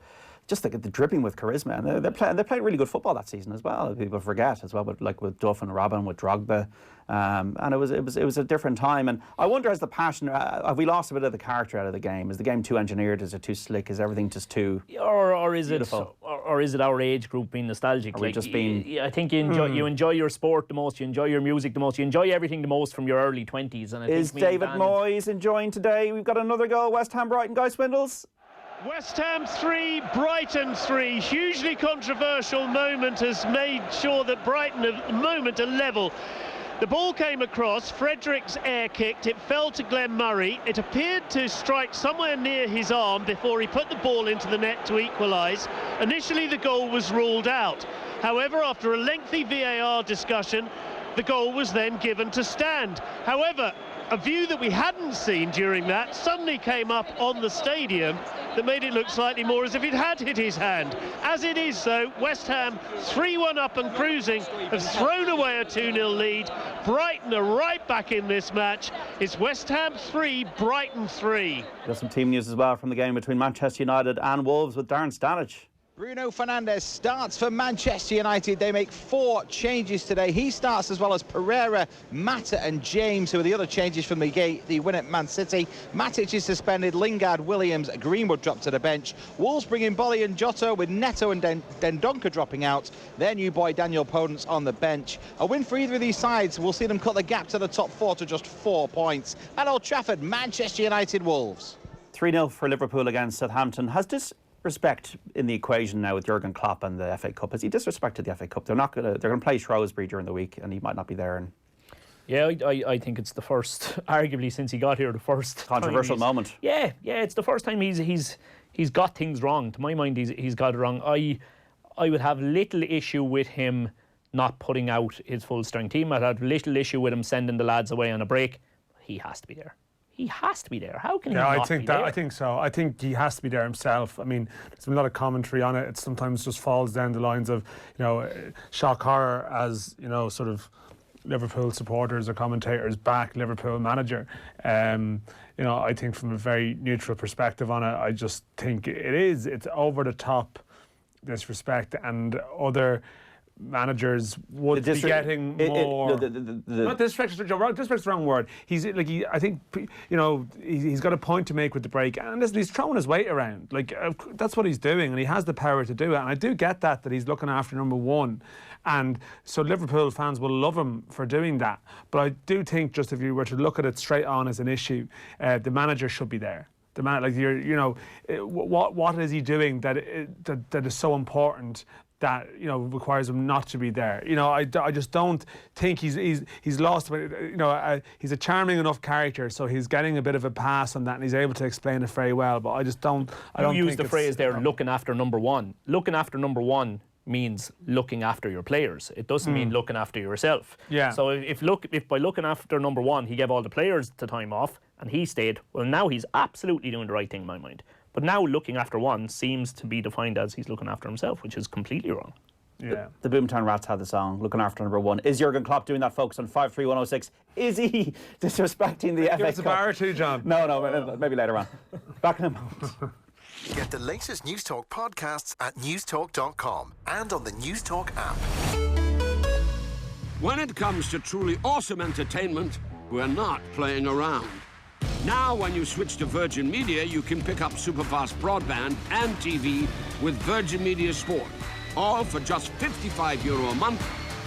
Just the dripping with charisma, and they played really good football that season as well. People forget as well, but like with Duff and Robin, with Drogba, and it was a different time. And I wonder, has the passion, have we lost a bit of the character out of the game? Is the game too engineered? Is it too slick? Is everything just too or is beautiful? Or is it our age group being nostalgic? Are we just being? I think you enjoy your sport the most, you enjoy your music the most, you enjoy everything the most from your early 20s. And is David Moyes enjoying today? We've got another goal. West Ham Brighton, Guy Swindles. West Ham 3, Brighton 3. Hugely controversial moment has made sure that Brighton at the moment are level. The ball came across, Fredericks air kicked, it fell to Glenn Murray. It appeared to strike somewhere near his arm before he put the ball into the net to equalise. Initially the goal was ruled out. However, after a lengthy VAR discussion, the goal was then given to stand. However, a view that we hadn't seen during that suddenly came up on the stadium that made it look slightly more as if it had hit his hand. As it is, though, West Ham 3-1 up and cruising, have thrown away a 2-0 lead. Brighton are right back in this match. It's West Ham 3, Brighton 3. Got some team news as well from the game between Manchester United and Wolves with Darren Stanage. Bruno Fernandes starts for Manchester United. They make 4 changes today. He starts as well as Pereira, Mata and James, who are the other changes from the win at Man City. Matic is suspended, Lingard, Williams, Greenwood dropped to the bench. Wolves bring in Bolly and Jota with Neto and Dendoncker dropping out. Their new boy Daniel Podence on the bench. A win for either of these sides will see them cut the gap to the top 4 to just 4 points. At Old Trafford, Manchester United Wolves. 3-0 for Liverpool against Southampton. Has disrespect in the equation now with Jurgen Klopp and the FA Cup? Has he disrespected the FA Cup? They're going to play Shrewsbury during the week, and he might not be there. And yeah, I think it's the first, arguably since he got here, the first controversial moment. Yeah, it's the first time he's got things wrong. To my mind, he's got it wrong. I would have little issue with him not putting out his full strength team. I'd have little issue with him sending the lads away on a break. He has to be there. He has to be there. How can he not be there? I think so. I think he has to be there himself. I mean, there's been a lot of commentary on it. It sometimes just falls down the lines of, shock horror as, sort of Liverpool supporters or commentators back Liverpool manager. I think from a very neutral perspective on it, I just think it's over the top disrespect, and other managers would be getting more. Not disrespect, disrespect's the wrong word. I think he's got a point to make with the break, and listen, he's throwing his weight around. That's what he's doing, and he has the power to do it. And I do get that he's looking after number one, and so Liverpool fans will love him for doing that. But I do think, just if you were to look at it straight on as an issue, the manager should be there. The man, what is he doing that is so important that requires him not to be there? I just don't think he's lost. He's a charming enough character, so he's getting a bit of a pass on that, and he's able to explain it very well. But I just don't. I don't use the phrase there, looking after number one. Looking after number one means looking after your players. It doesn't mean looking after yourself. Yeah. So if by looking after number one, he gave all the players the time off and he stayed, well, now he's absolutely doing the right thing in my mind. But now looking after one seems to be defined as he's looking after himself, which is completely wrong. Yeah. The Boomtown Rats had the song looking after number one. Is Jurgen Klopp doing that, folks, on 53106? Is he disrespecting the FA Cup? Give us a bar or two, John. No, maybe later on. Back in a moment. Get the latest News Talk podcasts at newstalk.com and on the News Talk app. When it comes to truly awesome entertainment, we're not playing around. Now, when you switch to Virgin Media, you can pick up superfast broadband and TV with Virgin Media Sport. All for just €55 a month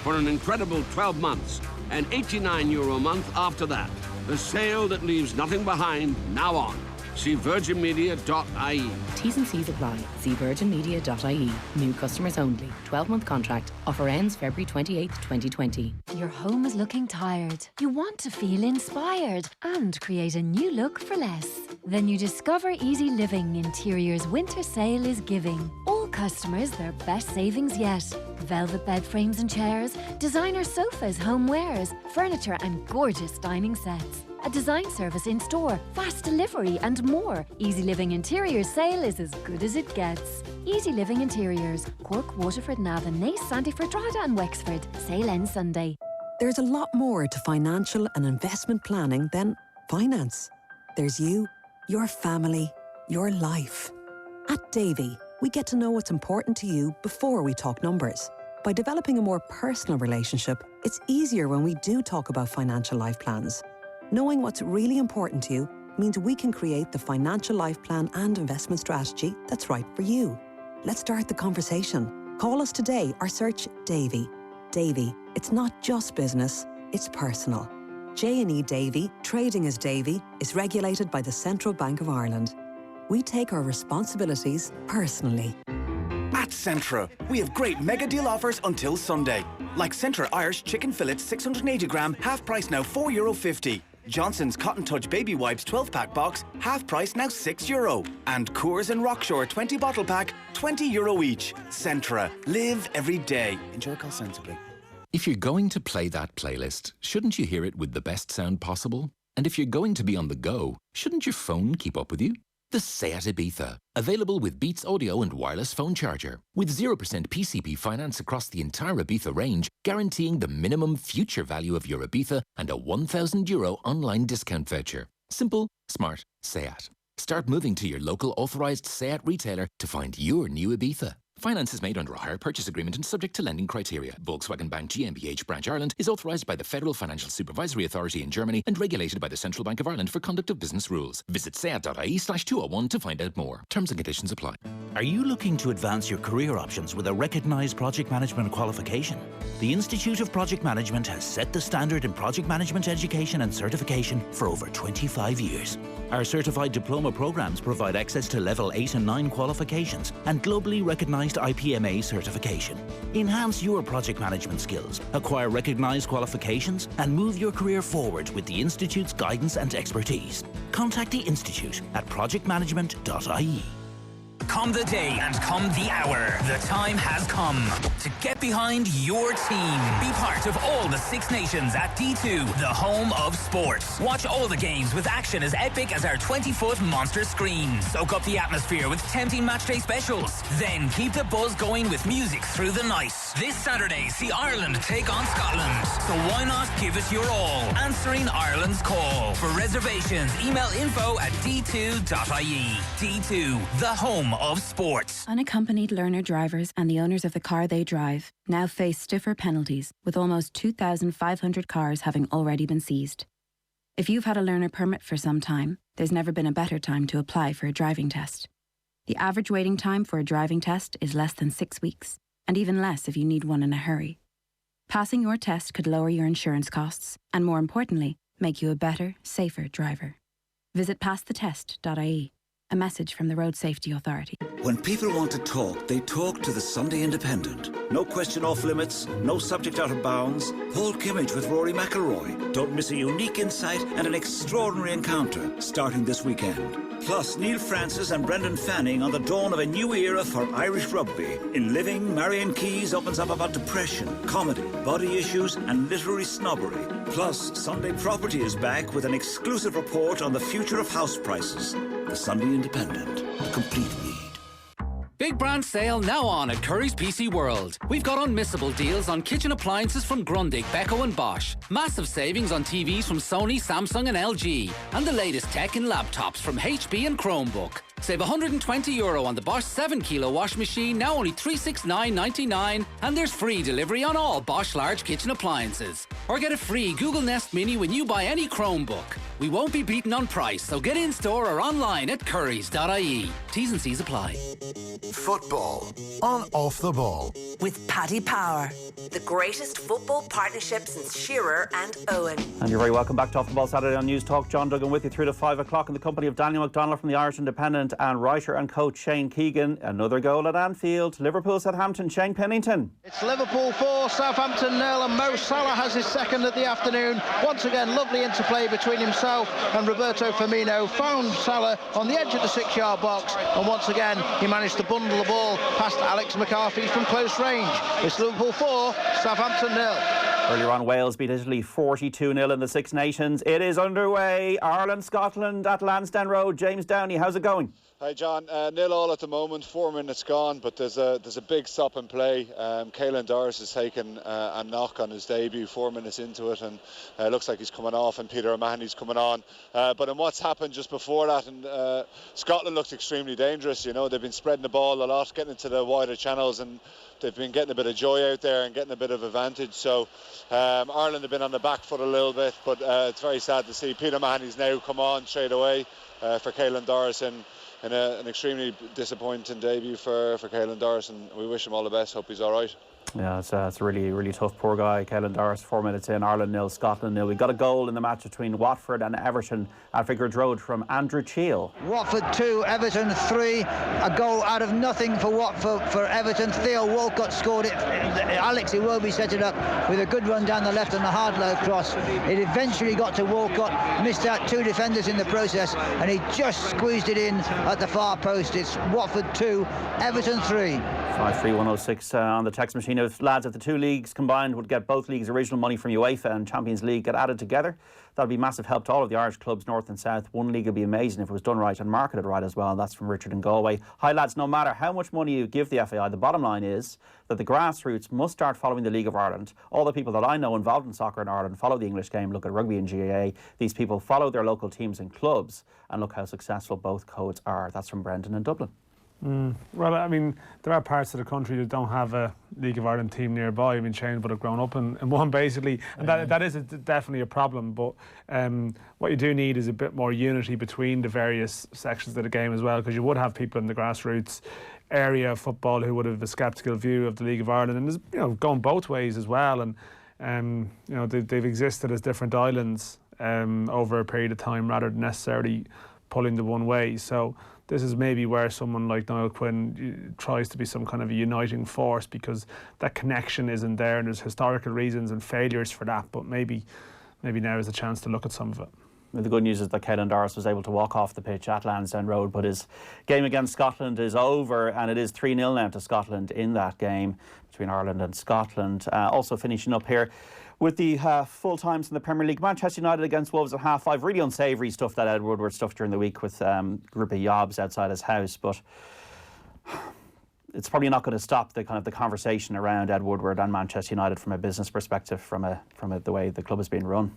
for an incredible 12 months and €89 a month after that. The sale that leaves nothing behind, now on. See virginmedia.ie. T's and C's apply. See virginmedia.ie. New customers only. 12-month contract. Offer ends February 28th, 2020. Your home is looking tired. You want to feel inspired and create a new look for less. Then you discover Easy Living Interiors Winter Sale is giving all customers their best savings yet. Velvet bed frames and chairs, designer sofas, homewares, furniture and gorgeous dining sets. A design service in store, fast delivery and more. Easy Living Interiors sale is as good as it gets. Easy Living Interiors, Cork, Waterford, Navan, Naas, Sandyford, Drogheda and Wexford. Sale ends Sunday. There's a lot more to financial and investment planning than finance. There's you, your family, your life. At Davy, we get to know what's important to you before we talk numbers. By developing a more personal relationship, it's easier when we do talk about financial life plans. Knowing what's really important to you means we can create the financial life plan and investment strategy that's right for you. Let's start the conversation. Call us today or search Davy. Davy, it's not just business, it's personal. J&E Davy, trading as Davy, is regulated by the Central Bank of Ireland. We take our responsibilities personally. At Centra, we have great mega deal offers until Sunday. Like Centra Irish Chicken Fillets 680 gram, half price now €4.50. Johnson's Cotton Touch Baby Wipes 12-pack box, half price now €6. And Coors and Rockshore 20 bottle pack, €20 each. Centra, live every day. Enjoy cost sensibly. If you're going to play that playlist, shouldn't you hear it with the best sound possible? And if you're going to be on the go, shouldn't your phone keep up with you? The Seat Ibiza, available with Beats Audio and wireless phone charger, with 0% PCP finance across the entire Ibiza range, guaranteeing the minimum future value of your Ibiza and a €1,000 online discount voucher. Simple, smart, Seat. Start moving to your local authorised Seat retailer to find your new Ibiza. Finance is made under a hire purchase agreement and subject to lending criteria. Volkswagen Bank GmbH Branch Ireland is authorised by the Federal Financial Supervisory Authority in Germany and regulated by the Central Bank of Ireland for conduct of business rules. Visit seat.ie/201 to find out more. Terms and conditions apply. Are you looking to advance your career options with a recognised project management qualification? The Institute of Project Management has set the standard in project management education and certification for over 25 years. Our certified diploma programs provide access to level 8 and 9 qualifications and globally recognised IPMA certification. Enhance your project management skills, acquire recognised qualifications, and move your career forward with the Institute's guidance and expertise. Contact the Institute at projectmanagement.ie. come the day and come the hour. The time has come to get behind your team. Be part of all the Six Nations at D2, the home of sports. Watch all the games with action as epic as our 20-foot monster screen. Soak up the atmosphere with tempting matchday specials. Then keep the buzz going with music through the night. This Saturday, see Ireland take on Scotland. So why not give it your all? Answering Ireland's call. For reservations, email info@d2.ie. D2, the home of sports. Unaccompanied learner drivers and the owners of the car they drive now face stiffer penalties, with almost 2,500 cars having already been seized. If you've had a learner permit for some time, there's never been a better time to apply for a driving test. The average waiting time for a driving test is less than 6 weeks, and even less if you need one in a hurry. Passing your test could lower your insurance costs and, more importantly, make you a better, safer driver. Visit passthetest.ie. A message from the Road Safety Authority. When people want to talk, they talk to the Sunday Independent. No question off limits, no subject out of bounds. Paul Kimmage with Rory McIlroy. Don't miss a unique insight and an extraordinary encounter starting this weekend. Plus, Neil Francis and Brendan Fanning on the dawn of a new era for Irish rugby. In Living, Marion Keyes opens up about depression, comedy, body issues and literary snobbery. Plus, Sunday Property is back with an exclusive report on the future of house prices. The Sunday Independent, a complete read. Big brand sale now on at Curry's PC World. We've got unmissable deals on kitchen appliances from Grundig, Beko and Bosch. Massive savings on TVs from Sony, Samsung and LG. And the latest tech in laptops from HP and Chromebook. Save €120 on the Bosch 7kg washing machine, now only $369.99. And there's free delivery on all Bosch large kitchen appliances. Or get a free Google Nest Mini when you buy any Chromebook. We won't be beaten on price, so get in store or online at currys.ie. T's and C's apply. Football on Off the Ball. With Paddy Power, the greatest football partnership since Shearer and Owen. And you're very welcome back to Off the Ball Saturday on News Talk. John Duggan with you through to 5 o'clock in the company of Daniel McDonnell from the Irish Independent and writer and coach Shane Keegan. Another goal at Anfield. Liverpool, Southampton, Shane Pennington. It's Liverpool 4, Southampton 0, and Mo Salah has his second of the afternoon. Once again, lovely interplay between himself and Roberto Firmino. Found Salah on the edge of the 6-yard box, and once again he managed to bundle the ball past Alex McCarthy from close range. It's Liverpool 4, Southampton 0. Earlier on, Wales beat Italy 42-0 in the Six Nations. It is underway. Ireland, Scotland at Lansdowne Road. James Downey, how's it going? Hi John, 0-0 at the moment, 4 minutes gone, but there's a big stop and play. Caelan Doris has taken a knock on his debut 4 minutes into it, and looks like he's coming off, and Peter O'Mahony's coming on. But in what's happened just before that, and Scotland looked extremely dangerous. You know, they've been spreading the ball a lot, getting into the wider channels, and they've been getting a bit of joy out there and getting a bit of advantage. So Ireland have been on the back foot a little bit, but it's very sad to see Peter O'Mahony's now come on straight away for Caelan Doris, and an extremely disappointing debut for Caelan Doris, and we wish him all the best. Hope he's all right. Yeah, it's really, really tough. Poor guy, Caelan Doris. 4 minutes in, Ireland 0, Scotland 0. We got a goal in the match between Watford and Everton at Vicarage Road from Andrew Cheal. Watford 2, Everton 3. A goal out of nothing for Everton. Theo Walcott scored it. Alex Iwobi set it up with a good run down the left and a hard low cross. It eventually got to Walcott, missed out 2 defenders in the process, and he just squeezed it in at the far post. It's Watford 2, Everton 3. 53106 on the text machine. If lads at the 2 leagues combined would get both leagues' original money from UEFA and Champions League get added together, that would be massive help to all of the Irish clubs, north and south. One league would be amazing if it was done right and marketed right as well. That's from Richard in Galway. Hi lads, no matter how much money you give the FAI, the bottom line is that the grassroots must start following the League of Ireland. All the people that I know involved in soccer in Ireland follow the English game, look at rugby and GAA. These people follow their local teams and clubs, and look how successful both codes are. That's from Brendan in Dublin. Well, I mean, there are parts of the country that don't have a League of Ireland team nearby. I mean, Shane would have grown up in one, basically, and that is definitely a problem. But what you do need is a bit more unity between the various sections of the game as well, because you would have people in the grassroots area of football who would have a sceptical view of the League of Ireland, and there's, you know, going both ways as well. And you know, they've existed as different islands over a period of time rather than necessarily pulling the one way. So this is maybe where someone like Niall Quinn tries to be some kind of a uniting force, because that connection isn't there, and there's historical reasons and failures for that. But maybe now is a chance to look at some of it. The good news is that Caelan Doris was able to walk off the pitch at Lansdowne Road, but his game against Scotland is over, and it is 3-0 now to Scotland in that game between Ireland and Scotland. Also finishing up here with the full times in the Premier League. Manchester United against Wolves at 5:30. Really unsavoury stuff, that Ed Woodward stuff during the week with a group of yobs outside his house, but it's probably not going to stop the kind of the conversation around Ed Woodward and Manchester United from a business perspective, from the way the club is being run.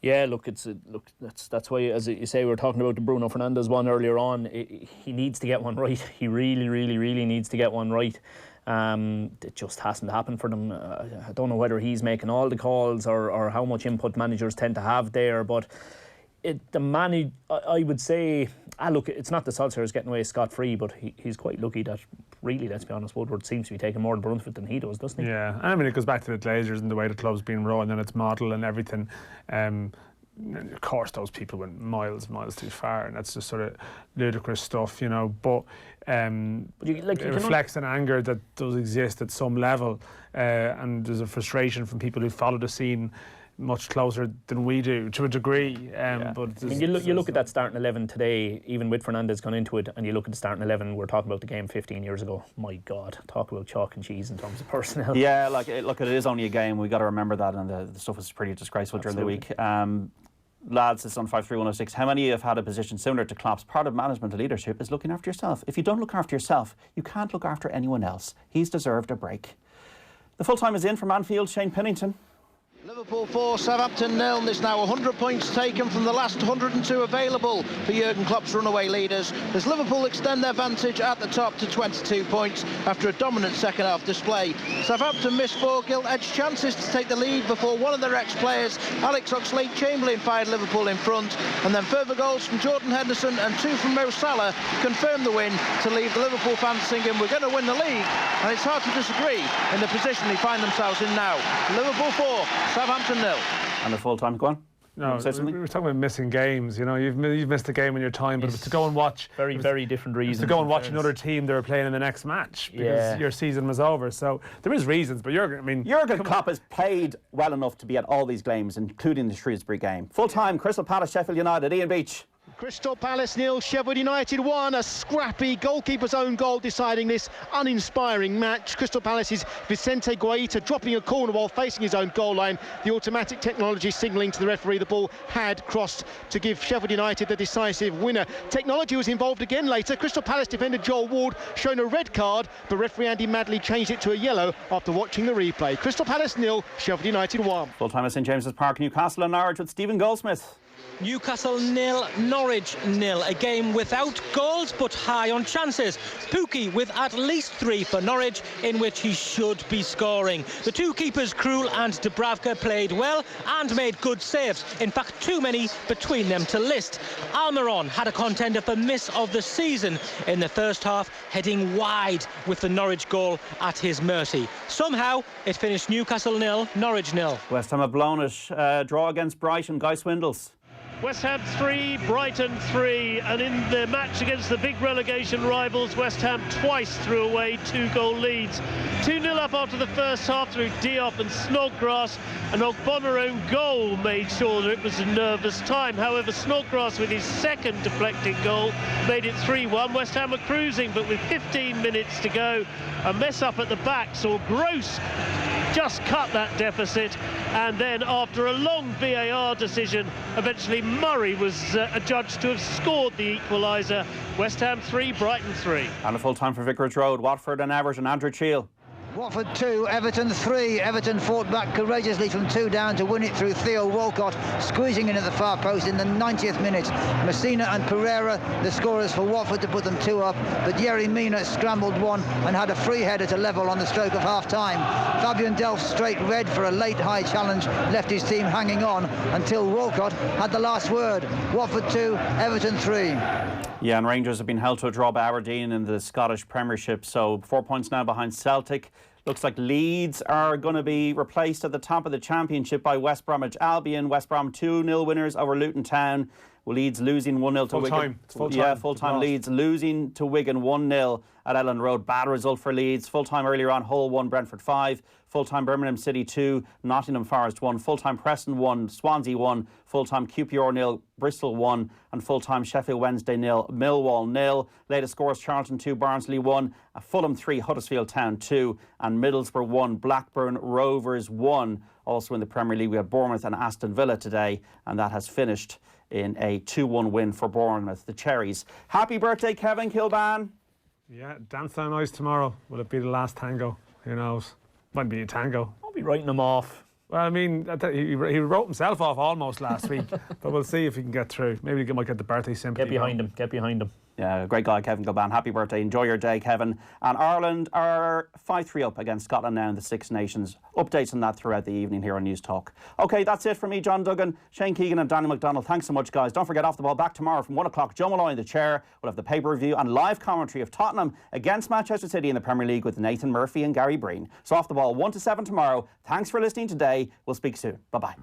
Yeah, look, that's why, as you say, we were talking about the Bruno Fernandes one earlier on. He needs to get one right. He really, really, really needs to get one right. It just hasn't happened for them. I don't know whether he's making all the calls or how much input managers tend to have there, but I would say, look, it's not the Solskjaer's getting away scot-free, but he's quite lucky that, really, let's be honest, Woodward seems to be taking more of the brunt of it than he does, doesn't he? Yeah, I mean, it goes back to the Glazers and the way the club's been run and its model and everything. Of course, those people went miles too far, and that's just sort of ludicrous stuff, you know. But it reflects an anger that does exist at some level, and there's a frustration from people who follow the scene much closer than we do, to a degree. But I mean, you look at that starting 11 today, even with Fernandes gone into it, and you look at the starting 11, we're talking about the game 15 years ago. My God, talk about chalk and cheese in terms of personnel. Yeah, look, it is only a game. We've got to remember that, and the stuff was pretty disgraceful during the week. Lads, it's on 53106. How many of you have had a position similar to Klopp's? Part of management and leadership is looking after yourself. If you don't look after yourself, you can't look after anyone else. He's deserved a break. The full time is in from Anfield. Shane Pennington. Liverpool 4, Southampton 0. There's now 100 points taken from the last 102 available for Jurgen Klopp's runaway leaders, as Liverpool extend their advantage at the top to 22 points after a dominant second half display. Southampton missed 4 gilt-edged chances to take the lead before one of their ex-players, Alex Oxlade-Chamberlain, fired Liverpool in front, and then further goals from Jordan Henderson and 2 from Mo Salah confirmed the win to leave the Liverpool fans singing, "We're going to win the league," and it's hard to disagree in the position they find themselves in now. Liverpool 4, Southampton 0. And the full time, go on. No, we were talking about missing games. You know, you've missed a game in your time, but it was to go and watch. Very different reasons. To go and watch another team they were playing in the next match because your season was over. So there is reasons, but Jurgen Klopp has played well enough to be at all these games, including the Shrewsbury game. Full time, Crystal Palace, Sheffield United. Ian Beach. Crystal Palace 0, Sheffield United 1. A scrappy goalkeeper's own goal deciding this uninspiring match. Crystal Palace's Vicente Guaita dropping a corner while facing his own goal line. The automatic technology signalling to the referee the ball had crossed to give Sheffield United the decisive winner. Technology was involved again later. Crystal Palace defender Joel Ward shown a red card, but referee Andy Madley changed it to a yellow after watching the replay. Crystal Palace 0, Sheffield United 1. Full time at St James's Park, Newcastle and Norwich with Stephen Goldsmith. Newcastle 0, Norwich 0. A game without goals but high on chances. Pukki with at least 3 for Norwich, in which he should be scoring. The two keepers, Krul and Dubravka, played well and made good saves. In fact, too many between them to list. Almiron had a contender for miss of the season in the first half, heading wide with the Norwich goal at his mercy. Somehow, it finished Newcastle 0, Norwich 0. West Ham have blown it. Draw against Brighton. Guy Swindles. West Ham 3, Brighton 3, and in the match against the big relegation rivals, West Ham twice threw away 2-goal leads. 2-0 up after the first half through Diop and Snodgrass, and Ogbonna's own goal made sure that it was a nervous time. However, Snodgrass with his second deflected goal made it 3-1. West Ham were cruising, but with 15 minutes to go, a mess up at the back saw Gross just cut that deficit, and then after a long VAR decision, eventually Murray was adjudged to have scored the equaliser. West Ham 3, Brighton 3. And a full time for Vicarage Road, Watford and Everton. Andrew Cheal. Watford 2, Everton 3. Everton fought back courageously from 2 down to win it through Theo Walcott, squeezing in at the far post in the 90th minute. Messina and Pereira, the scorers for Watford, to put them 2 up, but Yerry Mina scrambled 1 and had a free header to level on the stroke of half-time. Fabian Delph's straight red for a late high challenge left his team hanging on until Walcott had the last word. Watford 2, Everton 3. Yeah, and Rangers have been held to a draw by Aberdeen in the Scottish Premiership, so 4 points now behind Celtic. Looks like Leeds are going to be replaced at the top of the Championship by West Bromwich Albion. West Brom 2-0 winners over Luton Town. Leeds losing 1-0 to Wigan. Full-time Leeds losing to Wigan 1-0 at Ellen Road. Bad result for Leeds. Full-time earlier on, Hull 1, Brentford 5. Full-time Birmingham City 2, Nottingham Forest 1. Full-time Preston 1, Swansea 1. Full-time QPR 0, Bristol 1. And full-time Sheffield Wednesday 0, Millwall 0. Latest scores: Charlton 2, Barnsley 1. Fulham 3, Huddersfield Town 2. And Middlesbrough 1, Blackburn Rovers 1. Also in the Premier League, we have Bournemouth and Aston Villa today, and that has finished in a 2-1 win for Bournemouth, the Cherries. Happy birthday, Kevin Kilban. Yeah, dance down ice tomorrow. Will it be the last tango? Who knows? Might be a tango. I'll be writing him off. Well, I mean, he wrote himself off almost last week, but we'll see if he can get through. Maybe he might get the birthday sympathy. Get behind him. Yeah, great guy, Kevin Kilban. Happy birthday. Enjoy your day, Kevin. And Ireland are 5-3 up against Scotland now in the Six Nations. Updates on that throughout the evening here on News Talk. OK, that's it for me, John Duggan, Shane Keegan and Daniel McDonnell. Thanks so much, guys. Don't forget, Off the Ball back tomorrow from 1 o'clock. Joe Malloy in the chair. We'll have the pay-per-view and live commentary of Tottenham against Manchester City in the Premier League with Nathan Murphy and Gary Breen. So Off the Ball 1 to 7 tomorrow. Thanks for listening today. We'll speak soon. Bye-bye.